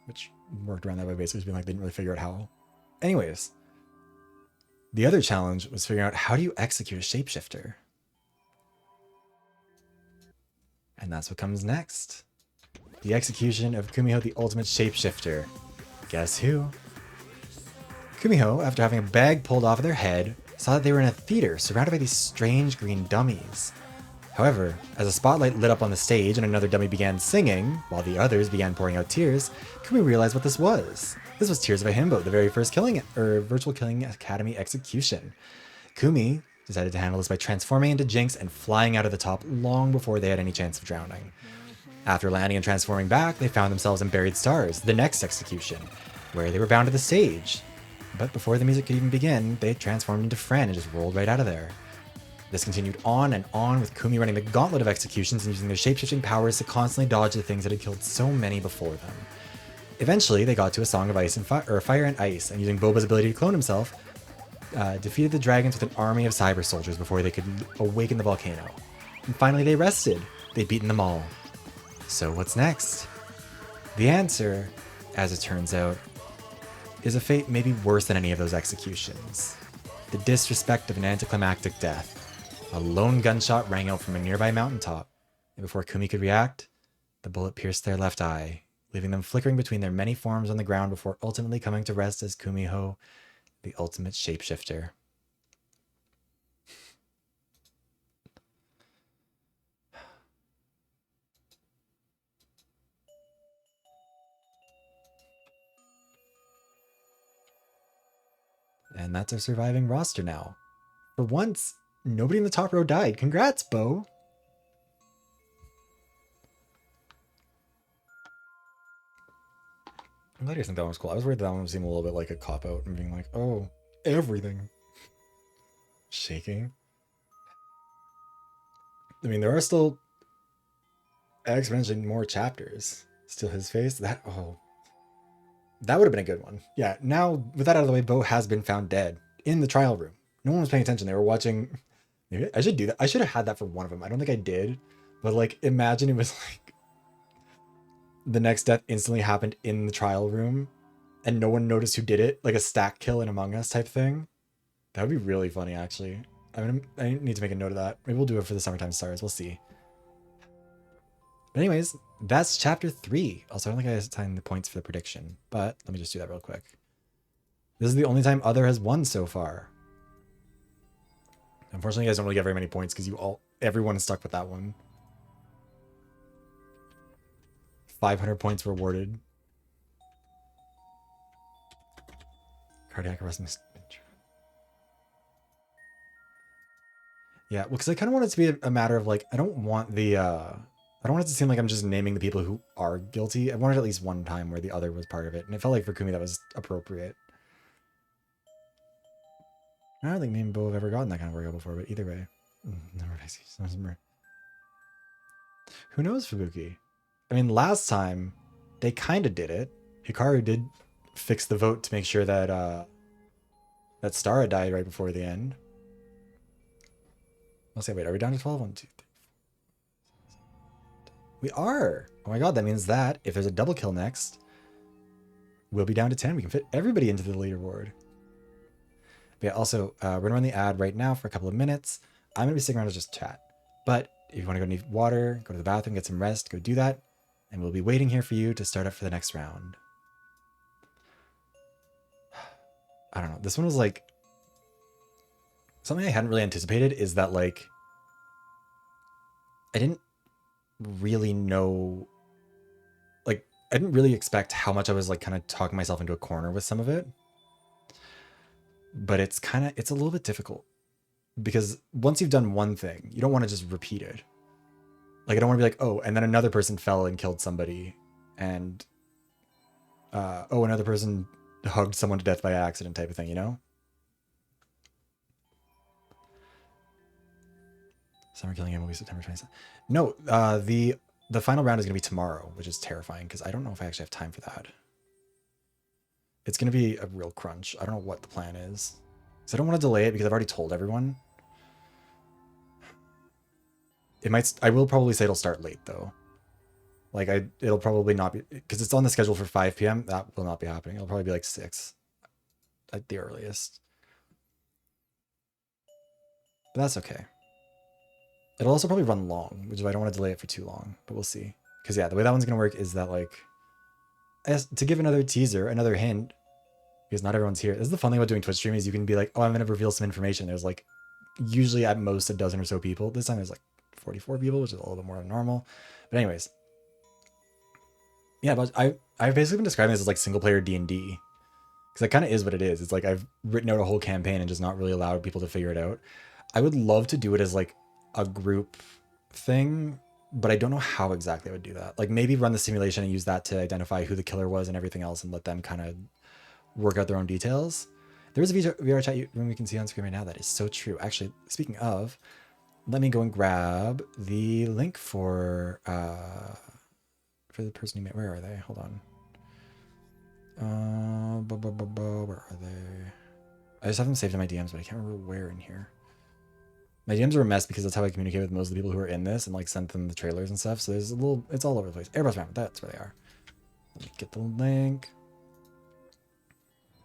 which worked around that way basically just being like they didn't really figure out how. Anyways, the other challenge was figuring out how do you execute a shapeshifter? And that's what comes next. The execution of Kuumiho, the ultimate shapeshifter. Guess who? Kuumiho, after having a bag pulled off of their head, saw that they were in a theater surrounded by these strange green dummies. However, as a spotlight lit up on the stage and another dummy began singing, while the others began pouring out tears, Kuumiho realized what this was. This was Tears of a Himbo, the very first Virtual Killing Academy execution. Kuumiho decided to handle this by transforming into Jynx and flying out of the top long before they had any chance of drowning. After landing and transforming back, they found themselves in Buried Stars, the next execution, where they were bound to the stage. But before the music could even begin, they transformed into Fran and just rolled right out of there. This continued on and on, with Kuumiho running the gauntlet of executions and using their shapeshifting powers to constantly dodge the things that had killed so many before them. Eventually, they got to a song of ice and fire and ice, and using Boba's ability to clone himself, defeated the dragons with an army of cyber soldiers before they could awaken the volcano. And finally, they rested. They'd beaten them all. So what's next? The answer, as it turns out, is a fate maybe worse than any of those executions. The disrespect of an anticlimactic death. A lone gunshot rang out from a nearby mountaintop, and before Kuumiho could react, the bullet pierced their left eye, leaving them flickering between their many forms on the ground before ultimately coming to rest as Kuumiho, the ultimate shapeshifter. And that's our surviving roster now. For once, nobody in the top row died. Congrats, Beau. I'm glad you think that one was cool. I was worried that one seemed a little bit like a cop-out and being like, oh, everything. Shaking. I mean, there are still exponentially more chapters. Still his face. That would have been a good one. Yeah, now, with that out of the way, Beau has been found dead in the trial room. No one was paying attention. They were watching... Maybe I should do that. I should have had that for one of them. I don't think I did. But, like, imagine it was, like... the next death instantly happened in the trial room, and no one noticed who did it. Like a stack kill in Among Us type thing. That would be really funny, actually. I need to make a note of that. Maybe we'll do it for the Summertime Stars. We'll see. But anyways, that's chapter 3. Also, I don't think I assigned the points for the prediction, but let me just do that real quick. This is the only time Other has won so far. Unfortunately, you guys don't really get very many points because everyone is stuck with that one. 500 points were awarded. Cardiac arrest. Yeah, well, because I kind of want it to be a matter of, like, I don't want it to seem like I'm just naming the people who are guilty. I wanted at least one time where the other was part of it, and it felt like for Kuumiho that was appropriate. I don't think me and Beau have ever gotten that kind of workout before, but either way. Who knows, Fubuki? I mean, last time they kind of did it. Hikaru did fix the vote to make sure that that Stara died right before the end. I'll say, wait, are we down to 12? 1, 2, 3. We are. Oh my god, that means that if there's a double kill next, we'll be down to 10. We can fit everybody into the leaderboard. But yeah, also, we're gonna run the ad right now for a couple of minutes. I'm gonna be sitting around to just chat. But if you want to go need water, go to the bathroom, get some rest, go do that. And we'll be waiting here for you to start up for the next round. I don't know. This one was like... Something I hadn't really anticipated is that, like... I didn't really know... Like, I didn't really expect how much I was, like, kind of talking myself into a corner with some of it. But it's a little bit difficult. Because once you've done one thing, you don't want to just repeat it. Like, I don't want to be like, oh, and then another person fell and killed somebody. And, oh, another person hugged someone to death by accident type of thing, you know? Summer Killing Game will be September 27th. No, the final round is going to be tomorrow, which is terrifying because I don't know if I actually have time for that. It's going to be a real crunch. I don't know what the plan is. So I don't want to delay it because I've already told everyone. I will probably say it'll start late though. Like it'll probably not be, because it's on the schedule for 5 p.m. That will not be happening. It'll probably be like 6 at the earliest. But that's okay. It'll also probably run long, which is why I don't want to delay it for too long, but we'll see. Because yeah, the way that one's going to work is that, like, to give another teaser, another hint, because not everyone's here. This is the fun thing about doing Twitch stream is you can be like, oh, I'm going to reveal some information. There's like usually at most a dozen or so people. This time there's like 44 people, which is a little bit more than normal. But anyways, yeah, but I've basically been describing this as like single player D&D, because it kind of is what it is. It's like I've written out a whole campaign and just not really allowed people to figure it out. I would love to do it as like a group thing, but I don't know how exactly I would do that. Like maybe run the simulation and use that to identify who the killer was and everything else and let them kind of work out their own details. There is a VR chat room we can see on screen right now. That is so true. Actually, speaking of, let me go and grab the link for the person you met. Where are they? Hold on. Where are they? I just have them saved in my DMs, but I can't remember where in here. My DMs are a mess because that's how I communicate with most of the people who are in this and like send them the trailers and stuff. So there's a little, it's all over the place. Airbus Ramp, that's where they are. Let me get the link.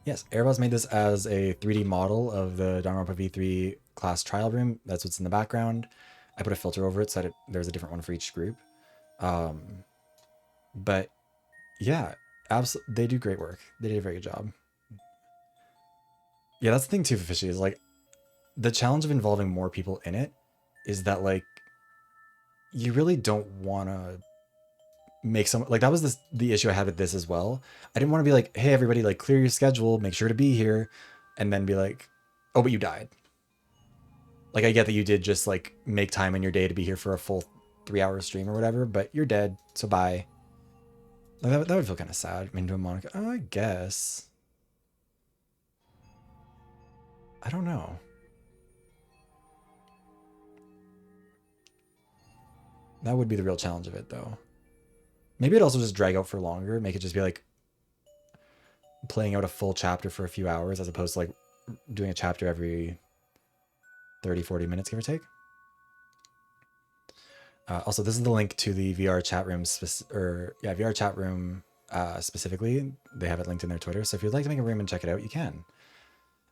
Yes, Airbus made this as a 3D model of the Danganronpa V3 class trial room. That's what's in the background. I put a filter over it so that there's a different one for each group. But yeah, absolutely, they do great work. They did a very good job. Yeah, that's the thing too, Fishy, is like the challenge of involving more people in it is that like you really don't want to make some, like that was the issue I had with this as well. I didn't want to be like, hey everybody, like clear your schedule, make sure to be here, and then be like, oh but you died. Like I get that you did just like make time in your day to be here for a full 3-hour stream or whatever, but you're dead, so bye. Like that would feel kind of sad. I mean, to a Monica, oh, I guess. I don't know. That would be the real challenge of it, though. Maybe it'd also just drag out for longer. Make it just be like playing out a full chapter for a few hours as opposed to like doing a chapter every 30, 40 minutes, give or take. Also, this is the link to the VR chat room, VR chat room specifically. They have it linked in their Twitter. So if you'd like to make a room and check it out, you can.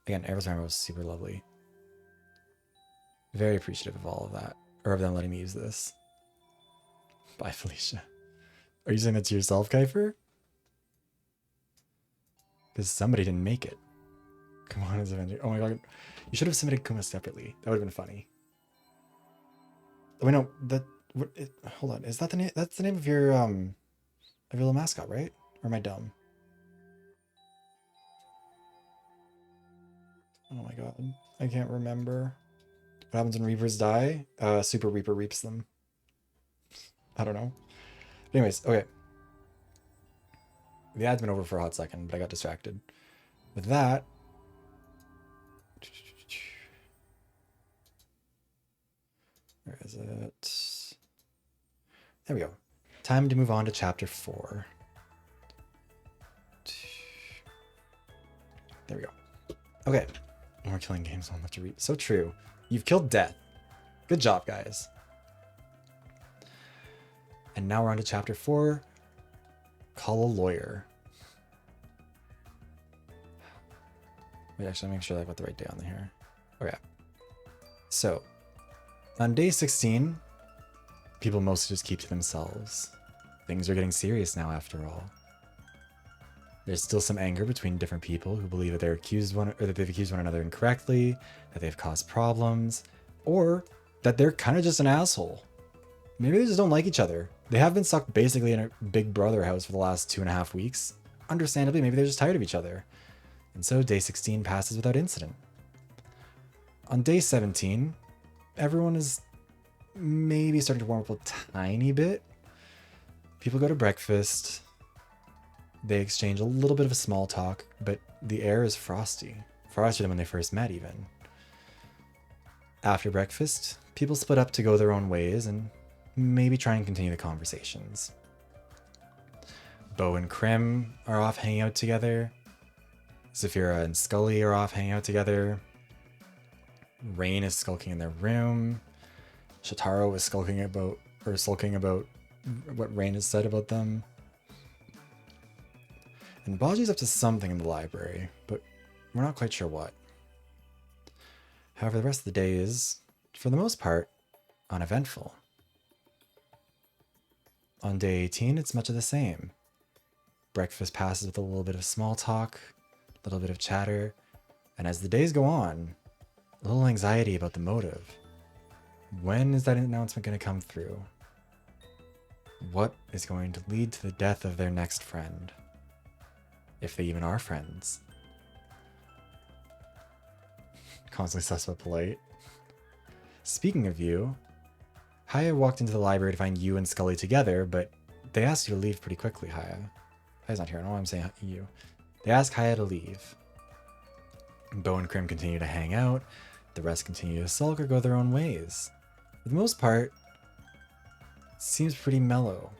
Again, Arizona was super lovely. Very appreciative of all of that, or of them letting me use this. Bye, Felicia. Are you saying that to yourself, Khaifer? Because somebody didn't make it. Come on, as Avenger. Oh my god. You should have submitted Kuma separately. That would have been funny. Oh, wait, no. Hold on. Is that the name? That's the name of your little mascot, right? Or am I dumb? Oh my god. I can't remember. What happens when Reapers die? Super Reaper reaps them. I don't know. But anyways, okay. The ad's been over for a hot second, but I got distracted. With that... Where is it? There we go. Time to move on to chapter 4. There we go. Okay. More killing games on left to read. So true. You've killed death. Good job, guys. And now we're on to chapter 4. Call a lawyer. Wait, actually, make sure I got the right day on here. Okay. So, on day 16, people mostly just keep to themselves. Things are getting serious now, after all. There's still some anger between different people who believe that they've accused one another incorrectly, that they've caused problems, or that they're kind of just an asshole. Maybe they just don't like each other. They have been stuck basically in a big brother house for the last 2.5 weeks. Understandably, maybe they're just tired of each other. And so day 16 passes without incident. On day 17, everyone is maybe starting to warm up a tiny bit. People go to breakfast. They exchange a little bit of a small talk, but the air is frosty. Frostier than when they first met, even. After breakfast, people split up to go their own ways and maybe try and continue the conversations. Beau and Krim are off hanging out together. Zafira and Skully are off hanging out together. Rain is skulking in their room. Shoutarou is sulking about what Rain has said about them. And Baji's up to something in the library, but we're not quite sure what. However, the rest of the day is, for the most part, uneventful. On day 18, it's much of the same. Breakfast passes with a little bit of small talk, a little bit of chatter, and as the days go on, a little anxiety about the motive. When is that announcement going to come through? What is going to lead to the death of their next friend? If they even are friends. Constantly sus but polite. Speaking of you, Haya walked into the library to find you and Skully together, but they asked you to leave pretty quickly, Haya. Haya's not here, I don't know why I'm saying you. They ask Haya to leave. Beau and Krim continue to hang out, the rest continue to sulk or go their own ways. For the most part, it seems pretty mellow.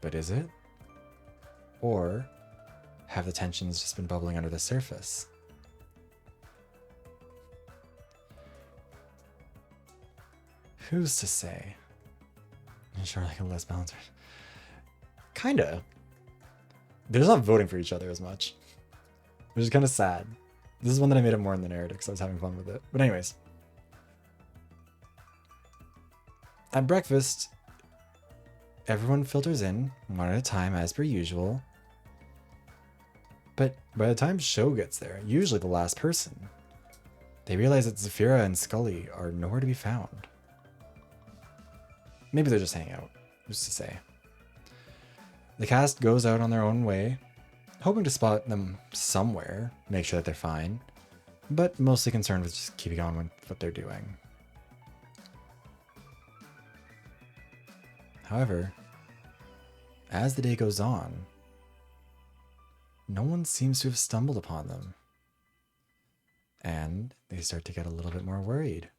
But is it? Or have the tensions just been bubbling under the surface? Who's to say? Sure, like a less balanced. Kinda. They're just not voting for each other as much, which is kind of sad. This is one that I made up more in the narrative because I was having fun with it. But anyways. At breakfast, everyone filters in, one at a time as per usual. But by the time Sho gets there, usually the last person, they realize that Zafira and Skully are nowhere to be found. Maybe they're just hanging out, who's to say. The cast goes out on their own way, hoping to spot them somewhere, make sure that they're fine, but mostly concerned with just keeping on with what they're doing. However, as the day goes on, no one seems to have stumbled upon them. And they start to get a little bit more worried.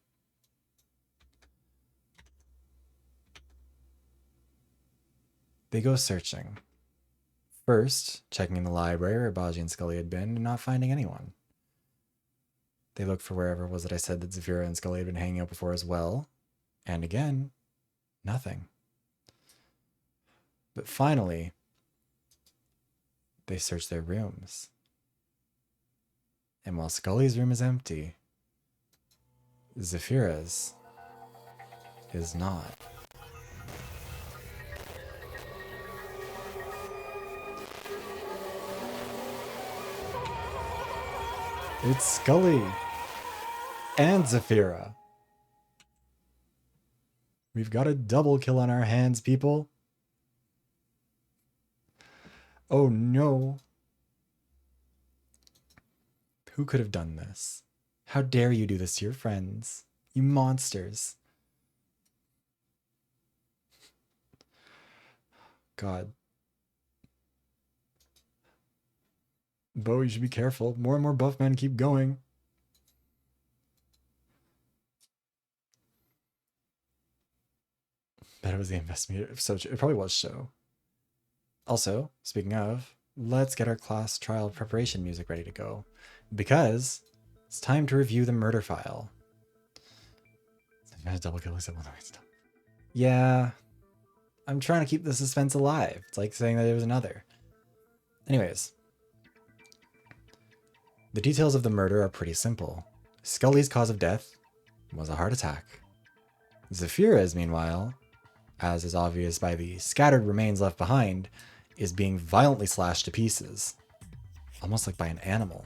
They go searching. First, checking in the library where Bajiyeen and Skully had been and not finding anyone. They look for wherever it was that I said that Zafira and Skully had been hanging out before as well. And again, nothing. But finally, they search their rooms. And while Skully's room is empty, Zafira's is not. It's Skully and Zafira. We've got a double kill on our hands, people. Oh no. Who could have done this? How dare you do this to your friends? You monsters. God. Beau, you should be careful. More and more buff men keep going. Bet it was the investigator. So it probably was Show. Also, speaking of, let's get our class trial preparation music ready to go. Because it's time to review the murder file. Double kill except one stuff. Yeah. I'm trying to keep the suspense alive. It's like saying that it was another. Anyways. The details of the murder are pretty simple. Skully's cause of death was a heart attack. Zephyra's, meanwhile, as is obvious by the scattered remains left behind, is being violently slashed to pieces. Almost like by an animal.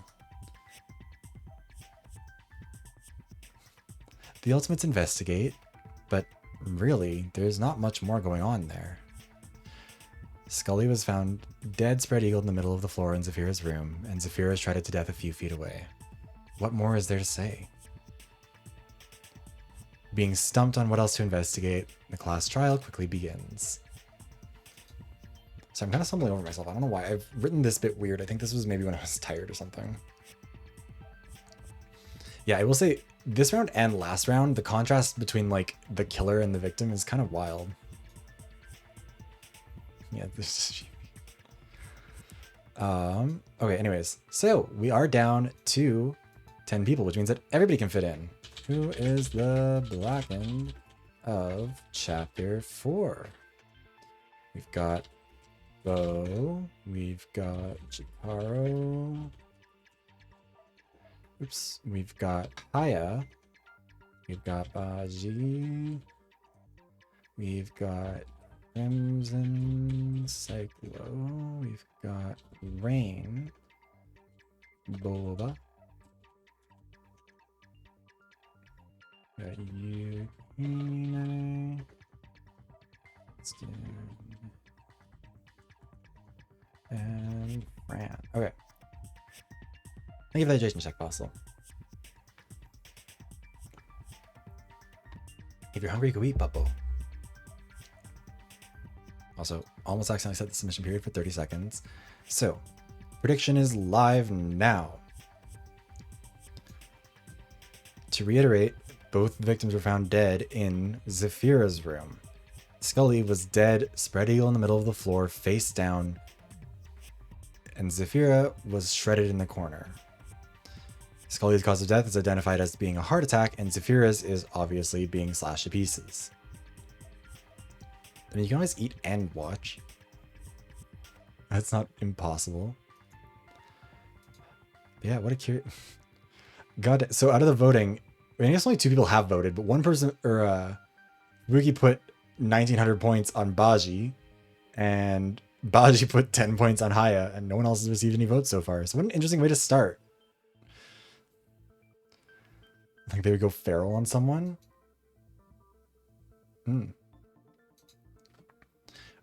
The Ultimates investigate, but really, there's not much more going on there. Skully was found dead spread-eagled in the middle of the floor in Zephyra's room, and Zephyra is shredded to death a few feet away. What more is there to say? Being stumped on what else to investigate, the class trial quickly begins. So I'm kind of stumbling over myself. I don't know why. I've written this bit weird. I think this was maybe when I was tired or something. Yeah, I will say this round and last round, the contrast between like the killer and the victim is kind of wild. Yeah, this is okay, anyways. So we are down to 10 people, which means that everybody can fit in. Who is the blackened of chapter 4? We've got Beau, we've got Shoutarou. Oops, we've got Haya, we've got Bajiyeen, we've got Crimson Cyclo, we've got Rain, Boba, got Yukine, and Fran. Okay. Thank you for the Jason check, Fossil. If you're hungry, you can eat, Bubbo. Also, almost accidentally set the submission period for 30 seconds. So, prediction is live now. To reiterate, both victims were found dead in Zephyra's room. Skully was dead, spread eagle in the middle of the floor, face down, and Zephyra was shredded in the corner. Skully's cause of death is identified as being a heart attack, and Zephyra's is obviously being slashed to pieces. I mean, you can always eat and watch. That's not impossible. But yeah, what a curious... God, so out of the voting, I mean, I guess only 2 people have voted, but one person, Wookie put 1,900 points on Baji, and Baji put 10 points on Haya, and no one else has received any votes so far. So what an interesting way to start. I think they would go feral on someone.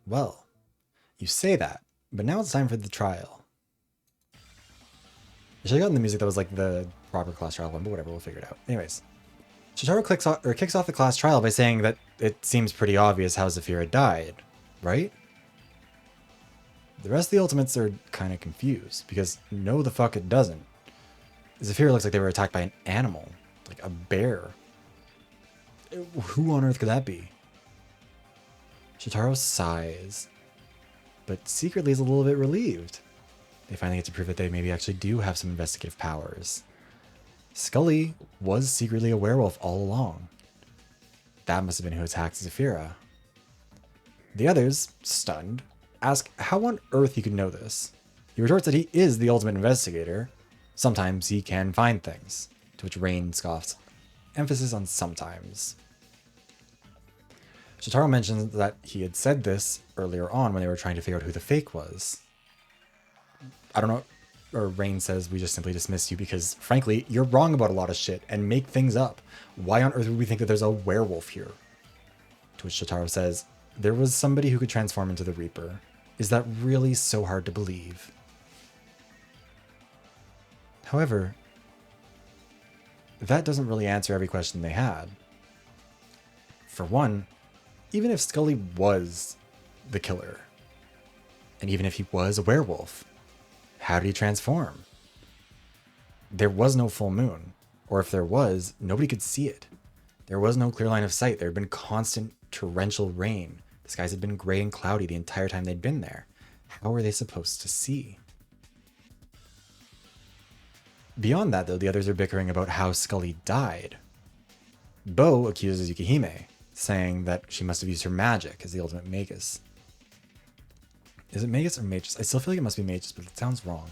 Well, you say that, but now it's time for the trial. I should have gotten the music that was like the proper class trial one, but whatever, we'll figure it out. Anyways, Shoutarou kicks off the class trial by saying that it seems pretty obvious how Zephyra died, right? The rest of the Ultimates are kind of confused, because no the fuck it doesn't. Zephyra looks like they were attacked by an animal. Like a bear. Who on earth could that be? Shoutarou sighs, but secretly is a little bit relieved. They finally get to prove that they maybe actually do have some investigative powers. Skully was secretly a werewolf all along. That must have been who attacked Zephyra. The others, stunned, ask how on earth he could know this. He retorts that he is the ultimate investigator. Sometimes he can find things. To which Rain scoffs. Emphasis on sometimes. Shoutarou mentions that he had said this earlier on when they were trying to figure out who the fake was. I don't know, or Rain says, we just simply dismiss you because, frankly, you're wrong about a lot of shit and make things up. Why on earth would we think that there's a werewolf here? To which Shoutarou says, there was somebody who could transform into the Reaper. Is that really so hard to believe? However, that doesn't really answer every question they had. For one, even if Skully was the killer, and even if he was a werewolf, how did he transform? There was no full moon, or if there was, nobody could see it. There was no clear line of sight. There had been constant torrential rain. The skies had been gray and cloudy the entire time they'd been there. How were they supposed to see? Beyond that, though, the others are bickering about how Skully died. Beau accuses Yukihime, saying that she must have used her magic as the ultimate magus. Is it magus or magus? I still feel like it must be magus, but it sounds wrong.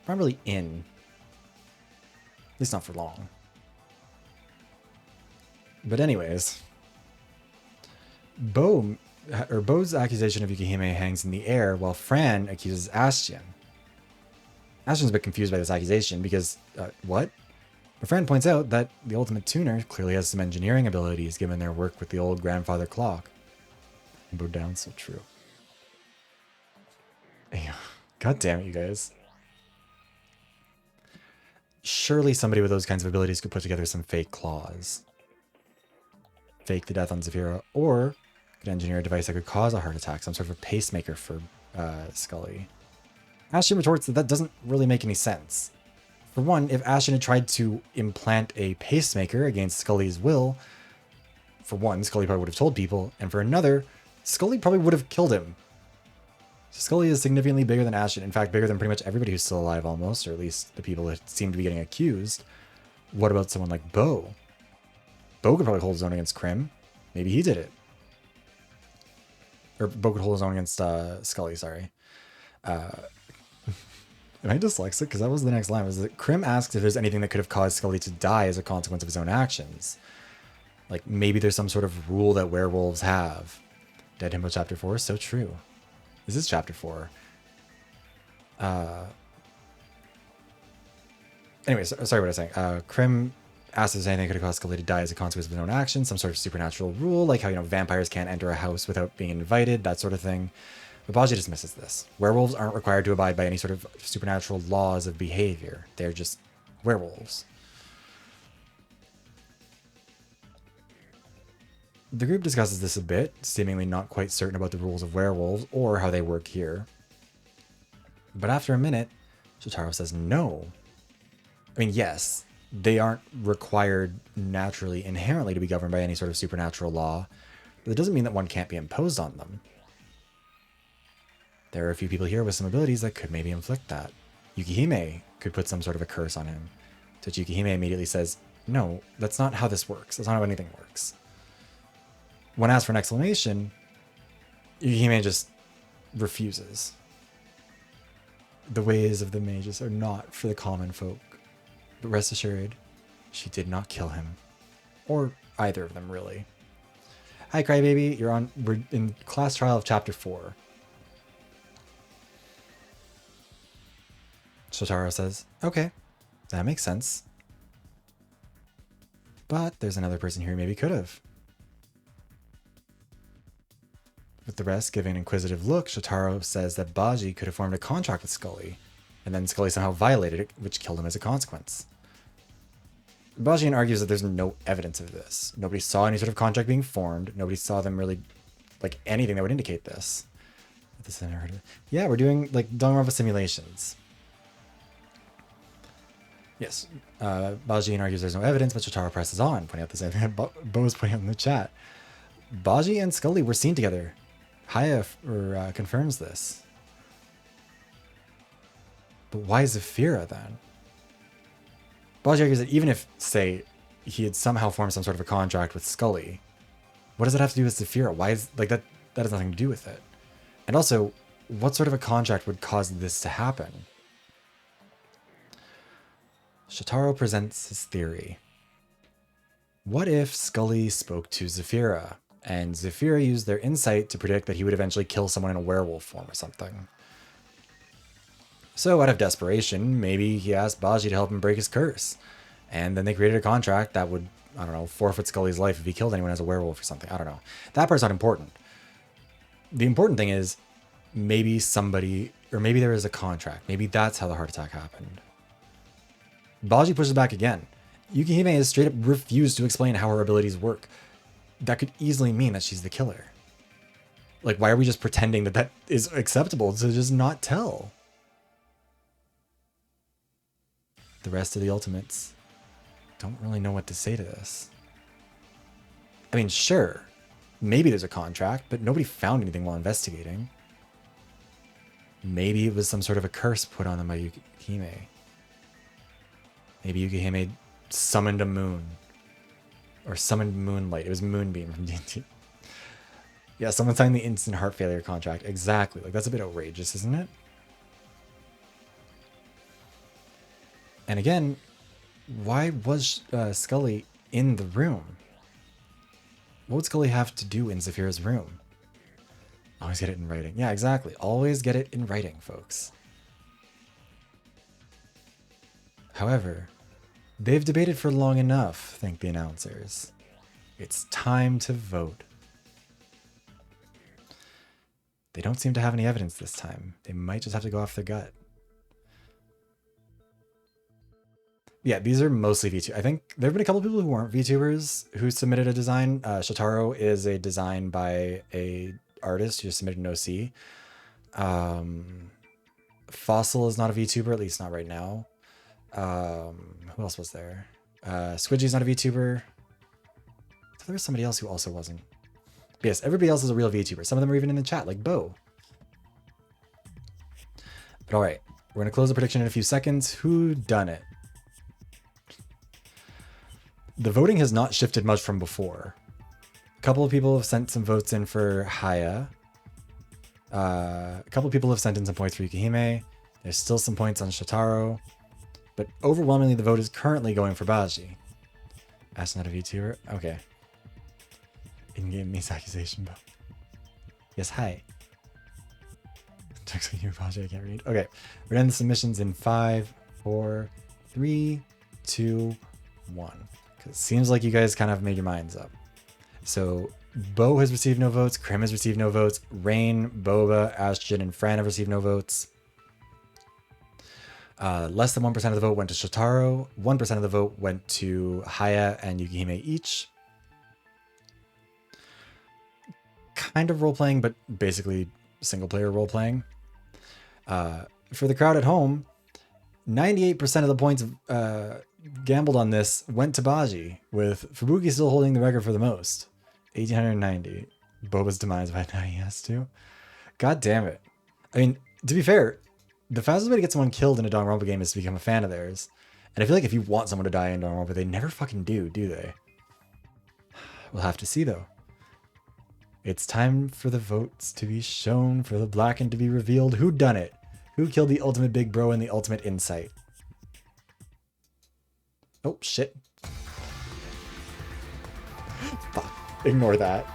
Probably in. At least not for long. But anyways, Beau's accusation of Yukihime hangs in the air while Fran accuses Ashtian. Ashtian's a bit confused by this accusation because, what? But Fran points out that the Ultimate Tuner clearly has some engineering abilities given their work with the old grandfather clock. Beau down, so true. God damn it, you guys. Surely somebody with those kinds of abilities could put together some fake claws. Fake the death on Zafira, or could engineer a device that could cause a heart attack, some sort of a pacemaker for Skully. Ashton retorts that that doesn't really make any sense. For one, if Ashton had tried to implant a pacemaker against Skully's will, for one, Skully probably would have told people, and for another, Skully probably would have killed him. Skully is significantly bigger than Ashton, in fact, bigger than pretty much everybody who's still alive almost, or at least the people that seem to be getting accused. What about someone like Beau? Beau could probably hold his own against Krim. Maybe he did it. Or Beau could hold his own against Skully, sorry. Am I dyslexic? Because that was the next line. Was that Krim asks if there's anything that could have caused Skully to die as a consequence of his own actions. Like, maybe there's some sort of rule that werewolves have. Dead Himbo Chapter 4 is so true. This is Chapter 4. Anyways, sorry what I was saying. Krim asks if there's anything that could have caused Skully to die as a consequence of his own actions. Some sort of supernatural rule, like how, vampires can't enter a house without being invited, that sort of thing. But Baji dismisses this. Werewolves aren't required to abide by any sort of supernatural laws of behavior. They're just werewolves. The group discusses this a bit, seemingly not quite certain about the rules of werewolves or how they work here. But after a minute, Shoutarou says no. I mean, yes, they aren't required naturally, inherently to be governed by any sort of supernatural law, but that doesn't mean that one can't be imposed on them. There are a few people here with some abilities that could maybe inflict that. Yukihime could put some sort of a curse on him. To which Yukihime immediately says, no, that's not how this works. That's not how anything works. When asked for an explanation, Yukihime just refuses. The ways of the mages are not for the common folk. But rest assured, she did not kill him. Or either of them, really. Hi, Crybaby. We're in class trial of Chapter 4. Shoutarou says, okay, that makes sense. But there's another person here who maybe could have. With the rest giving an inquisitive look, Shoutarou says that Baji could have formed a contract with Skully, and then Skully somehow violated it, which killed him as a consequence. Bajiyeen argues that there's no evidence of this. Nobody saw any sort of contract being formed. Nobody saw them really, anything that would indicate this. Yeah, we're doing, Danganronpa simulations. Yes, Bajiyeen argues there's no evidence, but Shoutarou presses on, pointing out the same thing Beau's pointing out in the chat. Baji and Skully were seen together. Haya confirms this. But why Zafira then? Baji argues that even if, say, he had somehow formed some sort of a contract with Skully, what does that have to do with Zafira? Why is that has nothing to do with it? And also, what sort of a contract would cause this to happen? Shoutarou presents his theory. What if Skully spoke to Zafira, and Zafira used their insight to predict that he would eventually kill someone in a werewolf form or something? So out of desperation, maybe he asked Baji to help him break his curse, and then they created a contract that would, I don't know, forfeit Skully's life if he killed anyone as a werewolf or something. I don't know. That part's not important. The important thing is, maybe somebody, or maybe there is a contract. Maybe that's how the heart attack happened. Baji pushes back again. Yukihime has straight up refused to explain how her abilities work. That could easily mean that she's the killer. Why are we just pretending that that is acceptable to just not tell? The rest of the ultimates don't really know what to say to this. I mean, sure, maybe there's a contract, but nobody found anything while investigating. Maybe it was some sort of a curse put on them by Yukihime. Maybe Yukihime summoned a moon. Or summoned moonlight. It was Moonbeam from D&D. Yeah, someone signed the instant heart failure contract. Exactly. Like, that's a bit outrageous, isn't it? And again, why was Skully in the room? What would Skully have to do in Zephyra's room? Always get it in writing. Yeah, exactly. Always get it in writing, folks. However, they've debated for long enough, think the announcers. It's time to vote. They don't seem to have any evidence this time. They might just have to go off their gut. Yeah, these are mostly VTubers. I think there have been a couple of people who aren't VTubers who submitted a design. Shoutarou is a design by a artist who submitted an OC. Fossil is not a VTuber, at least not right now. Who else was there? Squidgy's not a VTuber. So there was somebody else who also wasn't. But yes, everybody else is a real VTuber. Some of them are even in the chat, like Beau. But all right, we're gonna close the prediction in a few seconds. Who done it? The voting has not shifted much from before. A couple of people have sent some votes in for Haya. A couple of people have sent in some points for Yukihime. There's still some points on Shoutarou. But overwhelmingly, the vote is currently going for Baji. That's not a VTuber? Okay. In-game misacusation, Beau. Yes, hi. Text you, Baji, I can't read. Okay, we're gonna end the submissions in 5, 4, 3, 2, 1. Because it seems like you guys kind of made your minds up. So, Beau has received no votes, Krim has received no votes, Rain, Boba, Ashton, and Fran have received no votes. Less than 1% of the vote went to Shoutarou, 1% of the vote went to Haya and Yukihime each. Kind of role-playing, but basically single-player role-playing. For the crowd at home, 98% of the points gambled on this went to Baji, with Fubuki still holding the record for the most. 1,890. Boba's demise by now he has to. God damn it. I mean, to be fair, the fastest way to get someone killed in a Danganronpa game is to become a fan of theirs. And I feel like if you want someone to die in Danganronpa, they never fucking do they? We'll have to see, though. It's time for the votes to be shown, for the blackened to be revealed. Who done it? Who killed the ultimate big bro and the ultimate insight? Oh, shit. Fuck. Ignore that.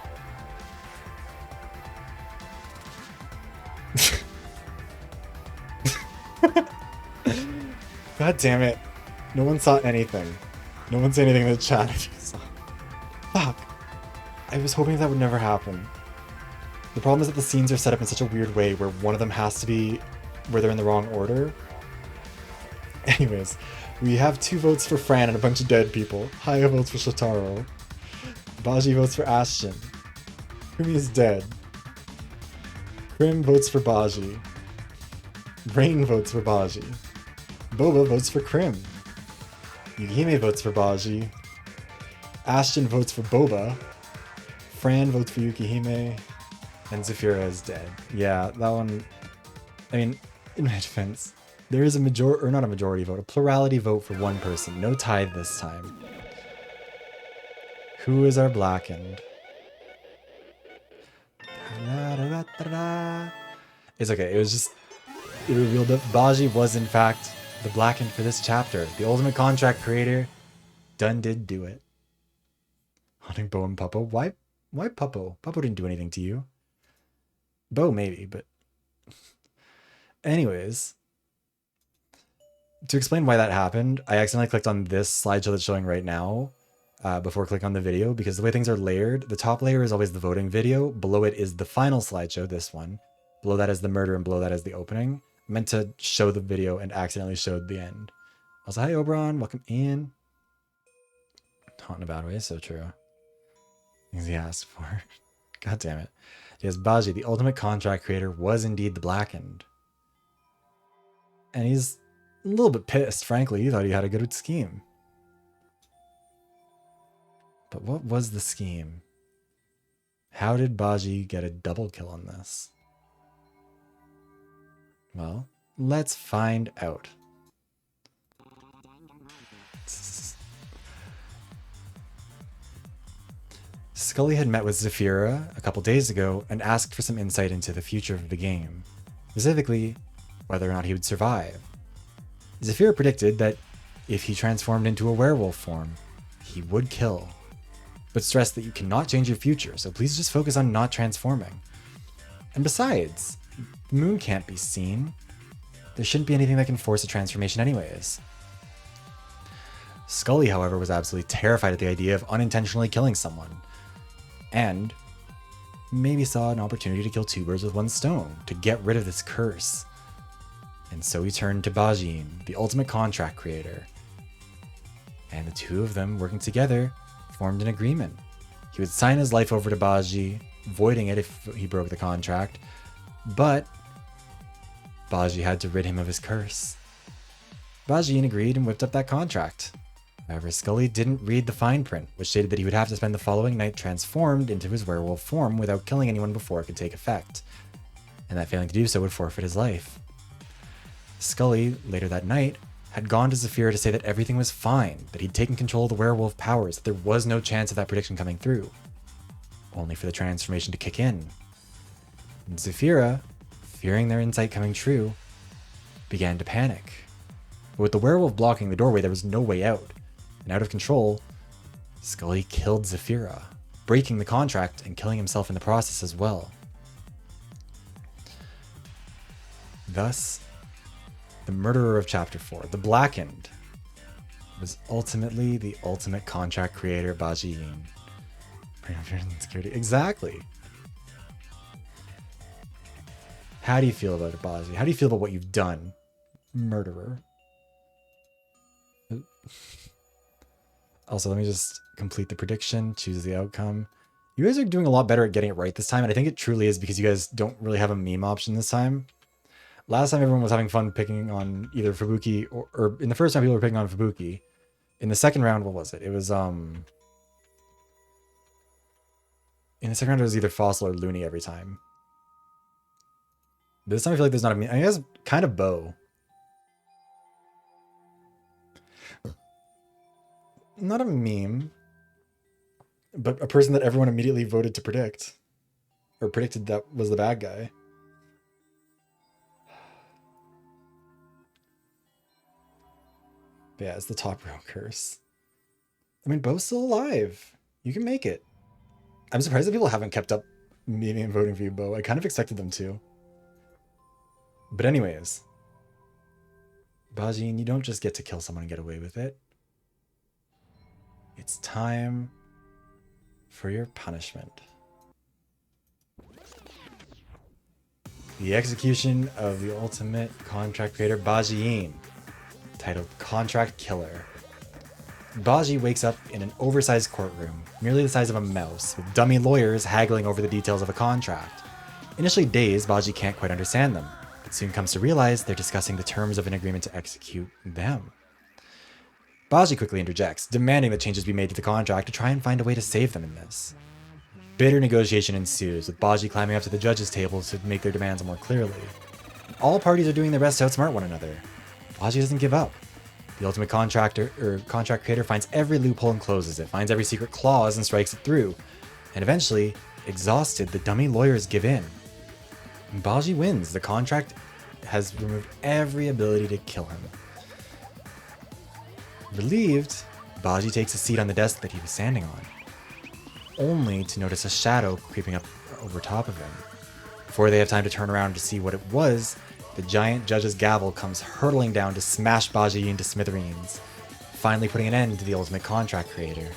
God damn it. No one saw anything. No one said anything in the chat. Fuck. I was hoping that would never happen. The problem is that the scenes are set up in such a weird way where one of them has to be where they're in the wrong order. Anyways, we have 2 votes for Fran and a bunch of dead people. Haya votes for Shoutarou. Baji votes for Ashton. Kumi is dead. Krim votes for Baji. Rain votes for Baji. Boba votes for Krim. Yukihime votes for Baji. Ashton votes for Boba. Fran votes for Yukihime. And Zephyra is dead. Yeah, that one... I mean, in my defense, there is a majority, or not a majority vote, a plurality vote for one person. No tie this time. Who is our blackened? It's okay, it was just... It revealed that Baji was in fact the blackened for this chapter. The ultimate contract creator done did do it. Hunting Beau and Puppo. Why Puppo? Puppo didn't do anything to you. Beau maybe, but... Anyways, to explain why that happened, I accidentally clicked on this slideshow that's showing right now before clicking on the video, because the way things are layered, the top layer is always the voting video, below it is the final slideshow, this one, below that is the murder, and below that is the opening. I meant to show the video and accidentally showed the end. Also, hi Oberon, welcome in. Not in a bad way, so true. Things he asked for. God damn it. Yes, Baji, the ultimate contract creator, was indeed the blackened. And he's a little bit pissed, frankly. He thought he had a good scheme. But what was the scheme? How did Baji get a double kill on this? Well, let's find out. Skully had met with Zafira a couple days ago and asked for some insight into the future of the game, specifically whether or not he would survive. Zafira predicted that if he transformed into a werewolf form, he would kill, but stressed that you cannot change your future, so please just focus on not transforming. And besides, the moon can't be seen. There shouldn't be anything that can force a transformation anyways. Skully, however, was absolutely terrified at the idea of unintentionally killing someone, and maybe saw an opportunity to kill two birds with one stone, to get rid of this curse. And so he turned to Bajiyeen, the ultimate contract creator. And the two of them, working together, formed an agreement. He would sign his life over to Baji, voiding it if he broke the contract, but Baji had to rid him of his curse. Bajiyeen agreed and whipped up that contract. However, Skully didn't read the fine print, which stated that he would have to spend the following night transformed into his werewolf form without killing anyone before it could take effect, and that failing to do so would forfeit his life. Skully, later that night, had gone to Zafira to say that everything was fine, that he'd taken control of the werewolf powers, that there was no chance of that prediction coming through, only for the transformation to kick in. And Zafira, fearing their insight coming true, began to panic. But with the werewolf blocking the doorway, there was no way out. And out of control, Skully killed Zafira, breaking the contract and killing himself in the process as well. Thus, the murderer of Chapter 4, the Blackened, was ultimately the ultimate contract creator, Bajiyeen. Security. Exactly. How do you feel about it, Baji? How do you feel about what you've done, murderer? Also, let me just complete the prediction, choose the outcome. You guys are doing a lot better at getting it right this time, and I think it truly is because you guys don't really have a meme option this time. Last time everyone was having fun picking on either Fubuki or in the first round people were picking on Fubuki. In the second round, what was it? It was in the second round it was either Fossil or Looney every time. But this time I feel like there's not a meme. I guess kind of Beau. Not a meme, but a person that everyone immediately voted to predict. Or predicted that was the bad guy. But yeah, it's the top row curse. I mean, Beau's still alive. You can make it. I'm surprised that people haven't kept up meeting and voting for you, Beau. I kind of expected them to. But anyways. Bajiyeen, you don't just get to kill someone and get away with it. It's time for your punishment. The execution of the ultimate contract creator, Bajiyeen, titled Contract Killer. Baji wakes up in an oversized courtroom, merely the size of a mouse, with dummy lawyers haggling over the details of a contract. Initially dazed, Baji can't quite understand them, but soon comes to realize they're discussing the terms of an agreement to execute them. Baji quickly interjects, demanding that changes be made to the contract to try and find a way to save them in this. Bitter negotiation ensues, with Baji climbing up to the judge's table to make their demands more clearly. All parties are doing their best to outsmart one another. Baji doesn't give up. The ultimate contract creator finds every loophole and closes it, finds every secret clause and strikes it through. And eventually, exhausted, the dummy lawyers give in. And Baji wins. The contract has removed every ability to kill him. Relieved, Baji takes a seat on the desk that he was standing on, only to notice a shadow creeping up over top of him. Before they have time to turn around to see what it was, the giant judge's gavel comes hurtling down to smash Bajiyeen to smithereens, finally putting an end to the ultimate contract creator.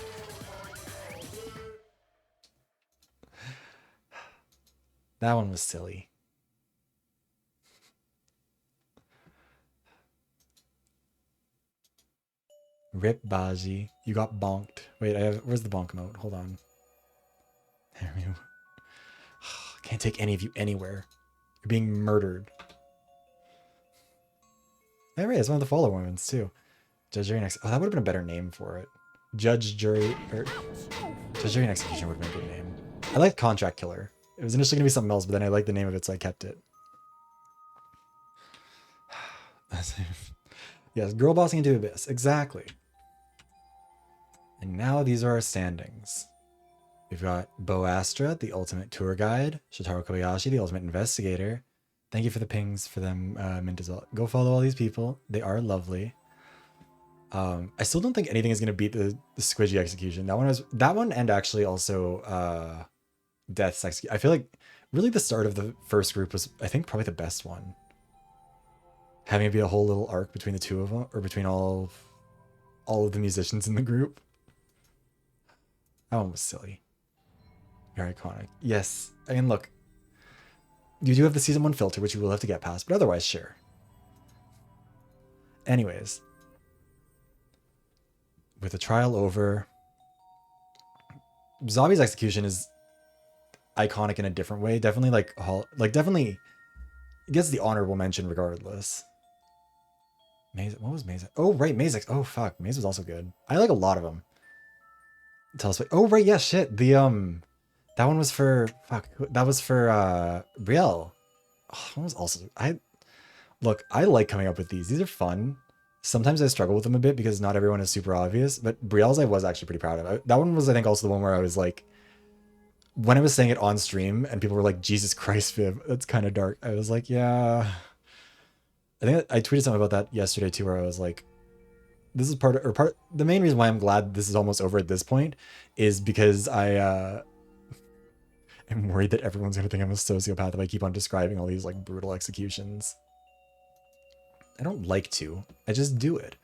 That one was silly. Rip Baji, you got bonked. Wait, where's the bonk mode? Hold on. There we go. Can't take any of you anywhere. You're being murdered. Hey, right, it's one of the follower ones too. Judge, jury, next. Oh, that would have been a better name for it. Judge, jury, or Treasury and Execution would have been a good name. I like Contract Killer. It was initially going to be something else, but then I liked the name of it, so I kept it. Yes, girl bossing into Abyss. Exactly. And now these are our standings. We've got Beau Astra, the ultimate tour guide. Shoutarou Kobayashi, the ultimate investigator. Thank you for the pings for them, Mint as well. Go follow all these people. They are lovely. I still don't think anything is going to beat the Squidgy execution. That one and actually also Death's execution. I feel like really the start of the first group was, I think, probably the best one. Having it be a whole little arc between the two of them, or between all of the musicians in the group. That one was silly. Very iconic. Yes, I mean, look, you do have the season 1 filter, which you will have to get past, but otherwise, sure. Anyways, with the trial over, Zabi's execution is iconic in a different way. Definitely definitely gets the honorable mention regardless. Maze, what was Maze? Oh, right, Maze. Oh, fuck. Maze was also good. I like a lot of them. Tell us. Oh, right, yeah, shit. The, that one was for, fuck. That was for, Brielle. Oh, that was also, look, I like coming up with these. These are fun. Sometimes I struggle with them a bit because not everyone is super obvious, but Brielle's I was actually pretty proud of. That one was, I think, also the one where I was like, when I was saying it on stream and people were like, Jesus Christ, Viv, that's kind of dark. I was like, yeah. I think I tweeted something about that yesterday too, where I was like, this is the main reason why I'm glad this is almost over at this point is because I am worried that everyone's going to think I'm a sociopath if I keep on describing all these like brutal executions. I don't like to, I just do it.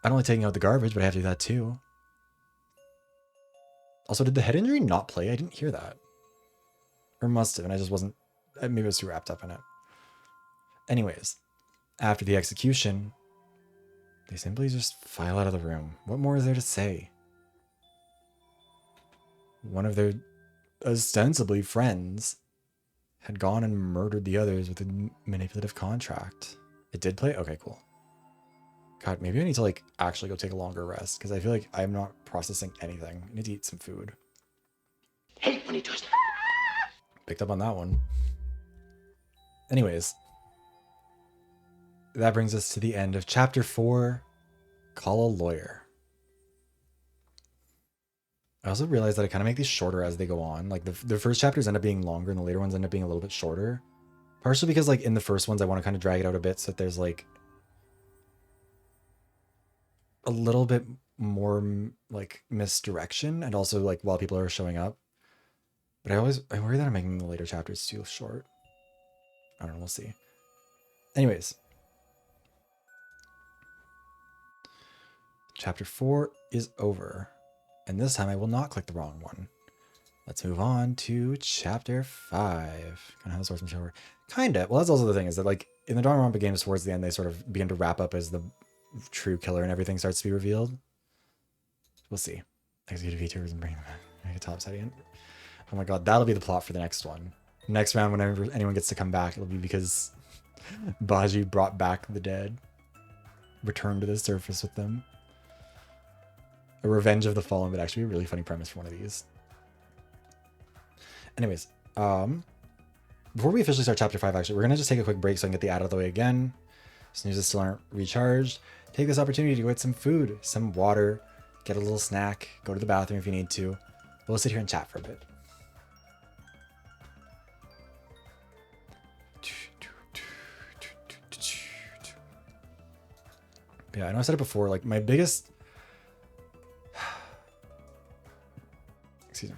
I don't like taking out the garbage, but I have to do that too. Also, did the head injury not play? I didn't hear that. Or must have, and I just wasn't, maybe I was too wrapped up in it. Anyways, after the execution, they simply just file out of the room. What more is there to say? One of their ostensibly friends had gone and murdered the others with a manipulative contract. It did play? Okay, cool. God, maybe I need to like actually go take a longer rest because I feel like I'm not processing anything. I need to eat some food. Hate when he does that. Picked up on that one. Anyways, that brings us to the end of chapter 4, Call a Lawyer. I also realized that I kind of make these shorter as they go on. Like the first chapters end up being longer and the later ones end up being a little bit shorter. Partially because like in the first ones, I want to kind of drag it out a bit so that there's like a little bit more like misdirection and also like while people are showing up. But I worry that I'm making the later chapters too short. I don't know, we'll see. Anyways. Chapter 4 is over. And this time I will not click the wrong one. Let's move on to chapter 5. Kind of how the swordsman shower. Kinda. Well, that's also the thing is that like in the Danganronpa games towards the end, they sort of begin to wrap up as the true killer and everything starts to be revealed. We'll see. Execute VTubers and bring them back. Make a top side in. Oh my god, that'll be the plot for the next one. Next round, whenever anyone gets to come back, it'll be because Baji brought back the dead. Returned to the surface with them. A Revenge of the Fallen would actually be a really funny premise for one of these. Anyways, before we officially start chapter 5, actually, we're going to just take a quick break so I can get the ad out of the way again. Snoozes still aren't recharged. Take this opportunity to go get some food, some water, get a little snack, go to the bathroom if you need to. We'll sit here and chat for a bit. Yeah, I know I said it before, like my biggest... Excuse me.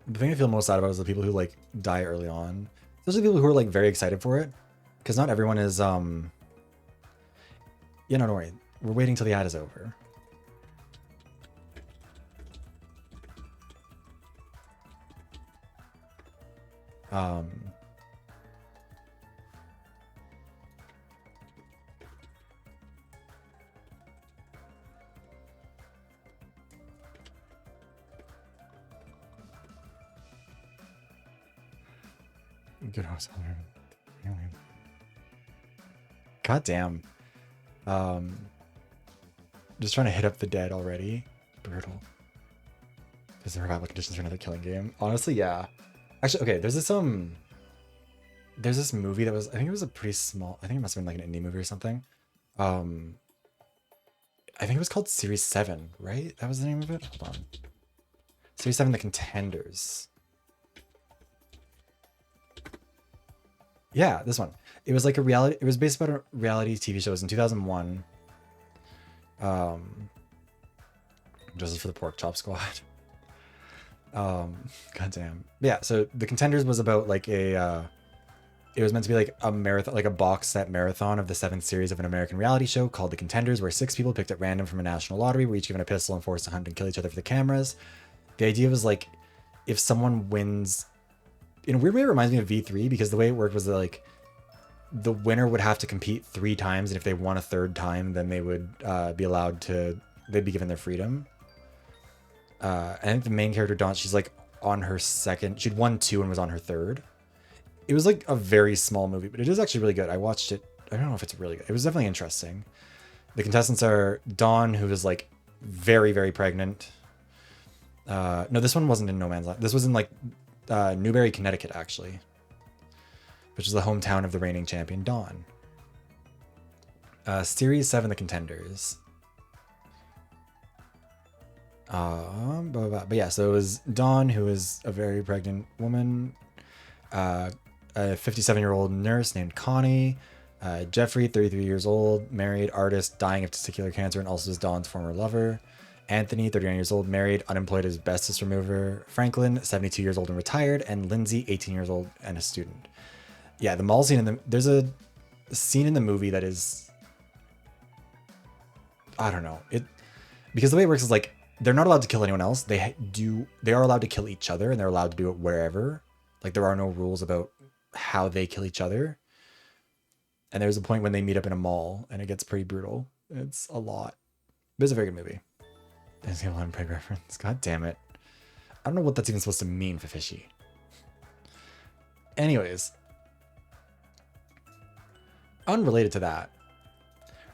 The thing I feel most sad about is the people who like die early on. Those are the people who are like very excited for it. Because not everyone is, yeah, no, don't worry. We're waiting till the ad is over. Good house. God damn. Just trying to hit up the dead already. brutal. Because the survival conditions for another killing game. Honestly, yeah. Actually, okay, there's this movie that was, I think it was a pretty small, I think it must have been like an indie movie or something. I think it was called Series 7, right? That was the name of it? Hold on. Series 7, The Contenders. Yeah, this one. It was like a reality, it was based about a reality TV shows in 2001. Justice for the Pork Chop Squad. Goddamn. Yeah, so The Contenders was about like a, it was meant to be like a marathon, like a box set marathon of the 7th series of an American reality show called The Contenders, where 6 people picked at random from a national lottery were each given a pistol and forced to hunt and kill each other for the cameras. The idea was like, if someone wins, in a weird way it reminds me of V3, because the way it worked was that like, the winner would have to compete 3 times, and if they won a 3rd time, then they would be allowed to, they'd be given their freedom. I think the main character, Dawn, she's like on her 2nd, she'd won 2 and was on her 3rd. It was like a very small movie, but it is actually really good. I watched it. I don't know if it's really good. It was definitely interesting. The contestants are Dawn, who is like very, very pregnant. No, this one wasn't in No Man's Land. This was in like Newbury, Connecticut, actually, which is the hometown of the reigning champion, Dawn. Series 7, The Contenders. But yeah, so it was Dawn, who is a very pregnant woman, a 57-year-old nurse named Connie, Jeffrey, 33 years old, married, artist, dying of testicular cancer, and also is Dawn's former lover, Anthony, 39 years old, married, unemployed asbestos remover, Franklin, 72 years old and retired, and Lindsay, 18 years old and a student. Yeah, the mall scene there's a scene in the movie that is, I don't know, because the way it works is like, they're not allowed to kill anyone else. They are allowed to kill each other, and they're allowed to do it wherever. Like, there are no rules about how they kill each other. And there's a point when they meet up in a mall, and it gets pretty brutal. It's a lot. But it's a very good movie. There's a lot of Preg reference. God damn it. I don't know what that's even supposed to mean for Fishy. Anyways. Unrelated to that,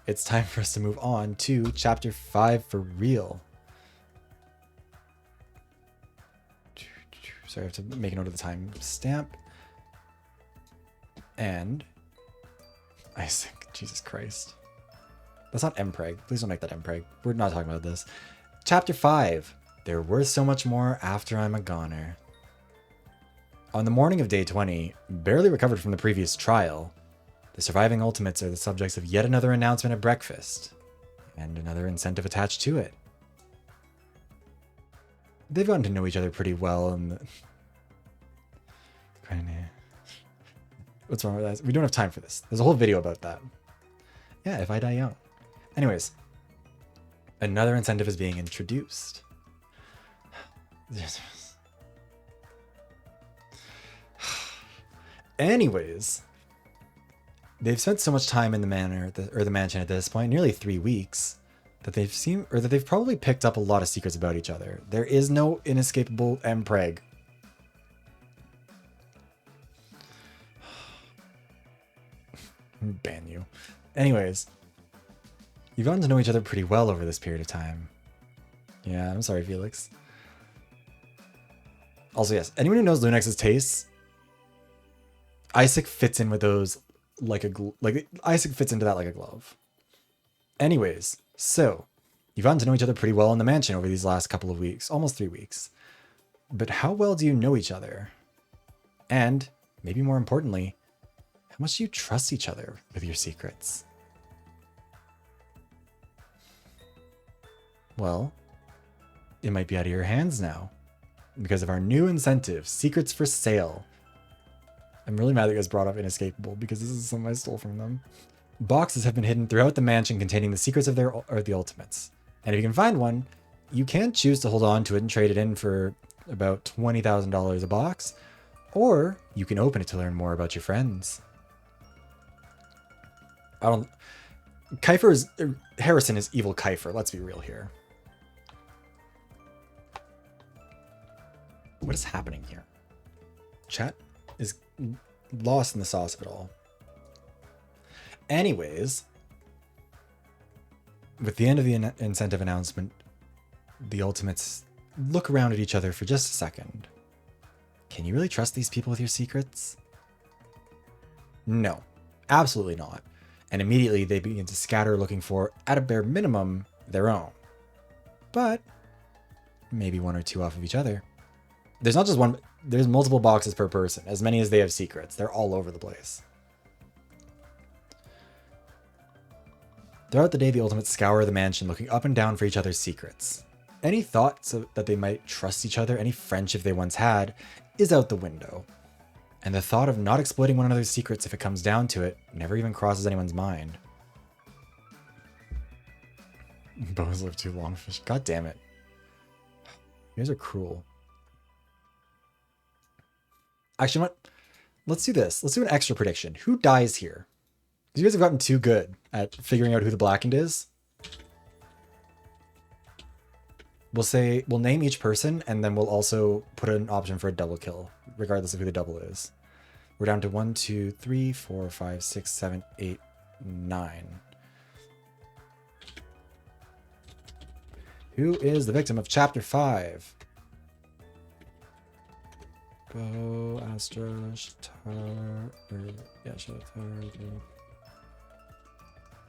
it's time for us to move on to Chapter 5 for real. Sorry, I have to make a note of the time stamp. And Isaac, Jesus Christ. That's not Mpreg. Please don't make that Mpreg. We're not talking about this. Chapter 5. They're worth so much more after I'm a goner. On the morning of day 20, barely recovered from the previous trial, the surviving Ultimates are the subjects of yet another announcement at breakfast, and another incentive attached to it. They've gotten to know each other pretty well, and what's wrong with that? We don't have time for this. There's a whole video about that. Yeah, if I die young. Anyways, another incentive is being introduced. Anyways, they've spent so much time in the manor or the mansion at this point, nearly 3 weeks, that they've probably picked up a lot of secrets about each other. There is no inescapable Mpreg. Ban you. Anyways, you've gotten to know each other pretty well over this period of time. Yeah, I'm sorry, Felix. Also, yes, anyone who knows Lunex's tastes, Isaac fits in with those Isaac fits into that like a glove. Anyways, so you've gotten to know each other pretty well in the mansion over these last couple of weeks, almost 3 weeks. But how well do you know each other? And maybe more importantly, how much do you trust each other with your secrets? Well, it might be out of your hands now because of our new incentive, Secrets for Sale. I'm really mad that you guys brought up Inescapable because this is something I stole from them. Boxes have been hidden throughout the mansion containing the secrets of the Ultimates. And if you can find one, you can choose to hold on to it and trade it in for about $20,000 a box, or you can open it to learn more about your friends. Harrison is evil Khaifer, let's be real here. What is happening here? Chat is lost in the sauce of it all. Anyways, with the end of the incentive announcement The Ultimates look around at each other for just a second. Can you really trust these people with your secrets? No, absolutely not. And immediately they begin to scatter, looking for, at a bare minimum, their own. But maybe one or two off of each other. There's not just one, there's multiple boxes per person, as many as they have secrets. They're all over the place. Throughout the day, the Ultimates scour the mansion, looking up and down for each other's secrets. Any thoughts that they might trust each other, any friendship they once had, is out the window. And the thought of not exploiting one another's secrets if it comes down to it never even crosses anyone's mind. Bows live too long, fish. God damn it. You guys are cruel. Actually, what? Let's do this. Let's do an extra prediction. Who dies here? Because you guys have gotten too good at figuring out who the Blackened is. We'll name each person, and then we'll also put an option for a double kill, regardless of who the double is. We're down to 1, 2, 3, 4, 5, 6, 7, 8, 9. Who is the victim of Chapter 5? Beau Astra, Shoutarou,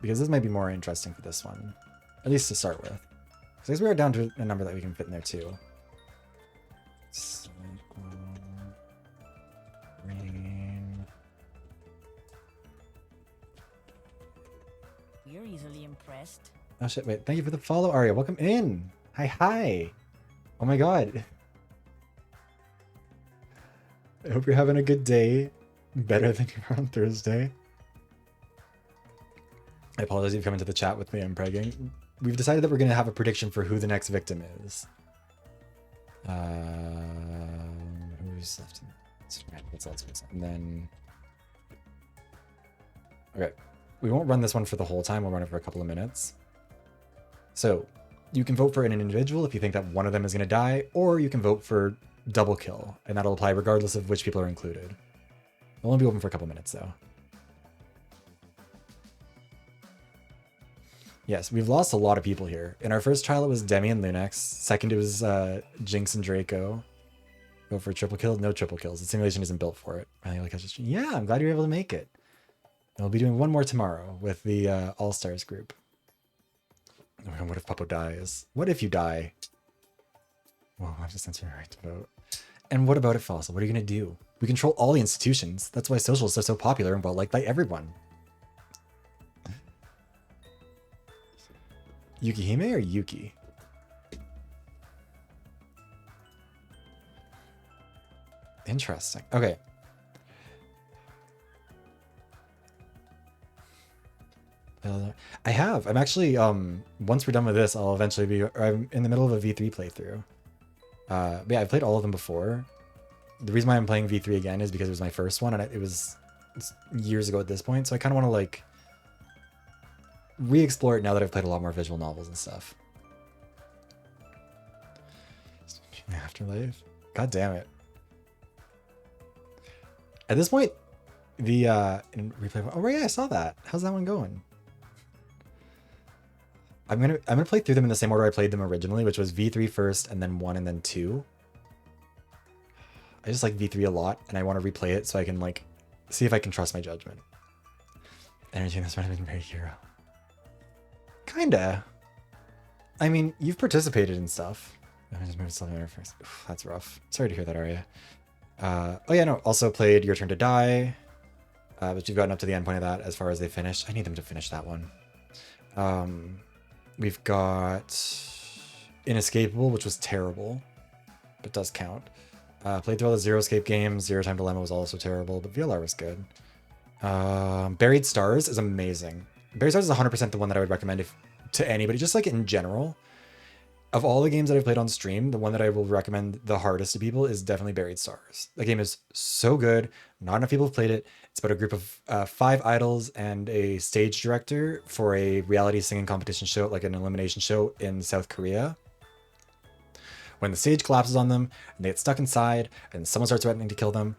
because this might be more interesting for this one, at least to start with. So I guess we are down to a number that we can fit in there too. You're easily impressed. Oh shit, wait, thank you for the follow, Arya. Welcome in. Hi. Oh my god. I hope you're having a good day. Better than you were on Thursday. I apologize if you've come into the chat with me. I'm pregging. We've decided that we're going to have a prediction for who the next victim is. Who's left? And then... Okay. We won't run this one for the whole time. We'll run it for a couple of minutes. So, you can vote for an individual if you think that one of them is going to die, or you can vote for double kill, and that'll apply regardless of which people are included. It'll only be open for a couple minutes, though. Yes, we've lost a lot of people here. In our first trial, it was Demii and Lunex. Second, it was Jynx and Draco. Go for a triple kill? No triple kills. The simulation isn't built for it. Yeah, I'm glad you were able to make it. And we'll be doing one more tomorrow with the All-Stars group. Oh my god, what if Puppo dies? What if you die? Well, I have to censor your right to vote. And what about it, Fossil? What are you going to do? We control all the institutions. That's why socialists are so popular and well-liked by everyone. Yukihime or Yuki? Interesting. Okay. I have. I'm actually, once we're done with this, I'll eventually be, I'm in the middle of a V3 playthrough. But yeah, I've played all of them before. The reason why I'm playing V3 again is because it was my first one, and it was years ago at this point, so I kind of want to, like, re-explore it now that I've played a lot more visual novels and stuff. Afterlife? God damn it. At this point, the in replay. Oh yeah, I saw that. How's that one going? I'm gonna play through them in the same order I played them originally, which was V3 first, and then 1, and then 2. I just like V3 a lot, and I want to replay it so I can, like, see if I can trust my judgment. Energy in this might have been very hero. Kinda. I mean, you've participated in stuff. I just moved something there first. Oof, that's rough. Sorry to hear that, Arya. Oh yeah, no. Also played Your Turn to Die, but you've gotten up to the end point of that as far as they finished. I need them to finish that one. We've got Inescapable, which was terrible, but does count. Played through all the Zero Escape games. Zero Time Dilemma was also terrible, but VLR was good. Buried Stars is amazing. Buried Stars is 100% the one that I would recommend to anybody, just like in general. Of all the games that I've played on stream, the one that I will recommend the hardest to people is definitely Buried Stars. The game is so good. Not enough people have played it. It's about a group of 5 idols and a stage director for a reality singing competition show, like an elimination show in South Korea. When the stage collapses on them, and they get stuck inside, and someone starts threatening to kill them,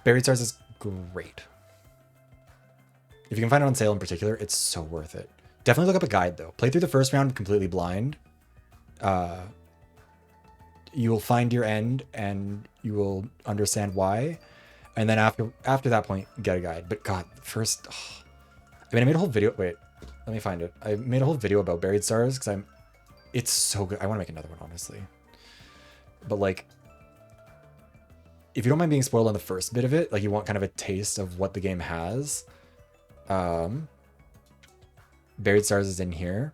Buried Stars is great. If you can find it on sale in particular, it's so worth it. Definitely look up a guide, though. Play through the first round completely blind. you will find your end and you will understand why. And then after that point, get a guide. But God, first, I mean, I made a whole video. Wait, let me find it. I made a whole video about Buried Stars because it's so good. I want to make another one, honestly. But like, if you don't mind being spoiled on the first bit of it, like you want kind of a taste of what the game has, Buried Stars is in here.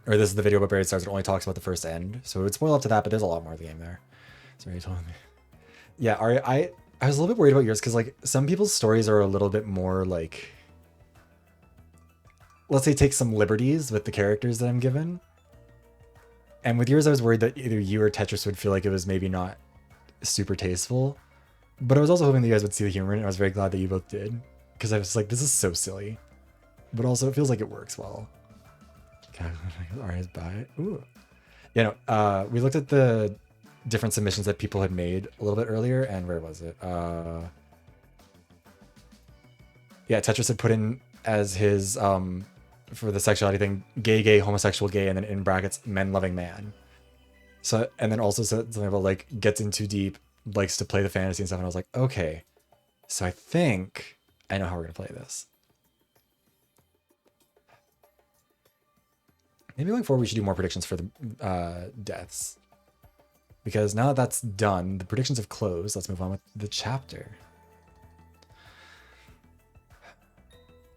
Or this is the video about Buried Stars that only talks about the first end. So it would spoil up to that, but there's a lot more of the game there. Sorry, you told me. Yeah, Ari, I was a little bit worried about yours because like some people's stories are a little bit more like, let's say, take some liberties with the characters that I'm given. And with yours, I was worried that either you or Tetris would feel like it was maybe not super tasteful. But I was also hoping that you guys would see the humor in it. I was very glad that you both did. Because I was like, this is so silly. But also it feels like it works well. God, Ari's by. Ooh. Yeah, no, we looked at the different submissions that people had made a little bit earlier, and where was it? Yeah, Tetris had put in as his for the sexuality thing, gay, homosexual, gay, and then in brackets, men loving man. So, and then also said something about like gets in too deep, likes to play the fantasy and stuff, and I was like, okay, so I think I know how we're gonna play this. Maybe going forward we should do more predictions for the deaths. Because now that that's done, the predictions have closed. Let's move on with the chapter.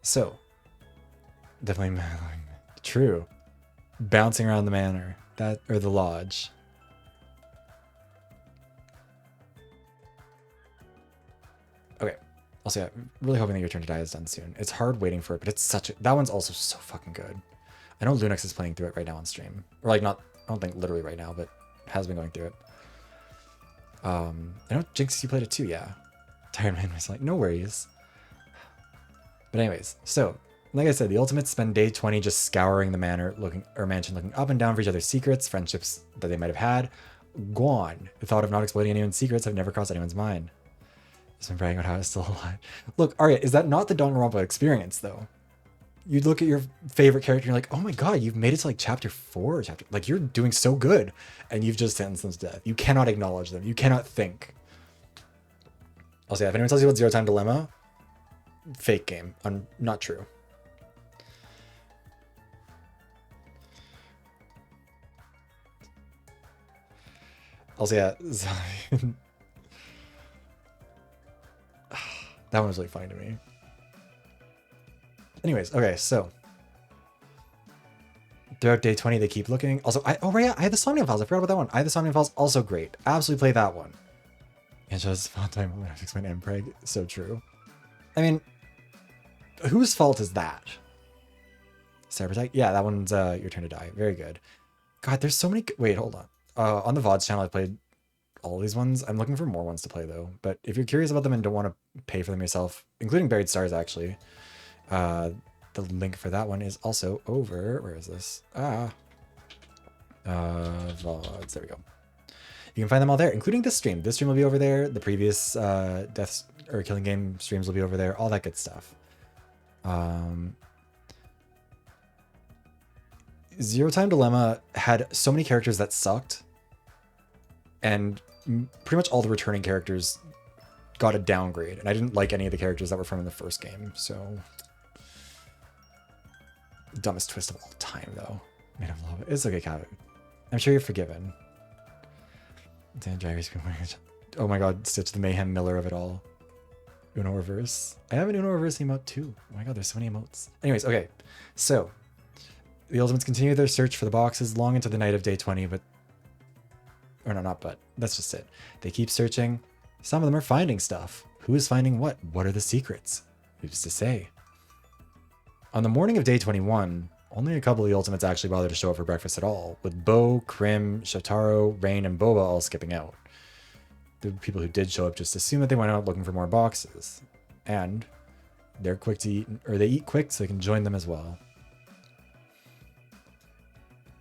So, definitely true. Bouncing around the manor, or the lodge. Okay. Also, yeah, really hoping that Your Turn to Die is done soon. It's hard waiting for it, but it's that one's also so fucking good. I know Lunex is playing through it right now on stream. Or like not, I don't think literally right now, but has been going through it. I know Jynx, you played it too, yeah. Tired Man was like, no worries. But anyways, so like I said, the ultimates spend day 20 just scouring the manor, mansion, looking up and down for each other's secrets, friendships that they might have had. Gone. The thought of not exploiting anyone's secrets have never crossed anyone's mind. Just been bragging about how it's still alive. Look, Arya, is that not the Danganronpa experience though? You look at your favorite character and you're like, oh my god, you've made it to like chapter 4 or chapter, like you're doing so good, and you've just sentenced them to death. You cannot acknowledge them. You cannot think. I'll say, if anyone tells you about Zero Time Dilemma, fake game. Not true. I'll say, yeah. That one was really funny to me. Anyways, okay, so throughout day 20, they keep looking. Also, I had the Somnium Files. I forgot about that one. I had the Somnium Files, also great. Absolutely play that one. And just fun time when I fix my Mpreg. So true. I mean, whose fault is that? Cybertech? Yeah, that one's Your Turn to Die. Very good. God, there's so many. Wait, hold on. On the VoD's channel, I played all these ones. I'm looking for more ones to play though. But if you're curious about them and don't want to pay for them yourself, including Buried Stars actually, the link for that one is also over. Where is this? VoDs. There we go. You can find them all there, including this stream. This stream will be over there. The previous deaths or killing game streams will be over there. All that good stuff. Zero Time Dilemma had so many characters that sucked, and pretty much all the returning characters got a downgrade, and I didn't like any of the characters that were from in the first game, so dumbest twist of all time though. Made of love. It's okay, Kevin. I'm sure you're forgiven. Oh my god, Stitch, the Mayhem Miller of it all. Uno reverse. I have an Uno reverse emote too. Oh my god, there's so many emotes. Anyways, okay, so the Ultimates continue their search for the boxes long into the night of day 20, but... Or no, not but. That's just it. They keep searching. Some of them are finding stuff. Who is finding what? What are the secrets? Who's to say? On the morning of day 21, only a couple of the Ultimates actually bothered to show up for breakfast at all, with Beau, Krim, Shoutarou, Rain, and Boba all skipping out. The people who did show up just assume that they went out looking for more boxes. And they're quick to eat, or they eat quick so they can join them as well.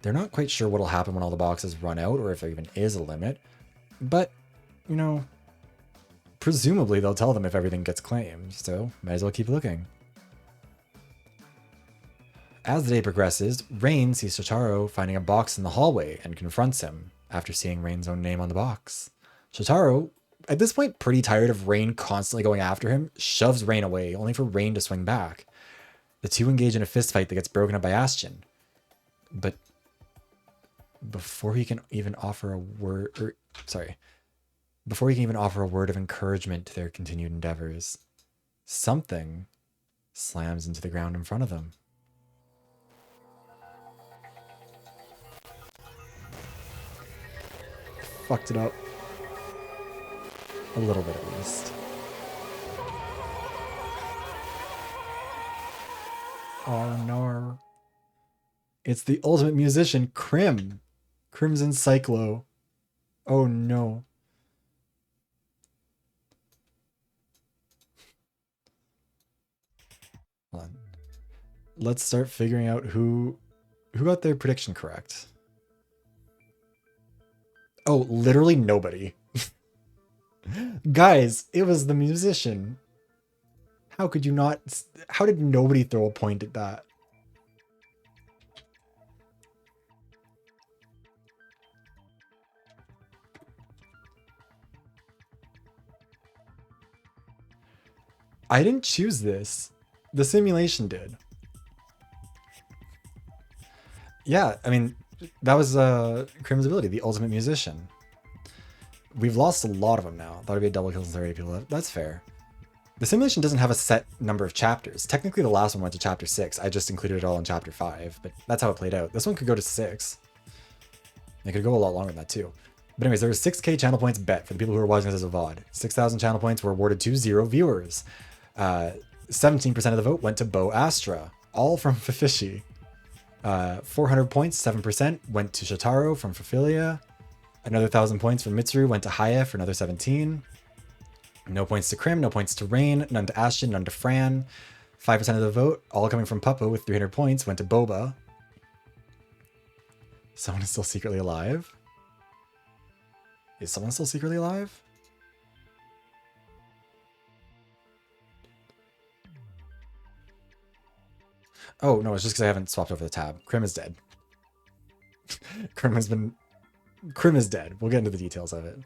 They're not quite sure what'll happen when all the boxes run out, or if there even is a limit. But, you know, presumably they'll tell them if everything gets claimed, so might as well keep looking. As the day progresses, Rain sees Shoutarou finding a box in the hallway and confronts him after seeing Rain's own name on the box. Shoutarou, at this point pretty tired of Rain constantly going after him, shoves Rain away, only for Rain to swing back. The two engage in a fistfight that gets broken up by Ashton. But before he can even offer a word, before he can even offer a word of encouragement to their continued endeavors, something slams into the ground in front of them. Fucked it up. A little bit at least. Oh no. It's the ultimate musician, Crim. Crimson Cyclo. Oh no. Hold on. Let's start figuring out who got their prediction correct. Oh, literally nobody. Guys, it was the musician. How could you not? How did nobody throw a point at that? I didn't choose this. The simulation did. Yeah, I mean, that was Crim's ability, the ultimate musician. We've lost a lot of them now. Thought it'd be a double kill since there are 8 people left. That's fair. The simulation doesn't have a set number of chapters. Technically, the last one went to chapter 6. I just included it all in chapter 5, but that's how it played out. This one could go to 6. It could go a lot longer than that too. But anyways, there was 6k channel points bet for the people who were watching this as a VoD. 6,000 channel points were awarded to 0 viewers. 17% of the vote went to Beau Astra, all from Fifishi. 400 points, 7% went to Shoutarou from Phaphilia. Another 1,000 points from Mitsuru went to Haya for another 17. No points to Crim, no points to Rain, none to Ashton, none to Fran. 5% of the vote, all coming from Puppo with 300 points, went to Boba. Someone is still secretly alive? Is someone still secretly alive? Oh, no, it's just because I haven't swapped over the tab. Crim is dead. Crim is dead. We'll get into the details of it.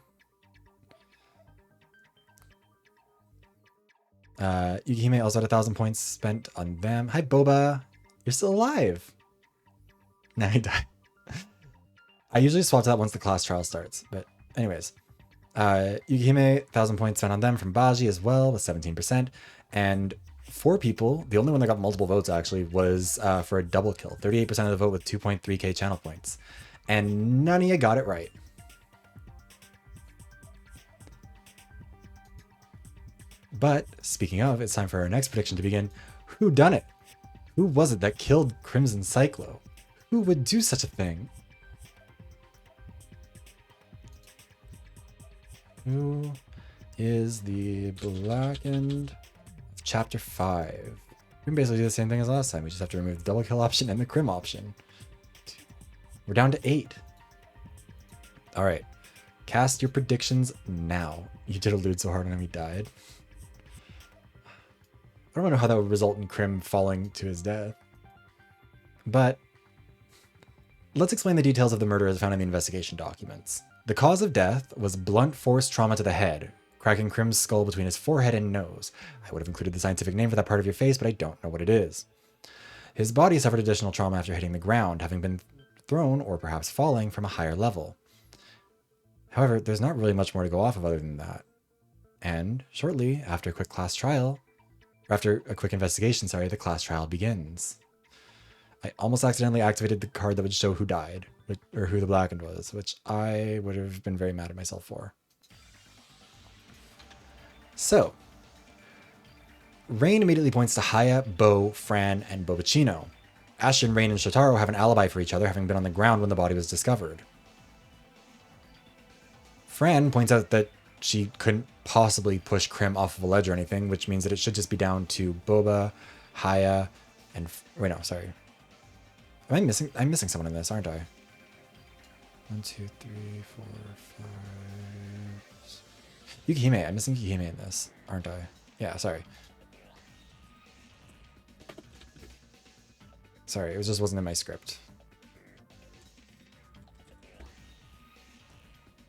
Yukihime also had 1,000 points spent on them. Hi, Boba. You're still alive. Now he died. I usually swap to that once the class trial starts. But anyways. Yukihime, 1,000 points spent on them from Baji as well with 17%. And 4 people, the only one that got multiple votes actually, was for a double kill. 38% of the vote with 2.3k channel points. And none of you got it right. But speaking of, it's time for our next prediction to begin. Who done it? Who was it that killed Crimson Cyclo? Who would do such a thing? Who is the Blackened of Chapter 5? We can basically do the same thing as last time. We just have to remove the double kill option and the Crim option. We're down to 8. All right. Cast your predictions now. You did allude so hard on him he died. I don't know how that would result in Crim falling to his death. But let's explain the details of the murder as found in the investigation documents. The cause of death was blunt force trauma to the head, cracking Crim's skull between his forehead and nose. I would have included the scientific name for that part of your face, but I don't know what it is. His body suffered additional trauma after hitting the ground, having been thrown, or perhaps falling, from a higher level. However, there's not really much more to go off of other than that. And shortly after a quick investigation, the class trial begins. I almost accidentally activated the card that would show who died, or who the Blackened was, which I would have been very mad at myself for. So, Rain immediately points to Haya, Beau, Fran, and Bobachino. Ashton, Rain, and Shoutarou have an alibi for each other, having been on the ground when the body was discovered. Fran points out that she couldn't possibly push Crim off of a ledge or anything, which means that it should just be down to Boba, Haya, and... Wait, no, sorry. I'm missing someone in this, aren't I? 1, 2, 3, 4, 5... Yukihime. I'm missing Yukihime in this, aren't I? Yeah, sorry. Sorry, it just wasn't in my script.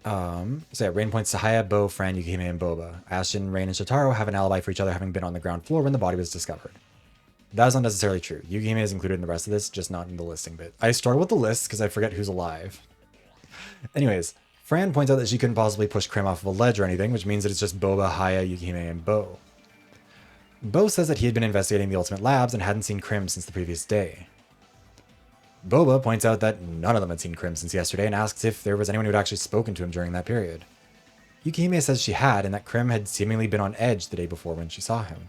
So yeah, Rain points to Haya, Beau, Fran, Yukihime, and Boba. Ashton, Rain, and Shoutarou have an alibi for each other having been on the ground floor when the body was discovered. That is not necessarily true. Yukihime is included in the rest of this, just not in the listing bit. I struggle with the list because I forget who's alive. Anyways, Fran points out that she couldn't possibly push Krim off of a ledge or anything, which means that it's just Boba, Haya, Yukihime, and Beau. Beau says that he had been investigating the Ultimate Labs and hadn't seen Krim since the previous day. Boba points out that none of them had seen Krim since yesterday and asks if there was anyone who had actually spoken to him during that period. Yukihime says she had, and that Krim had seemingly been on edge the day before when she saw him.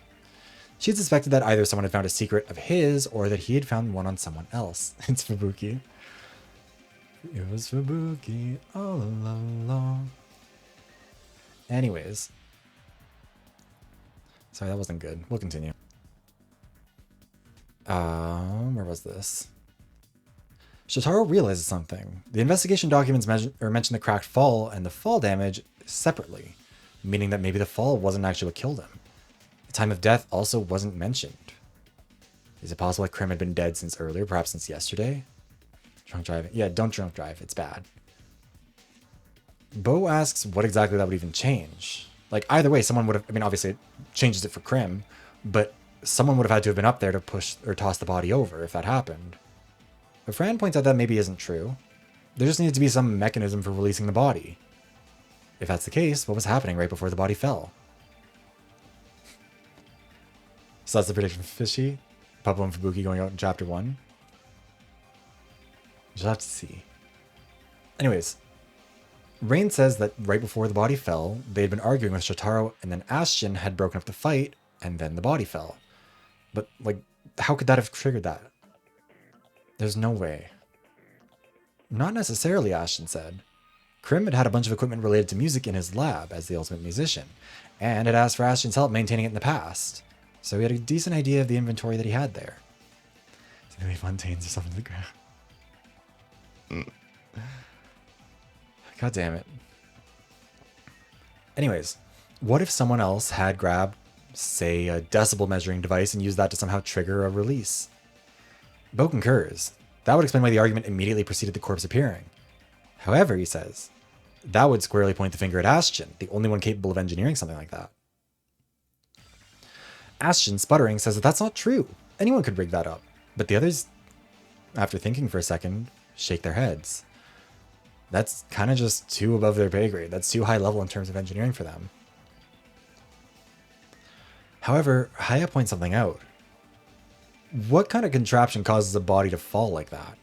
She had suspected that either someone had found a secret of his or that he had found one on someone else. It's Fubuki. It was Fubuki all along. Anyways. Sorry, that wasn't good. We'll continue. Where was this? Shoutarou realizes something. The investigation documents mention the cracked fall and the fall damage separately, meaning that maybe the fall wasn't actually what killed him. The time of death also wasn't mentioned. Is it possible that Krim had been dead since earlier, perhaps since yesterday? Drunk driving. Yeah, don't drunk drive. It's bad. Beau asks what exactly that would even change. Like, either way, someone would have... I mean, obviously, it changes it for Krim, but someone would have had to have been up there to push or toss the body over if that happened. But Fran points out that maybe isn't true. There just needed to be some mechanism for releasing the body. If that's the case, what was happening right before the body fell? So that's the prediction for Fishy. Pablo and Fubuki going out in Chapter 1. You'll have to see. Anyways, Rain says that right before the body fell, they had been arguing with Shoutarou, and then Ashton had broken up the fight, and then the body fell. But, like, how could that have triggered that? There's no way. Not necessarily, Ashton said. Krim had had a bunch of equipment related to music in his lab as the ultimate musician, and had asked for Ashton's help maintaining it in the past. So he had a decent idea of the inventory that he had there. Maybe Fontaines or something to the ground. God damn it. Anyways, what if someone else had grabbed, say, a decibel measuring device and used that to somehow trigger a release? Beau concurs. That would explain why the argument immediately preceded the corpse appearing. However, he says, that would squarely point the finger at Ashton, the only one capable of engineering something like that. Ashton, sputtering, says that that's not true. Anyone could rig that up. But the others, after thinking for a second, shake their heads. That's kind of just too above their pay grade. That's too high level in terms of engineering for them. However, Haya points something out. What kind of contraption causes a body to fall like that?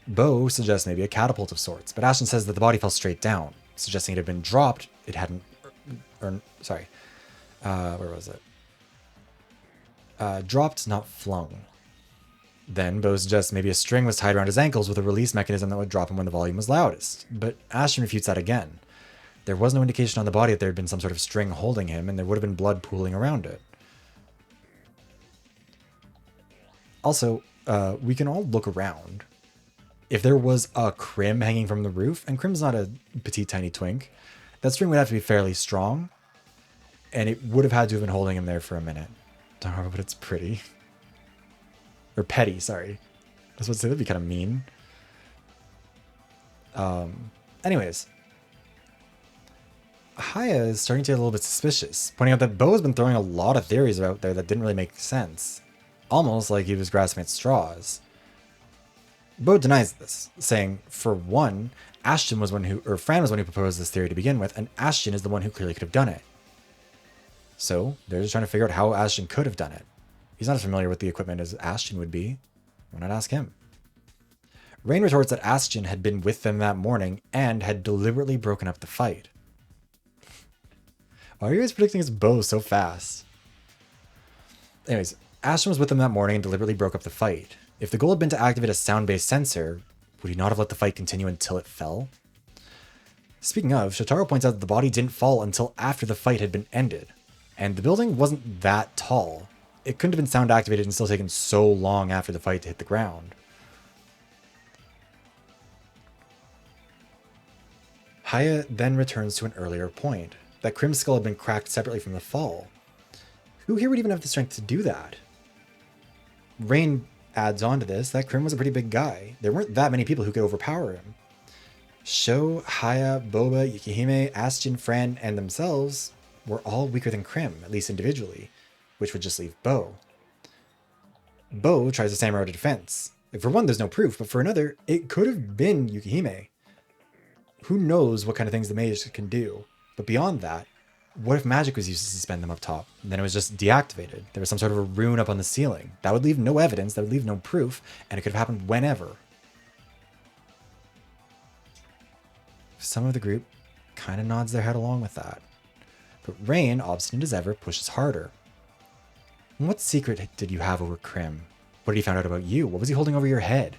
Beau suggests maybe a catapult of sorts, but Ashton says that the body fell straight down, suggesting it had been dropped. It hadn't... where was it? Dropped, not flung. Then Beau suggests maybe a string was tied around his ankles with a release mechanism that would drop him when the volume was loudest. But Ashton refutes that again. There was no indication on the body that there had been some sort of string holding him, and there would have been blood pooling around it. Also, we can all look around. If there was a Krim hanging from the roof, and Krim's not a petite tiny twink, that string would have to be fairly strong, and it would have had to have been holding him there for a minute. Don't remember, but it's pretty. Or petty, sorry. I was about to say that'd be kind of mean. Anyways. Haya is starting to get a little bit suspicious, pointing out that Beau has been throwing a lot of theories out there that didn't really make sense. Almost like he was grasping at straws. Beau denies this, saying, for one, Fran was one who proposed this theory to begin with, and Ashton is the one who clearly could have done it. So, they're just trying to figure out how Ashton could have done it. He's not as familiar with the equipment as Ashton would be. Why not ask him? Rain retorts that Ashton had been with them that morning and had deliberately broken up the fight. Why are you guys predicting it's Beau so fast? Anyways, Ashton was with them that morning and deliberately broke up the fight. If the goal had been to activate a sound-based sensor, would he not have let the fight continue until it fell? Speaking of, Shoutarou points out that the body didn't fall until after the fight had been ended. And the building wasn't that tall. It couldn't have been sound activated and still taken so long after the fight to hit the ground. Haya then returns to an earlier point, that Krim's skull had been cracked separately from the fall. Who here would even have the strength to do that? Rain adds on to this that Krim was a pretty big guy. There weren't that many people who could overpower him. Sho, Haya, Boba, Yukihime, Aston, Fran, and themselves were all weaker than Krim, at least individually, which would just leave Beau. Beau tries to samurai to defense. Like, for one, there's no proof, but for another, it could have been Yukihime. Who knows what kind of things the mage can do? But beyond that, what if magic was used to suspend them up top, and then it was just deactivated? There was some sort of a rune up on the ceiling. That would leave no evidence, that would leave no proof, and it could have happened whenever. Some of the group kind of nods their head along with that. But Rain, obstinate as ever, pushes harder. And what secret did you have over Krim? What had he found out about you? What was he holding over your head?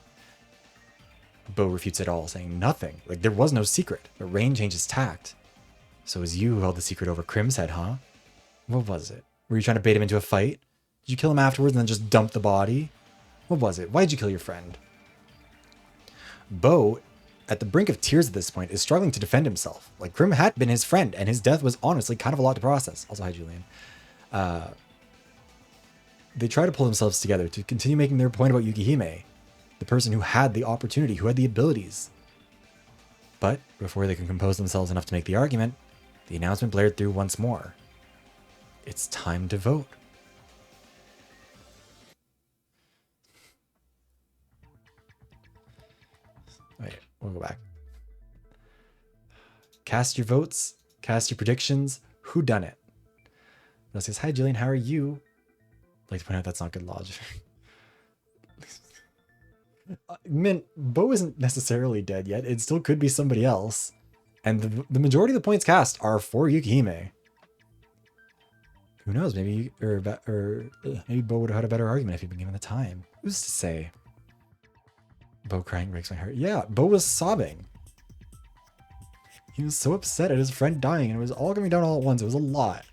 Beau refutes it all, saying nothing. Like, there was no secret. But Rain changes tact. So it was you who held the secret over Krim's head, huh? What was it? Were you trying to bait him into a fight? Did you kill him afterwards and then just dump the body? What was it? Why'd you kill your friend? Beau, at the brink of tears at this point, is struggling to defend himself. Like, Krim had been his friend, and his death was honestly kind of a lot to process. Also, hi, Julian. They try to pull themselves together to continue making their point about Yukihime, the person who had the opportunity, who had the abilities. But before they can compose themselves enough to make the argument, the announcement blared through once more. It's time to vote. Wait, we'll go back. Cast your votes, cast your predictions. Who done it? It says, hi Jillian, how are you? I'd like to point out that's not good logic. Beau isn't necessarily dead yet. It still could be somebody else. And the majority of the points cast are for Yukihime. Who knows? Maybe maybe Beau would have had a better argument if he'd been given the time. Who's to say? Beau crying breaks my heart. Yeah, Beau was sobbing. He was so upset at his friend dying, and it was all coming down all at once. It was a lot.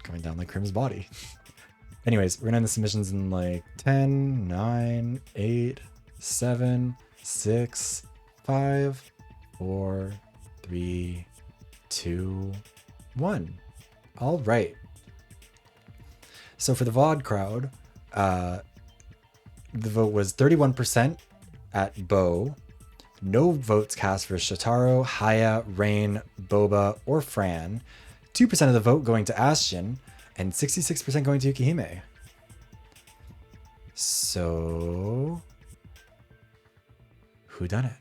Coming down like Krim's body. Anyways, we're gonna end the submissions in like 10, 9, 8, 7, 6, 5, 4, 3, 2, 1. All right. So for the VoD crowd, the vote was 31% at Beau. No votes cast for Shoutarou, Haya, Rain, Boba, or Fran. 2% of the vote going to Aston, and 66% going to Yukihime. So, who done it?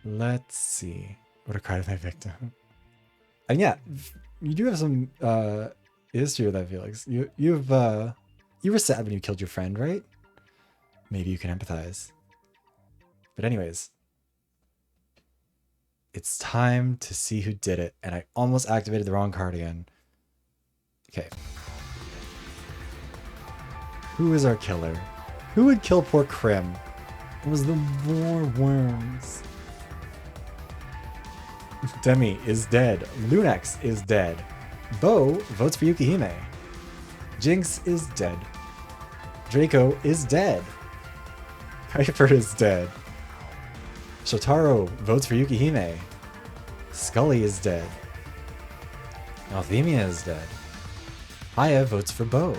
Let's see. What a cry to my victim. And yeah, you do have some history with that, Felix. You were sad when you killed your friend, right? Maybe you can empathize. But anyways, it's time to see who did it. And I almost activated the wrong card again. Okay. Who is our killer? Who would kill poor Krim? It was the more worms. Demii is dead. Lunex is dead. Beau votes for Yukihime. Jynx is dead. Draco is dead. Khaifer is dead. Shoutarou votes for Yukihime. Skully is dead. Althemia is dead. Haya votes for Beau.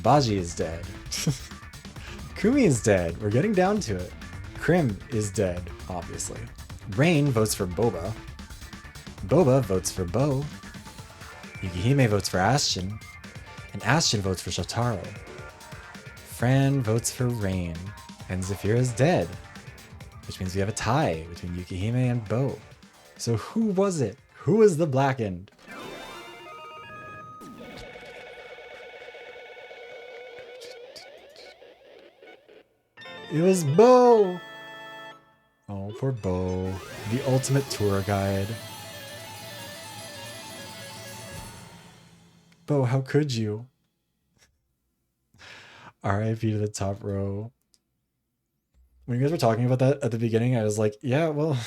Bajiyeen is dead. Kuumiho is dead. We're getting down to it. Krim is dead, obviously. Rain votes for Boba. Boba votes for Beau. Yukihime votes for Aston. And Aston votes for Shoutarou. Fran votes for Rain. And Zephyr is dead. Which means we have a tie between Yukihime and Beau. So who was it? Who was the blackened? It was Beau! Oh, poor Beau. The ultimate tour guide. Beau, how could you? R.I.P. to the top row. When you guys were talking about that at the beginning, I was like, yeah, well,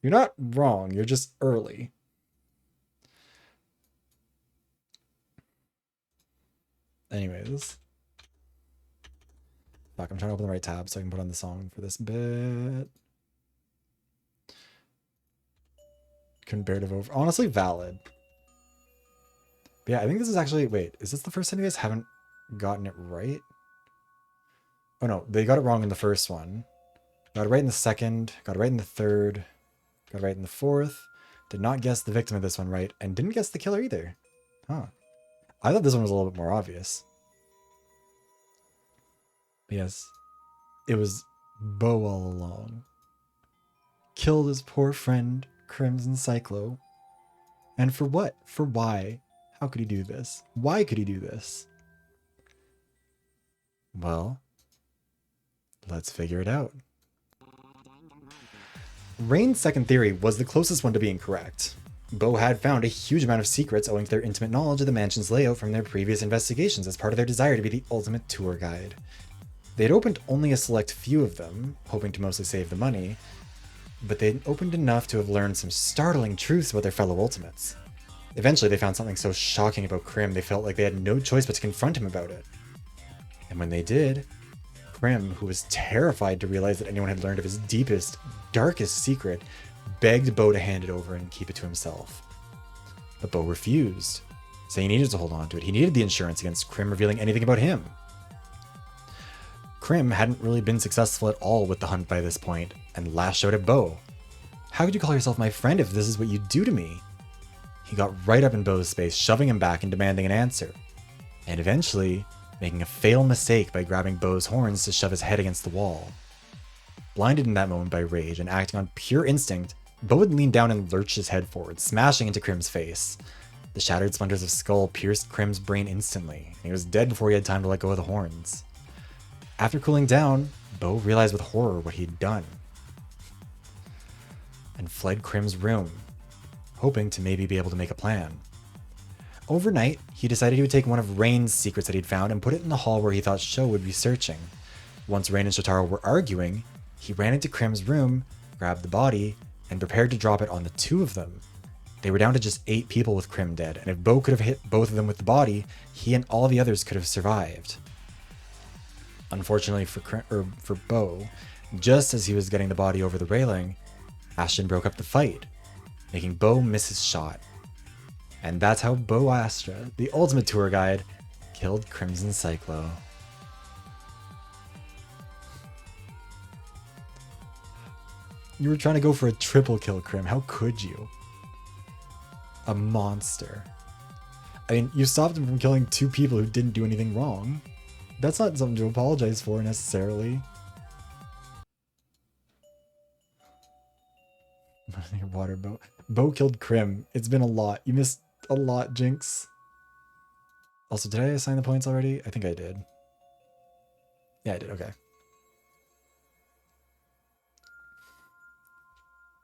you're not wrong. You're just early. Anyways. Fuck, I'm trying to open the right tab so I can put on the song for this bit. Comparative over. Honestly, valid. But yeah, I think this is actually... Wait, is this the first time you guys haven't gotten it right? Oh no, they got it wrong in the first one. Got it right in the second. Got it right in the third. Got it right in the fourth. Did not guess the victim of this one right. And didn't guess the killer either. Huh. I thought this one was a little bit more obvious. But yes. It was Beau all along. Killed his poor friend, Crimson Cyclo. And for what? For why? How could he do this? Why could he do this? Well, let's figure it out. Rain's second theory was the closest one to being correct. Beau had found a huge amount of secrets owing to their intimate knowledge of the mansion's layout from their previous investigations as part of their desire to be the ultimate tour guide. They had opened only a select few of them, hoping to mostly save the money, but they'd opened enough to have learned some startling truths about their fellow ultimates. Eventually they found something so shocking about Crim they felt like they had no choice but to confront him about it. And when they did, Crim, who was terrified to realize that anyone had learned of his deepest, darkest secret, begged Beau to hand it over and keep it to himself. But Beau refused, saying he needed to hold on to it. He needed the insurance against Crim revealing anything about him. Crim hadn't really been successful at all with the hunt by this point, and lashed out at Beau. How could you call yourself my friend if this is what you do to me? He got right up in Beau's space, shoving him back and demanding an answer. And eventually, making a fatal mistake by grabbing Beau's horns to shove his head against the wall. Blinded in that moment by rage and acting on pure instinct, Beau would lean down and lurch his head forward, smashing into Crim's face. The shattered splinters of skull pierced Crim's brain instantly, and he was dead before he had time to let go of the horns. After cooling down, Beau realized with horror what he'd done, and fled Crim's room, hoping to maybe be able to make a plan. Overnight, he decided he would take one of Rain's secrets that he'd found and put it in the hall where he thought Sho would be searching. Once Rain and Shoutarou were arguing, he ran into Crim's room, grabbed the body, and prepared to drop it on the two of them. They were down to just 8 people with Crim dead, and if Beau could have hit both of them with the body, he and all the others could have survived. Unfortunately for Beau, just as he was getting the body over the railing, Ashton broke up the fight, making Beau miss his shot. And that's how Beau Astra, the ultimate tour guide, killed Crimson Cyclo. You were trying to go for a triple kill, Crim. How could you? A monster. I mean, you stopped him from killing 2 people who didn't do anything wrong. That's not something to apologize for, necessarily. Water Beau. Beau killed Crim. It's been a lot. You missed a lot, Jynx. Also, did I assign the points already? I think I did. Yeah, I did. Okay.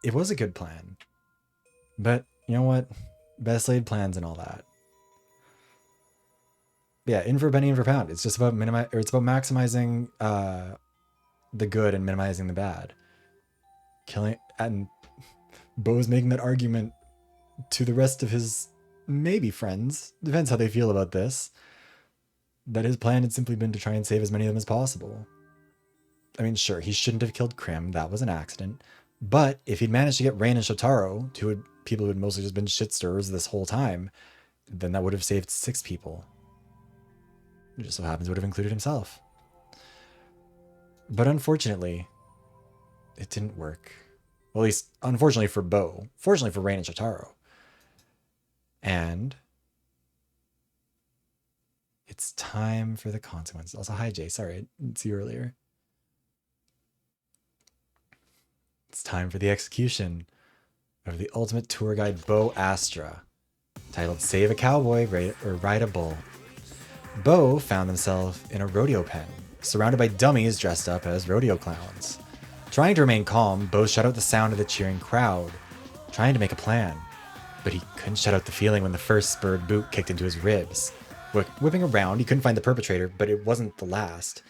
It was a good plan. But, you know what? Best laid plans and all that. Yeah, in for penny, in for pound. It's just about maximizing the good and minimizing the bad. Killing... And Beau's making that argument to the rest of his maybe friends, depends how they feel about this, that his plan had simply been to try and save as many of them as possible. I mean, sure, he shouldn't have killed Crim, that was an accident, but if he'd managed to get Rain and Shoutarou, people who had mostly just been shit stirrers this whole time, then that would have saved 6 people. It just so happens would have included himself. But unfortunately, it didn't work. Well, at least, unfortunately for Beau. Fortunately for Rain and Shoutarou. And it's time for the consequences. Also, hi Jay. Sorry, I didn't see you earlier. It's time for the execution of the ultimate tour guide Beau Astra, titled Save a Cowboy, Ride a Bull. Beau found himself in a rodeo pen, surrounded by dummies dressed up as rodeo clowns. Trying to remain calm, Beau shut out the sound of the cheering crowd, trying to make a plan. But he couldn't shut out the feeling when the first spurred boot kicked into his ribs. Whipping around, he couldn't find the perpetrator, but it wasn't the last.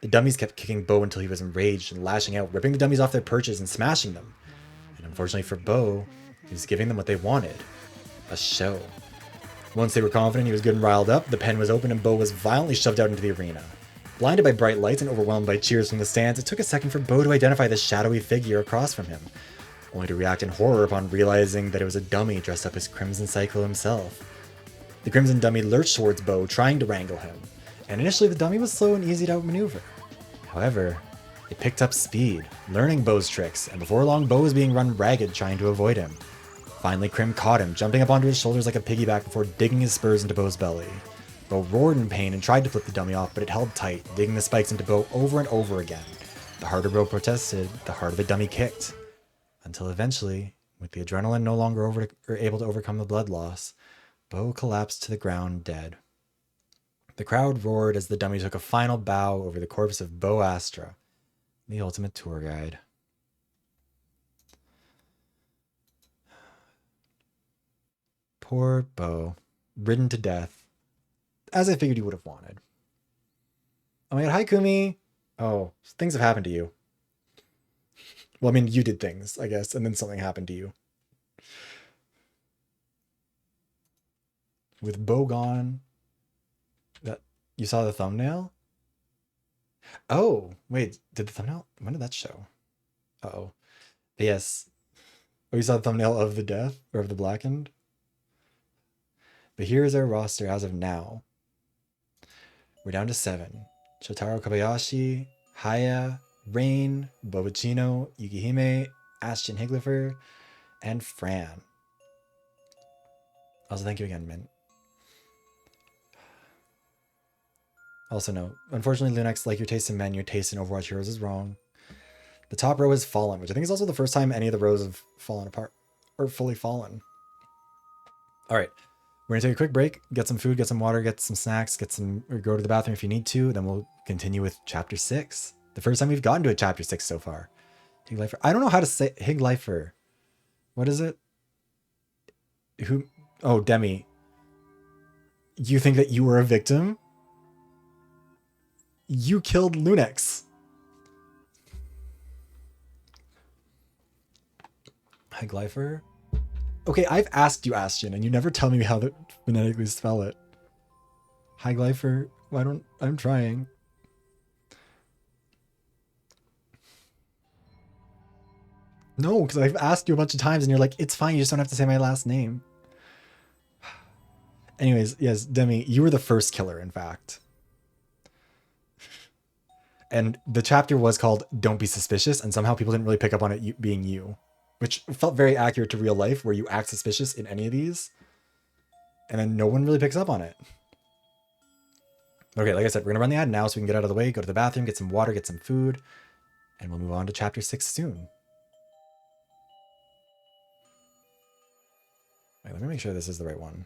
The dummies kept kicking Beau until he was enraged and lashing out, ripping the dummies off their perches and smashing them. And unfortunately for Beau, he was giving them what they wanted. A show. Once they were confident he was good and riled up, the pen was open and Beau was violently shoved out into the arena. Blinded by bright lights and overwhelmed by cheers from the stands, it took a second for Beau to identify the shadowy figure across from him. only to react in horror upon realizing that it was a dummy dressed up as Crimson Cyclo himself. The Crimson dummy lurched towards Beau, trying to wrangle him, and initially the dummy was slow and easy to outmaneuver. However, it picked up speed, learning Beau's tricks, and before long Beau was being run ragged trying to avoid him. Finally, Crim caught him, jumping up onto his shoulders like a piggyback before digging his spurs into Beau's belly. Beau roared in pain and tried to flip the dummy off, but it held tight, digging the spikes into Beau over and over again. The harder Beau protested, the harder the dummy kicked. Until eventually, with the adrenaline no longer able to overcome the blood loss, Beau collapsed to the ground dead. The crowd roared as the dummy took a final bow over the corpse of Beau Astra, the ultimate tour guide. Poor Beau, ridden to death, as I figured he would have wanted. Oh my god, hi Kumi! Oh, things have happened to you. Well, I mean, you did things, I guess, and then something happened to you. With Beau gone, that you saw the thumbnail? Oh, wait, did the thumbnail? When did that show? Uh-oh. Yes. Oh, you saw the thumbnail of the death, or of the blackened? But here is our roster as of now. We're down to 7. Shoutarou Kobayashi, Haya, Rain, Bobachino, Yukihime, Ashton Higlifer, and Fran. Also, thank you again, Mint. Also, no. Unfortunately, Lunex, like your taste in men, your taste in Overwatch heroes is wrong. The top row has fallen, which I think is also the first time any of the rows have fallen apart, or fully fallen. Alright, we're going to take a quick break, get some food, get some water, get some snacks, or go to the bathroom if you need to, then we'll continue with Chapter 6. The first time we've gotten to a Chapter 6 so far. Higlifer. I don't know how to say Higlifer. What is it? Who? Oh, Demii. You think that you were a victim? You killed Lunex. Higlifer? Okay, I've asked you, Ashton, and you never tell me how to phonetically spell it. Higlifer? I'm trying. No, because I've asked you a bunch of times and you're like, it's fine, you just don't have to say my last name. Anyways, yes, Demii, you were the first killer, in fact. And the chapter was called Don't Be Suspicious, and somehow people didn't really pick up on it being you. Which felt very accurate to real life, where you act suspicious in any of these. And then no one really picks up on it. Okay, like I said, we're going to run the ad now so we can get out of the way, go to the bathroom, get some water, get some food. And we'll move on to Chapter 6 soon. Wait, let me make sure this is the right one.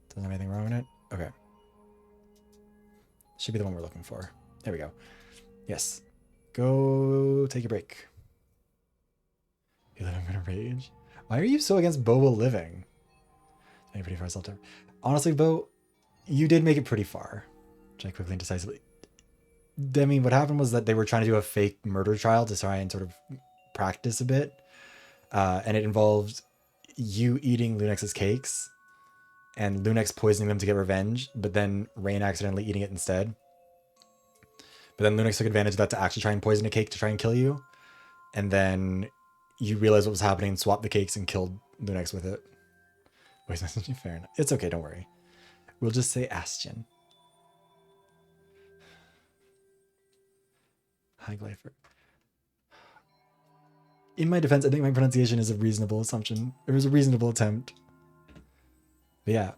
Doesn't have anything wrong in it? Okay. Should be the one we're looking for. There we go. Yes. Go take a break. You live in a rage? Why are you so against Beau living? Pretty far self-time. Honestly, Beau, you did make it pretty far. Which I quickly and decisively. Demii, what happened was that they were trying to do a fake murder trial to try and sort of practice a bit. And it involved you eating Lunex's cakes and Lunex poisoning them to get revenge, but then Rain accidentally eating it instead. But then Lunex took advantage of that to actually try and poison a cake to try and kill you. And then you realized what was happening, swapped the cakes, and killed Lunex with it. Wait, that's not fair enough. It's okay, don't worry. We'll just say Ashton. Higlifer. In my defense, I think my pronunciation is a reasonable assumption. It was a reasonable attempt. But yeah.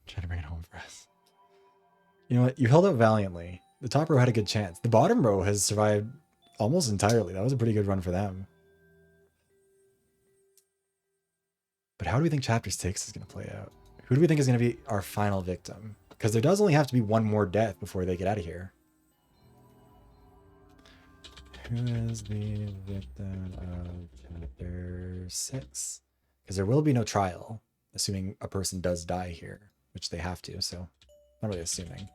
Trying to bring it home for us. You know what? You held up valiantly. The top row had a good chance. The bottom row has survived almost entirely. That was a pretty good run for them. But how do we think Chapter 6 is going to play out? Who do we think is going to be our final victim? Because there does only have to be one more death before they get out of here. Who is the victim of Chapter 6? Because there will be no trial, assuming a person does die here, which they have to, so not really assuming.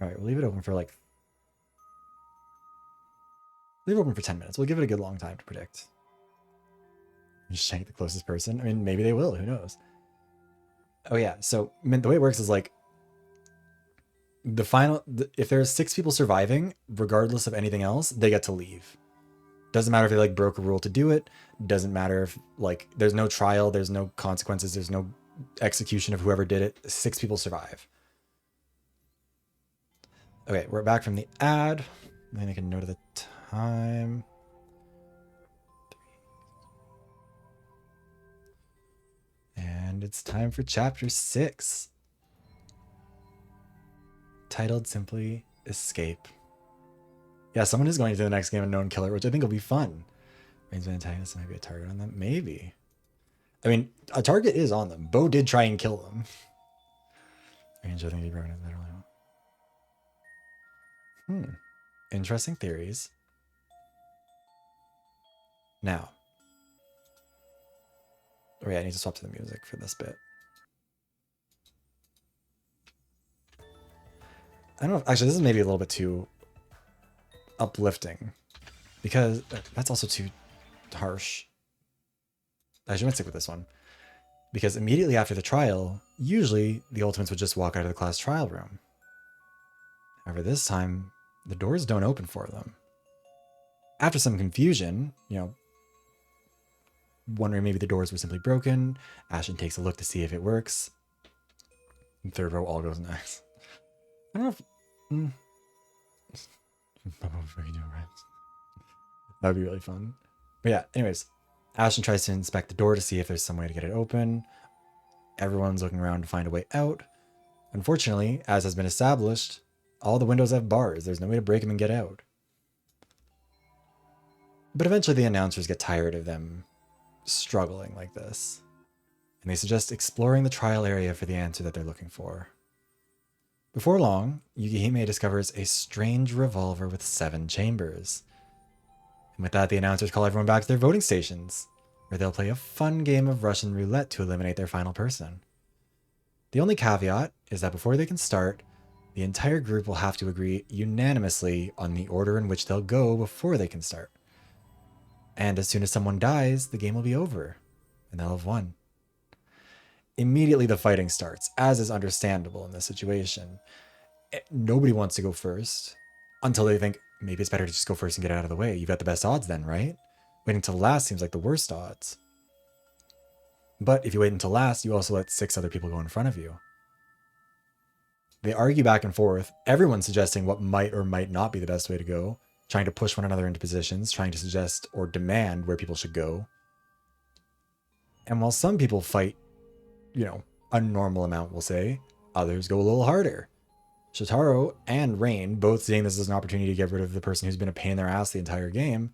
All right, we'll leave it open for like... Leave it open for 10 minutes. We'll give it a good long time to predict. Just shank the closest person. I mean, maybe they will. Who knows? Oh, yeah. So the way it works is like... If there's 6 people surviving, regardless of anything else, they get to leave. Doesn't matter if they like broke a rule to do it. Doesn't matter if like there's no trial, there's no consequences, there's no execution of whoever did it. 6 people survive. Okay, we're back from the ad. Let me make a note of the time. And it's time for chapter 6. Titled simply Escape. Yeah, someone is going into the next game a known killer, which I think will be fun. Rain's an antagonist, might be a target on them. Maybe. I mean, a target is on them. Beau did try and kill them. Range, I think he broke it. I don't know. Interesting theories. Now. Oh yeah, I need to swap to the music for this bit. I don't know. Actually, this is maybe a little bit too uplifting because that's also too harsh. I should stick with this one because immediately after the trial, usually the Ultimates would just walk out of the class trial room. However, this time the doors don't open for them. After some confusion, wondering maybe the doors were simply broken, Ashton takes a look to see if it works. And third row all goes nice. I don't know if... That would be really fun. But yeah, anyways. Ashton tries to inspect the door to see if there's some way to get it open. Everyone's looking around to find a way out. Unfortunately, as has been established, all the windows have bars. There's no way to break them and get out. But eventually the announcers get tired of them struggling like this. And they suggest exploring the trial area for the answer that they're looking for. Before long, Yukihime discovers a strange revolver with 7 chambers. And with that, the announcers call everyone back to their voting stations, where they'll play a fun game of Russian roulette to eliminate their final person. The only caveat is that before they can start, the entire group will have to agree unanimously on the order in which they'll go before they can start. And as soon as someone dies, the game will be over, and they'll have won. Immediately the fighting starts, as is understandable in this situation. Nobody wants to go first, until they think, maybe it's better to just go first and get it out of the way. You've got the best odds then, right? Waiting till last seems like the worst odds. But if you wait until last, you also let 6 other people go in front of you. They argue back and forth, everyone suggesting what might or might not be the best way to go, trying to push one another into positions, trying to suggest or demand where people should go. And while some people fight, a normal amount, we'll say, others go a little harder. Shoutarou and Rain, both seeing this as an opportunity to get rid of the person who's been a pain in their ass the entire game,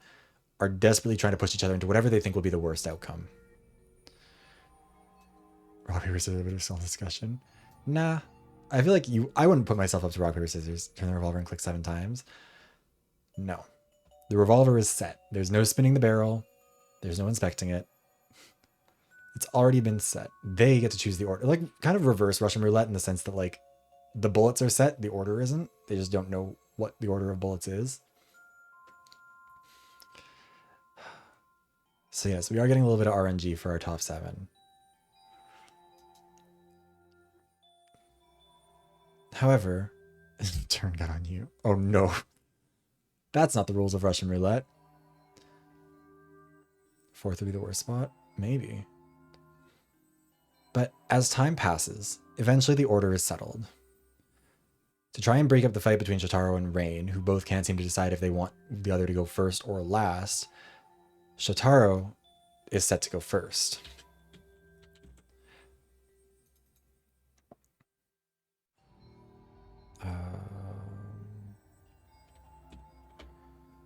are desperately trying to push each other into whatever they think will be the worst outcome. Rock, paper, scissors, a bit of self-discussion. Nah. I feel like I wouldn't put myself up to rock, paper, scissors, turn the revolver and click 7 times. No. The revolver is set. There's no spinning the barrel. There's no inspecting it. It's already been set. They get to choose the order. Like, kind of reverse Russian roulette in the sense that, like, the bullets are set, the order isn't. They just don't know what the order of bullets is. So yes, we are getting a little bit of RNG for our top 7. However, turn got on you. Oh no. That's not the rules of Russian roulette. 4th would be the worst spot? Maybe. But as time passes, eventually the order is settled. To try and break up the fight between Shoutarou and Rain, who both can't seem to decide if they want the other to go first or last, Shoutarou is set to go first.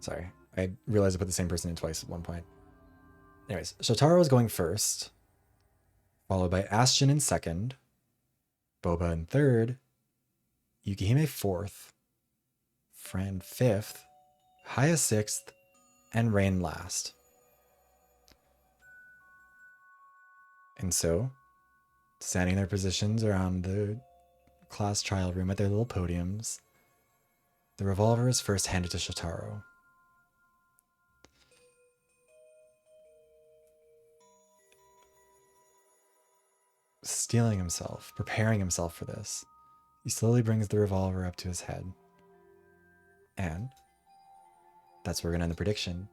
Sorry, I realized I put the same person in twice at one point. Anyways, Shoutarou is going first, followed by Ashton in second, Boba in third, Yukihime 4th, Fran 5th, Haya 6th, and Rain last. And so, standing in their positions around the class trial room at their little podiums, The revolver is first handed to Shoutarou. Steeling himself, preparing himself for this, he slowly brings the revolver up to his head. And that's where we're going to end the prediction.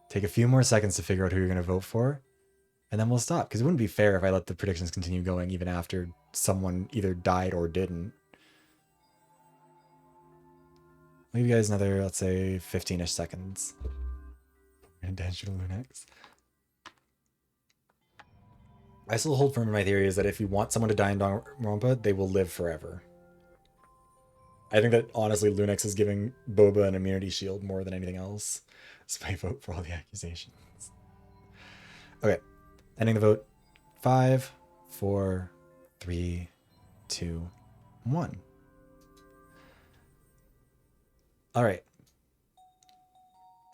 Take a few more seconds to figure out who you're going to vote for, and then we'll stop. Because it wouldn't be fair if I let the predictions continue going even after someone either died or didn't. I'll give you guys another, let's say, 15-ish seconds. Intentional Lunex. I still hold firm in my theory is that if you want someone to die in Danganronpa, they will live forever. I think that, honestly, Lunex is giving Boba an immunity shield more than anything else. So I vote for all the accusations. Okay. Ending the vote. 5, 4, 3, 2, 1. Alright.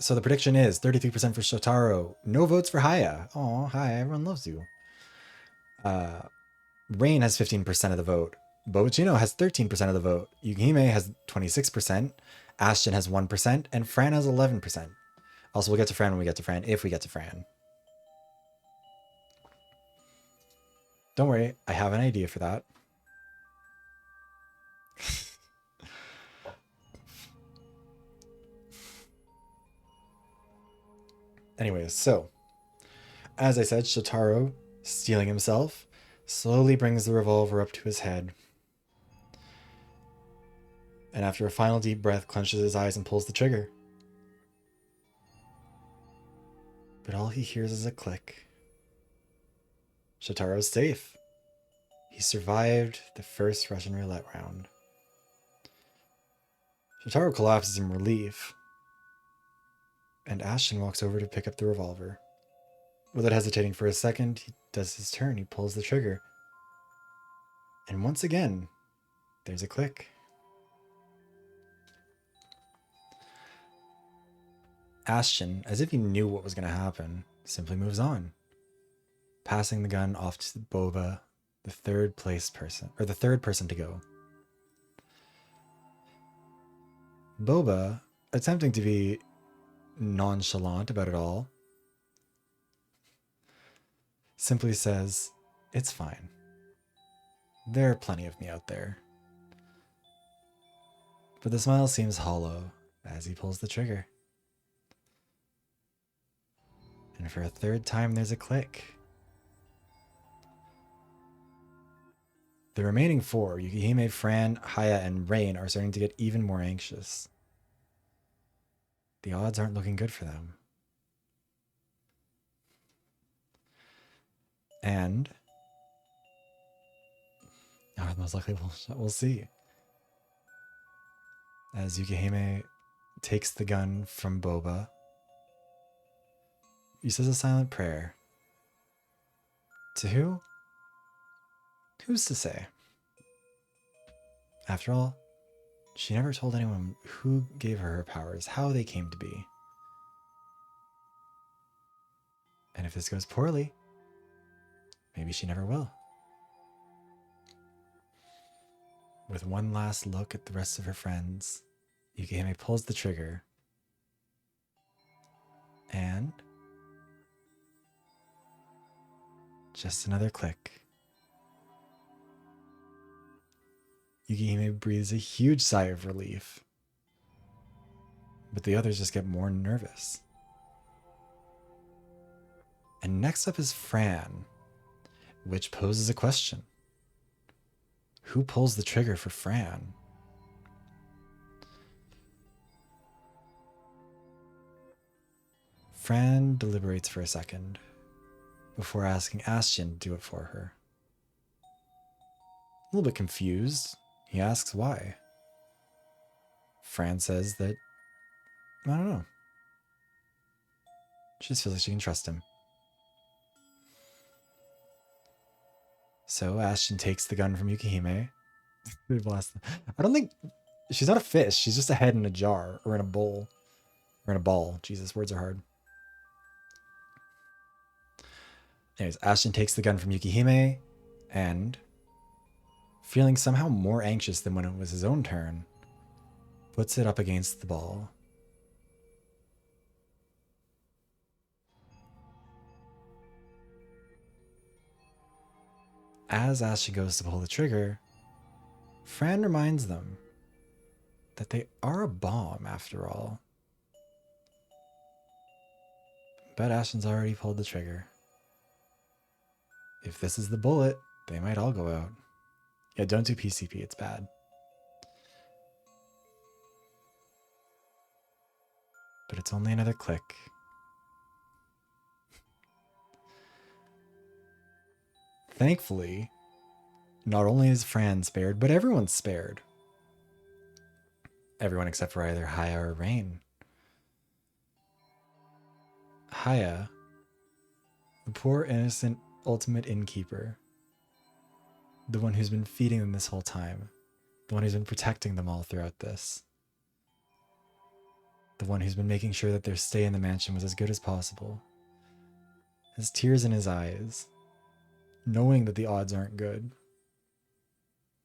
So the prediction is 33% for Shoutarou. No votes for Haya. Oh, hi, everyone loves you. Rain has 15% of the vote. Bojino has 13% of the vote. Yukihime has 26%. Ashton has 1%. And Fran has 11%. Also, we'll get to Fran when we get to Fran, if we get to Fran. Don't worry, I have an idea for that. Anyways, so, as I said, Shoutarou, steeling himself, slowly brings the revolver up to his head. And after a final deep breath, clenches his eyes and pulls the trigger. But all he hears is a click. Shoutarou's safe. He survived the first Russian roulette round. Shoutarou collapses in relief. And Ashton walks over to pick up the revolver. Without hesitating for a second, he does his turn. He pulls the trigger. And once again, there's a click. Ashton, as if he knew what was going to happen, simply moves on, passing the gun off to Boba, the third person to go. Boba, attempting to be nonchalant about it all, simply says, "It's fine. There are plenty of me out there." But the smile seems hollow as he pulls the trigger. And for a third time, there's a click. The remaining 4, Yukihime, Fran, Haya, and Rain, are starting to get even more anxious. The odds aren't looking good for them. And most likely we'll see. As Yukihime takes the gun from Boba, he says a silent prayer. To who? Who's to say? After all, she never told anyone who gave her her powers, how they came to be. And if this goes poorly, maybe she never will. With one last look at the rest of her friends, Yukihime pulls the trigger. And just another click. Yukihime breathes a huge sigh of relief. But the others just get more nervous. And next up is Fran, which poses a question. Who pulls the trigger for Fran? Fran deliberates for a second before asking Ashton to do it for her. A little bit confused, he asks why. Fran says that, I don't know. She just feels like she can trust him. So Ashton takes the gun from Yukihime. I don't think... She's not a fish. She's just a head in a jar. Or in a bowl. Or in a ball. Jesus, words are hard. Anyways, Ashton takes the gun from Yukihime. And, feeling somehow more anxious than when it was his own turn, puts it up against the ball. As Ashley goes to pull the trigger, Fran reminds them that they are a bomb after all. But Ashton's already pulled the trigger. If this is the bullet, they might all go out. Yeah, don't do PCP, it's bad. But it's only another click. Thankfully, not only is Fran spared, but everyone's spared. Everyone except for either Haya or Rain. Haya, the poor innocent ultimate innkeeper, the one who's been feeding them this whole time, the one who's been protecting them all throughout this, the one who's been making sure that their stay in the mansion was as good as possible, has tears in his eyes, knowing that the odds aren't good,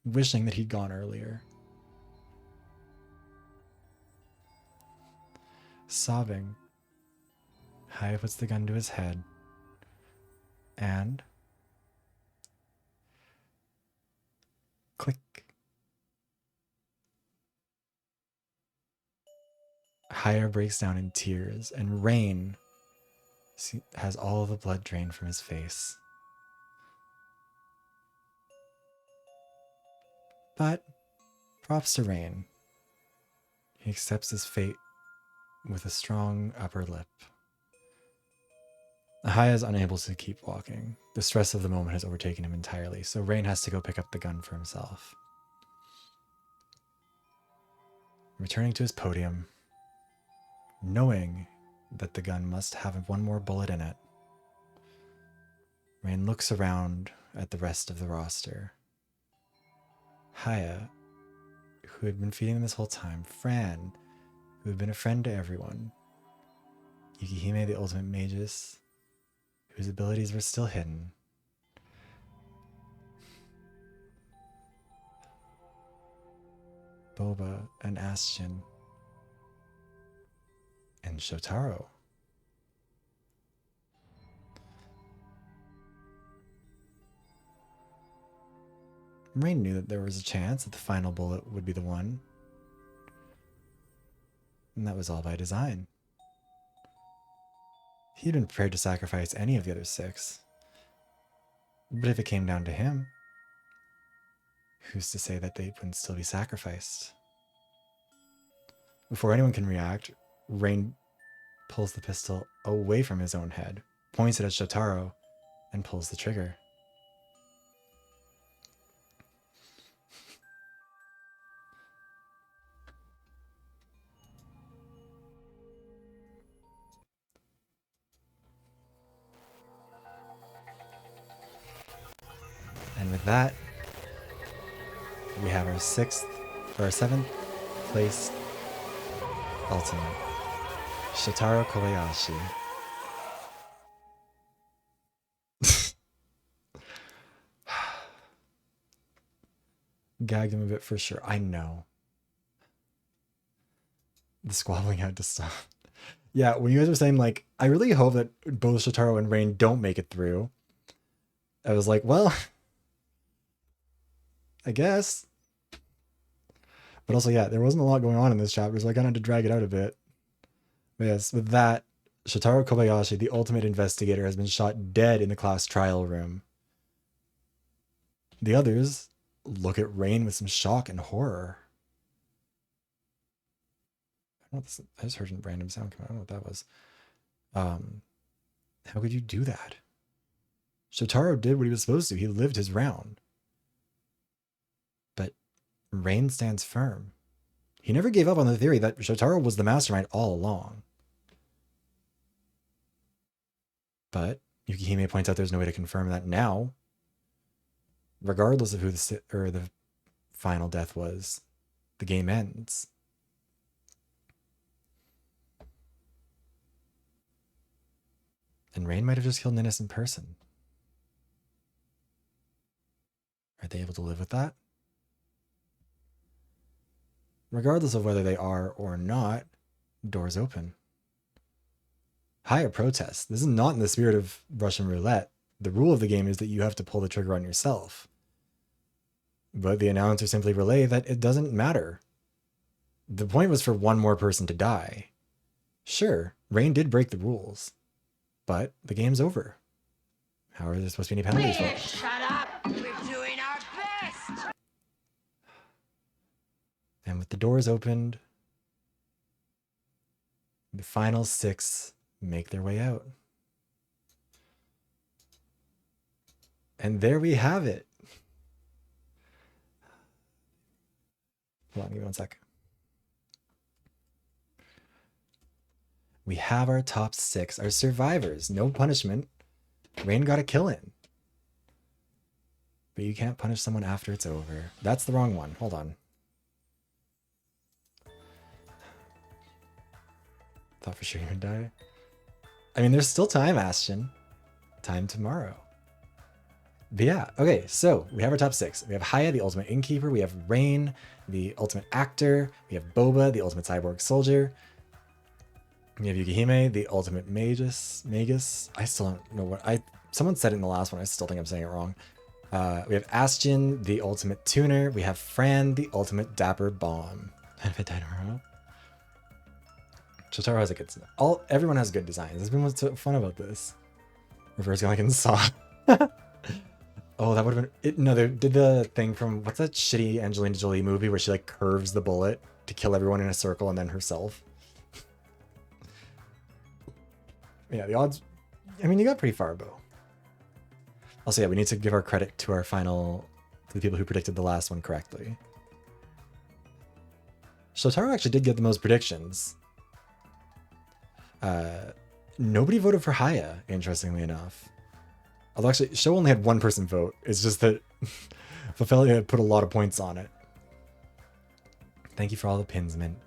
wishing that he'd gone earlier. Sobbing, Haya puts the gun to his head and click. Haya breaks down in tears, and Rain has all of the blood drained from his face. But props to Rain. He accepts his fate with a strong upper lip. Haya is unable to keep walking. The stress of the moment has overtaken him entirely, so Rain has to go pick up the gun for himself. Returning to his podium, knowing that the gun must have one more bullet in it, Rain looks around at the rest of the roster. Haya, who had been feeding him this whole time, Fran, who had been a friend to everyone, Yukihime the ultimate magus, whose abilities were still hidden, Boba and Astion, and Shoutarou. Rain knew that there was a chance that the final bullet would be the one, and that was all by design. He'd been prepared to sacrifice any of the other 6, but if it came down to him, who's to say that they wouldn't still be sacrificed? Before anyone can react, Rain pulls the pistol away from his own head, points it at Shoutarou, and pulls the trigger. And with that, we have our 7th place ultimate, Shoutarou Kobayashi. Gagged him a bit for sure. I know. The squabbling had to stop. Yeah, when you guys were saying, like, I really hope that both Shoutarou and Rain don't make it through, I was like, well, I guess. But also, yeah, there wasn't a lot going on in this chapter, so I kind of had to drag it out a bit. But yes, with that, Shoutarou Kobayashi, the ultimate investigator, has been shot dead in the class trial room. The others look at Rain with some shock and horror. I don't know what this, I just heard a random sound come out. I don't know what that was. How could you do that? Shoutarou did what he was supposed to. He lived his round. But Rain stands firm. He never gave up on the theory that Shoutarou was the mastermind all along. But Yukihime points out there's no way to confirm that now. Regardless of who the final death was, the game ends. And Rain might have just killed an innocent person. Are they able to live with that? regardless of whether they are or not, doors open. Higher protest. This is not in the spirit of Russian roulette. The rule of the game is that you have to pull the trigger on yourself. But the announcer simply relay that it doesn't matter. The point was for one more person to die. Sure, Rain did break the rules, but the game's over. How are there supposed to be any penalties for it? Shut up! We're doing our best! And with the doors opened, the final 6 make their way out. And there we have it. Hold on, give me 1 sec. We have our top 6, our survivors. No punishment. Rain got a kill in. But you can't punish someone after it's over. That's the wrong one. Hold on. Thought for sure you would die. I mean, there's still time, Ashton. Time tomorrow. But yeah, okay, so we have our top 6. We have Haya, the ultimate innkeeper. We have Rain, the ultimate actor. We have Boba, the ultimate cyborg soldier. We have Yukihime, the ultimate magus. I still don't know what someone said it in the last one. I still think I'm saying it wrong. We have Astion, the ultimate tuner. We have Fran, the ultimate dapper bomb. If it died tomorrow. Shoutarou has a good design. Everyone has good designs. That's been what's so fun about this. Reverse going in Saw. Oh, that would have been it. No, they did the thing from what's that shitty Angelina Jolie movie where she like curves the bullet to kill everyone in a circle and then herself. Yeah, the odds. I mean, you got pretty far, Beau. Also, yeah, we need to give our credit to to the people who predicted the last one correctly. Shoutarou actually did get the most predictions. Nobody voted for Haya, interestingly enough. Although actually, Show only had 1 person vote. It's just that Fafelia had put a lot of points on it. Thank you for all the pins, Mint.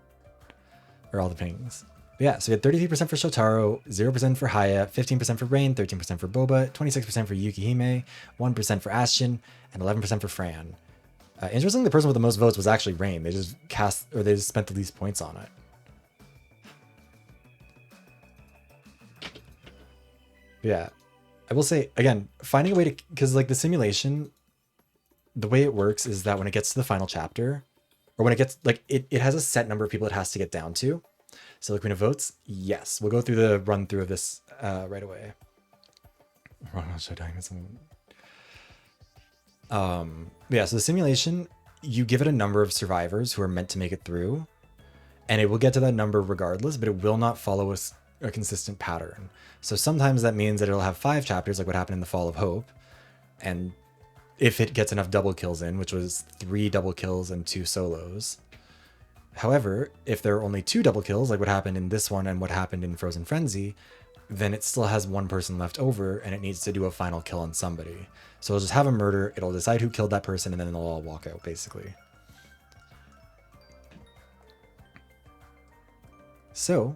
Or all the pings. But yeah, so we had 33% for Shoutarou, 0% for Haya, 15% for Rain, 13% for Boba, 26% for Yukihime, 1% for Astion, and 11% for Fran. Interestingly, the person with the most votes was actually Rain. They just spent the least points on it. Yeah, I will say, again, finding a way to, because like the simulation, the way it works is that when it gets to the final chapter, or when it gets, like, it has a set number of people it has to get down to. So like when it votes, yes, we'll go through the run through of this right away. Yeah, so the simulation, you give it a number of survivors who are meant to make it through, and it will get to that number regardless, but it will not follow a consistent pattern. So sometimes that means that it'll have 5 chapters, like what happened in the Fall of Hope, and if it gets enough double kills in, which was 3 double kills and 2 solos. However, if there are only 2 double kills, like what happened in this one and what happened in Frozen Frenzy, then it still has 1 person left over and it needs to do a final kill on somebody. So it'll just have a murder, it'll decide who killed that person, and then they'll all walk out, basically. So,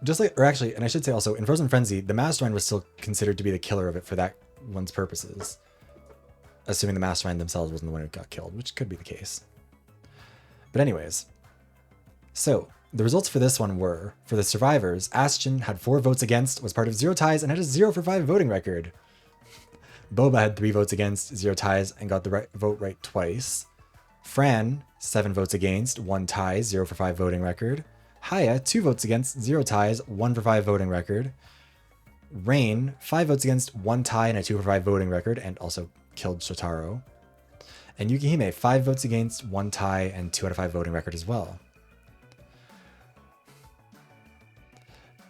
just like, or actually, and I should say also, in Frozen Frenzy, the Mastermind was still considered to be the killer of it for that one's purposes. Assuming the Mastermind themselves wasn't the one who got killed, which could be the case. But anyways, so the results for this one were, for the survivors, Astion had 4 votes against, was part of 0 ties, and had a 0 for 5 voting record. Boba had 3 votes against, 0 ties, and got the vote right twice. Fran, 7 votes against, 1 tie, 0 for 5 voting record. Haya, 2 votes against, 0 ties, 1 for 5 voting record. Rain, 5 votes against, 1 tie, and a 2 for 5 voting record, and also killed Shoutarou. And Yukihime, 5 votes against, 1 tie, and 2 out of 5 voting record as well.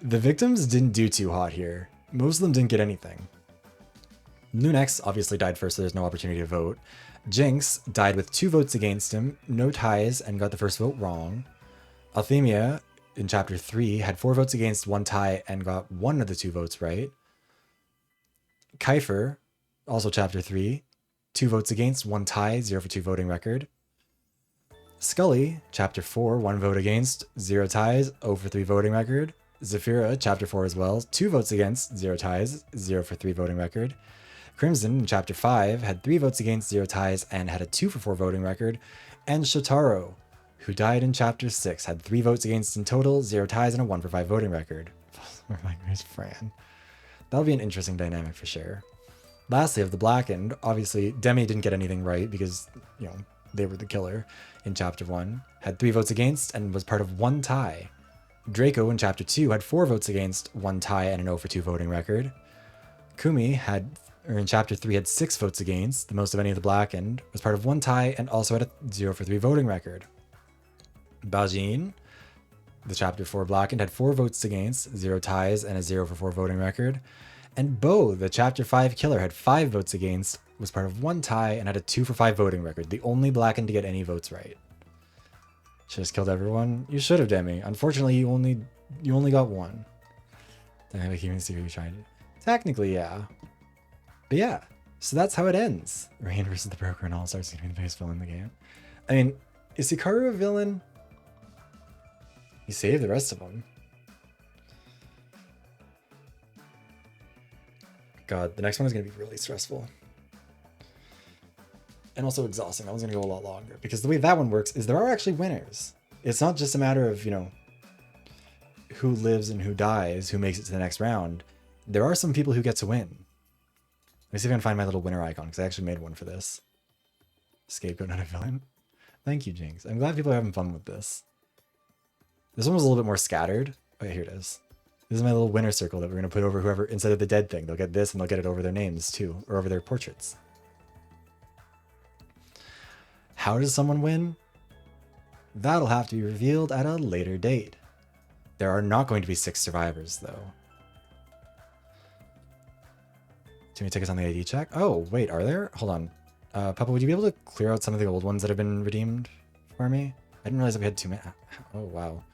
The victims didn't do too hot here. Most of them didn't get anything. Lunex obviously died first, so there's no opportunity to vote. Jynx died with 2 votes against him, no ties, and got the first vote wrong. Althemia, in Chapter 3, had 4 votes against, 1 tie, and got 1 of the 2 votes right. Khaifer, also Chapter 3, 2 votes against, 1 tie, 0 for 2 voting record. Skully, Chapter 4, 1 vote against, 0 ties, 0 for 3 voting record. Zafira, Chapter 4 as well, 2 votes against, 0 ties, 0 for 3 voting record. Crimson, in Chapter 5, had 3 votes against, 0 ties, and had a 2 for 4 voting record. And Shoutarou, who died in Chapter 6, had 3 votes against in total, 0 ties, and a 1 for 5 voting record. Where's Fran? That'll be an interesting dynamic for sure. Lastly, of the Blackened, obviously, Demii didn't get anything right because, you know, they were the killer in Chapter 1, had 3 votes against, and was part of 1 tie. Draco in Chapter 2 had 4 votes against, 1 tie, and an 0 for 2 voting record. In Chapter 3 had 6 votes against, the most of any of the Blackened, was part of 1 tie, and also had a 0 for 3 voting record. Bajiyeen, the Chapter 4 Blackened, had 4 votes against, 0 ties, and a 0 for 4 voting record. And Beau, the Chapter 5 killer, had 5 votes against, was part of 1 tie, and had a 2 for 5 voting record, the only Blackened to get any votes right. Should have killed everyone? You should have, Demii. Unfortunately, you only got 1. Dynamic even see what you're trying to do. Technically, yeah. But yeah, so that's how it ends. Rain versus the Broker and All-Star seem to be the biggest villain in the game. I mean, is Hikaru a villain? He saved the rest of them. God, the next one is going to be really stressful. And also exhausting. That one's going to go a lot longer. Because the way that one works is there are actually winners. It's not just a matter of, you know, who lives and who dies, who makes it to the next round. There are some people who get to win. Let me see if I can find my little winner icon, because I actually made one for this. Scapegoat, not a villain. Thank you, Jynx. I'm glad people are having fun with this. This one was a little bit more scattered. Oh yeah, here it is. This is my little winner circle that we're going to put over whoever, instead of the dead thing. They'll get this, and they'll get it over their names, too. Or over their portraits. How does someone win? That'll have to be revealed at a later date. There are not going to be 6 survivors, though. Too many tickets on the ID check? Oh, wait, are there? Hold on. Papa, would you be able to clear out some of the old ones that have been redeemed for me? I didn't realize that we had too many. Oh, wow.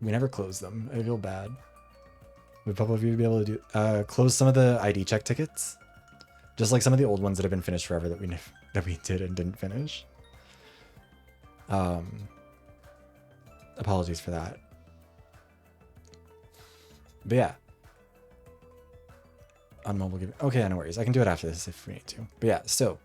We never closed them. I feel bad. Would Papa, if you'd be able to do close some of the ID check tickets? Just like some of the old ones that have been finished forever that we did and didn't finish. Apologies for that. But yeah. On mobile game. Okay, no worries. I can do it after this if we need to. But yeah, so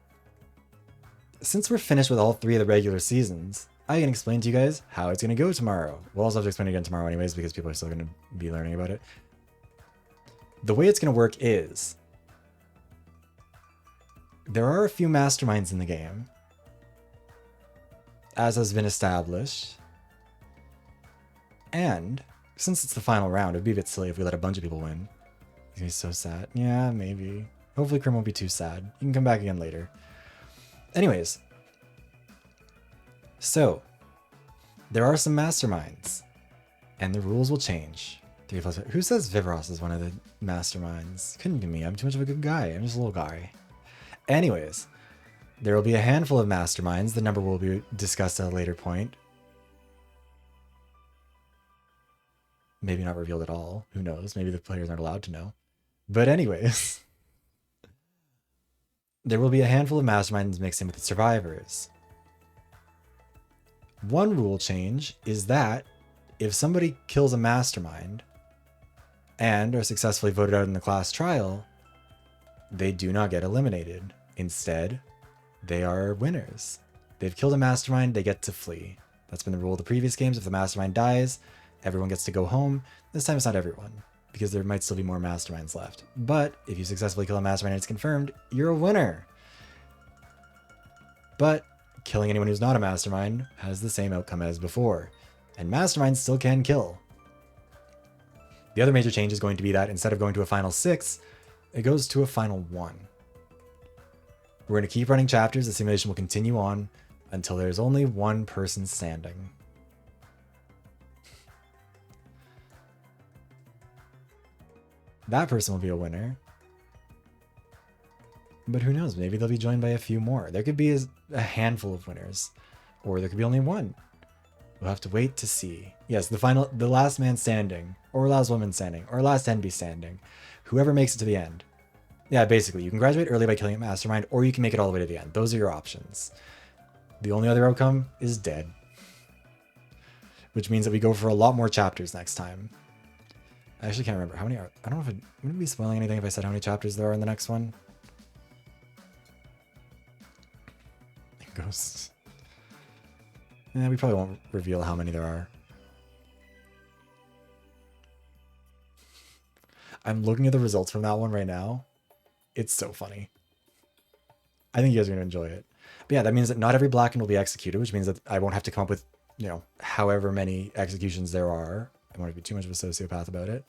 since we're finished with all 3 of the regular seasons, I can explain to you guys how it's going to go tomorrow. We'll also have to explain it again tomorrow anyways because people are still going to be learning about it. The way it's going to work is there are a few masterminds in the game, as has been established. And since it's the final round, it'd be a bit silly if we let a bunch of people win. He's gonna be so sad. Yeah, maybe. Hopefully Krim won't be too sad. You can come back again later. Anyways. So, there are some masterminds. And the rules will change. 3 plus. Who says Vivros is one of the masterminds? Couldn't be me. I'm too much of a good guy. I'm just a little guy. Anyways. There will be a handful of masterminds. The number will be discussed at a later point. Maybe not revealed at all. Who knows? Maybe the players aren't allowed to know. But anyways. There will be a handful of masterminds mixed in with the survivors. One rule change is that if somebody kills a mastermind and are successfully voted out in the class trial, they do not get eliminated. Instead, they are winners. They've killed a mastermind, they get to flee. That's been the rule of the previous games. If the mastermind dies, everyone gets to go home. This time it's not everyone, because there might still be more masterminds left. But if you successfully kill a mastermind and it's confirmed, you're a winner. But killing anyone who's not a mastermind has the same outcome as before, and masterminds still can kill. The other major change is going to be that instead of going to a final 6, it goes to a final 1. We're going to keep running chapters. The simulation will continue on until there's only one person standing. That person will be a winner. But who knows? Maybe they'll be joined by a few more. There could be a handful of winners, or there could be only one. We'll have to wait to see. Yes, the last man standing, or last woman standing, or last NB standing. Whoever makes it to the end. Yeah, basically, you can graduate early by killing a mastermind, or you can make it all the way to the end. Those are your options. The only other outcome is dead. Which means that we go for a lot more chapters next time. I actually can't remember how many are. I don't know if it wouldn't be spoiling anything if I said how many chapters there are in the next one. Ghosts. We probably won't reveal how many there are. I'm looking at the results from that one right now. It's so funny. I think you guys are going to enjoy it. But yeah, that means that not every Blackened will be executed, which means that I won't have to come up with, you know, however many executions there are. I don't want to be too much of a sociopath about it.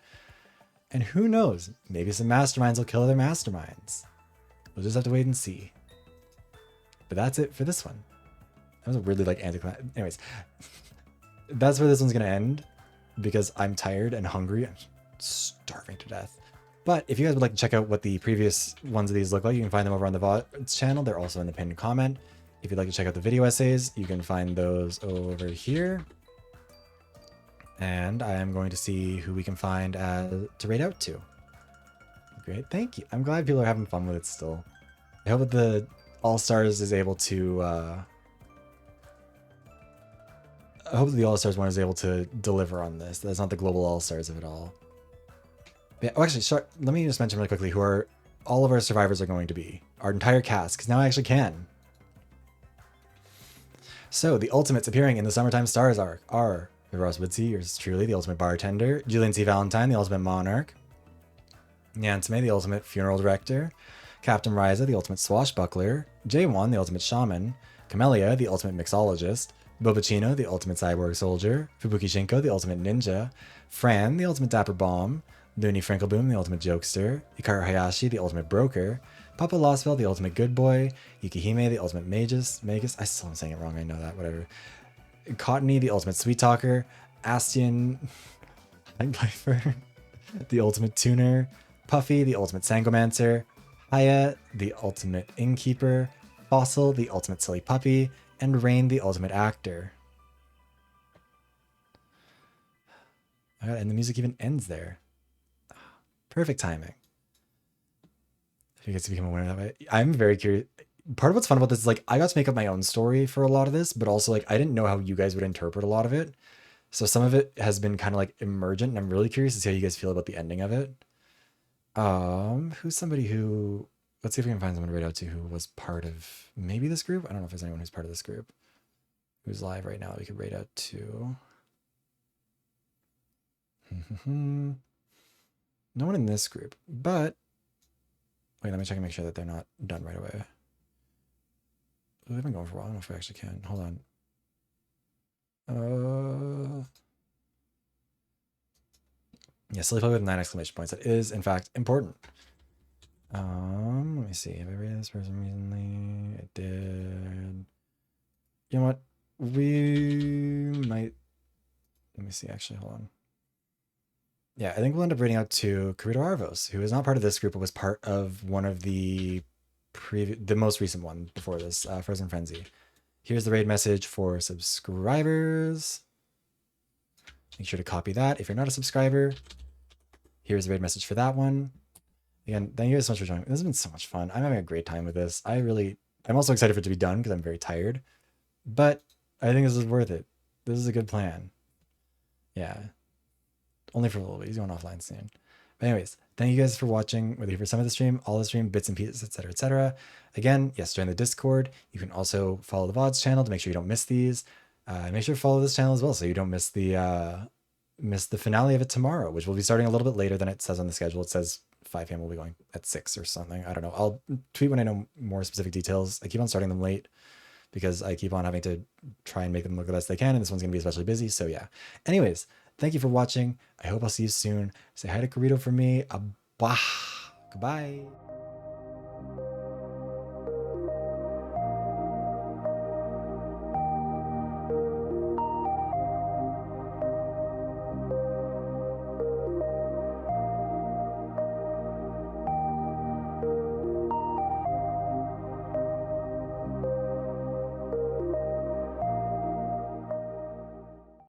And who knows? Maybe some masterminds will kill other masterminds. We'll just have to wait and see. But that's it for this one. That was a weirdly like anticlimactic. Anyways, that's where this one's going to end because I'm tired and hungry. I'm starving to death. But if you guys would like to check out what the previous ones of these look like, you can find them over on the VoD channel. They're also in the pinned comment. If you'd like to check out the video essays, you can find those over here. And I am going to see who we can find to raid out to. Great, thank you. I'm glad people are having fun with it still. I hope that the All-Stars is able to... I hope that the All-Stars one is able to deliver on this. That's not the global All-Stars of it all. Yeah, oh, actually, sorry, let me just mention really quickly who all of our survivors are going to be. Our entire cast, because now I actually can. So, the Ultimates appearing in the Summertime Stars arc are Ross Woodsey, yours truly, the Ultimate Bartender, Julian C. Valentine, the Ultimate Monarch, Nyansame, the Ultimate Funeral Director, Captain Ryza, the Ultimate Swashbuckler, J1, the Ultimate Shaman, Camellia, the Ultimate Mixologist, Bobachino, the Ultimate Cyborg Soldier, Fubuki Shinko, the Ultimate Ninja, Fran, the Ultimate Dapper Bomb, Looney Frinkleboom, the Ultimate Jokester, Hikaru Hayashi, the Ultimate Broker, Papa Losfeld, the Ultimate Good Boy, Yukihime, the Ultimate Magus, I still am saying it wrong, I know that, whatever. Cottony, the Ultimate Sweet Talker, Astian, Khaifer, the Ultimate Tuner, Puffy, the Ultimate Sangomancer, Haya, the Ultimate Innkeeper, Fossil, the Ultimate Silly Puppy, and Rain, the Ultimate Actor. Oh my God, and the music even ends there. Perfect timing. If you get to become a winner that way. I'm very curious. Part of what's fun about this is like I got to make up my own story for a lot of this, but also like I didn't know how you guys would interpret a lot of it. So some of it has been kind of like emergent, and I'm really curious to see how you guys feel about the ending of it. Who's somebody who, let's see if we can find someone to raid out to who was part of maybe this group. I don't know if there's anyone who's part of this group who's live right now that we could raid out to. No one in this group, but wait, let me check and make sure that they're not done right away. They've been going for a while. I don't know if we actually can. Hold on. Yeah, silly play with 9 exclamation points. That is, in fact, important. Let me see. Have I rated this person recently? I did. You know what? We might. Let me see. Actually, hold on. Yeah, I think we'll end up rating out to Karuto Arvos, who is not part of this group, but was part of one of the most recent one before this, Frozen Frenzy. Here's the raid message for subscribers. Make sure to copy that. If you're not a subscriber, here's the raid message for that one. Again, thank you guys so much for joining. This has been so much fun. I'm having a great time with this. I'm also excited for it to be done because I'm very tired. But I think this is worth it. This is a good plan. Yeah. Only for a little bit. He's going offline soon. But anyways, thank you guys for watching, whether you're for some of the stream, all the stream, bits and pieces, etc., etc. Again, yes, join the Discord. You can also follow the VoD's channel to make sure you don't miss these. Make sure to follow this channel as well so you don't miss the finale of it tomorrow, which will be starting a little bit later than it says on the schedule. It says 5 p.m. We'll be going at 6 or something. I don't know. I'll tweet when I know more specific details. I keep on starting them late because I keep on having to try and make them look the best they can, and this one's going to be especially busy, so yeah. Anyways, thank you for watching. I hope I'll see you soon. Say hi to Kurito for me. Goodbye.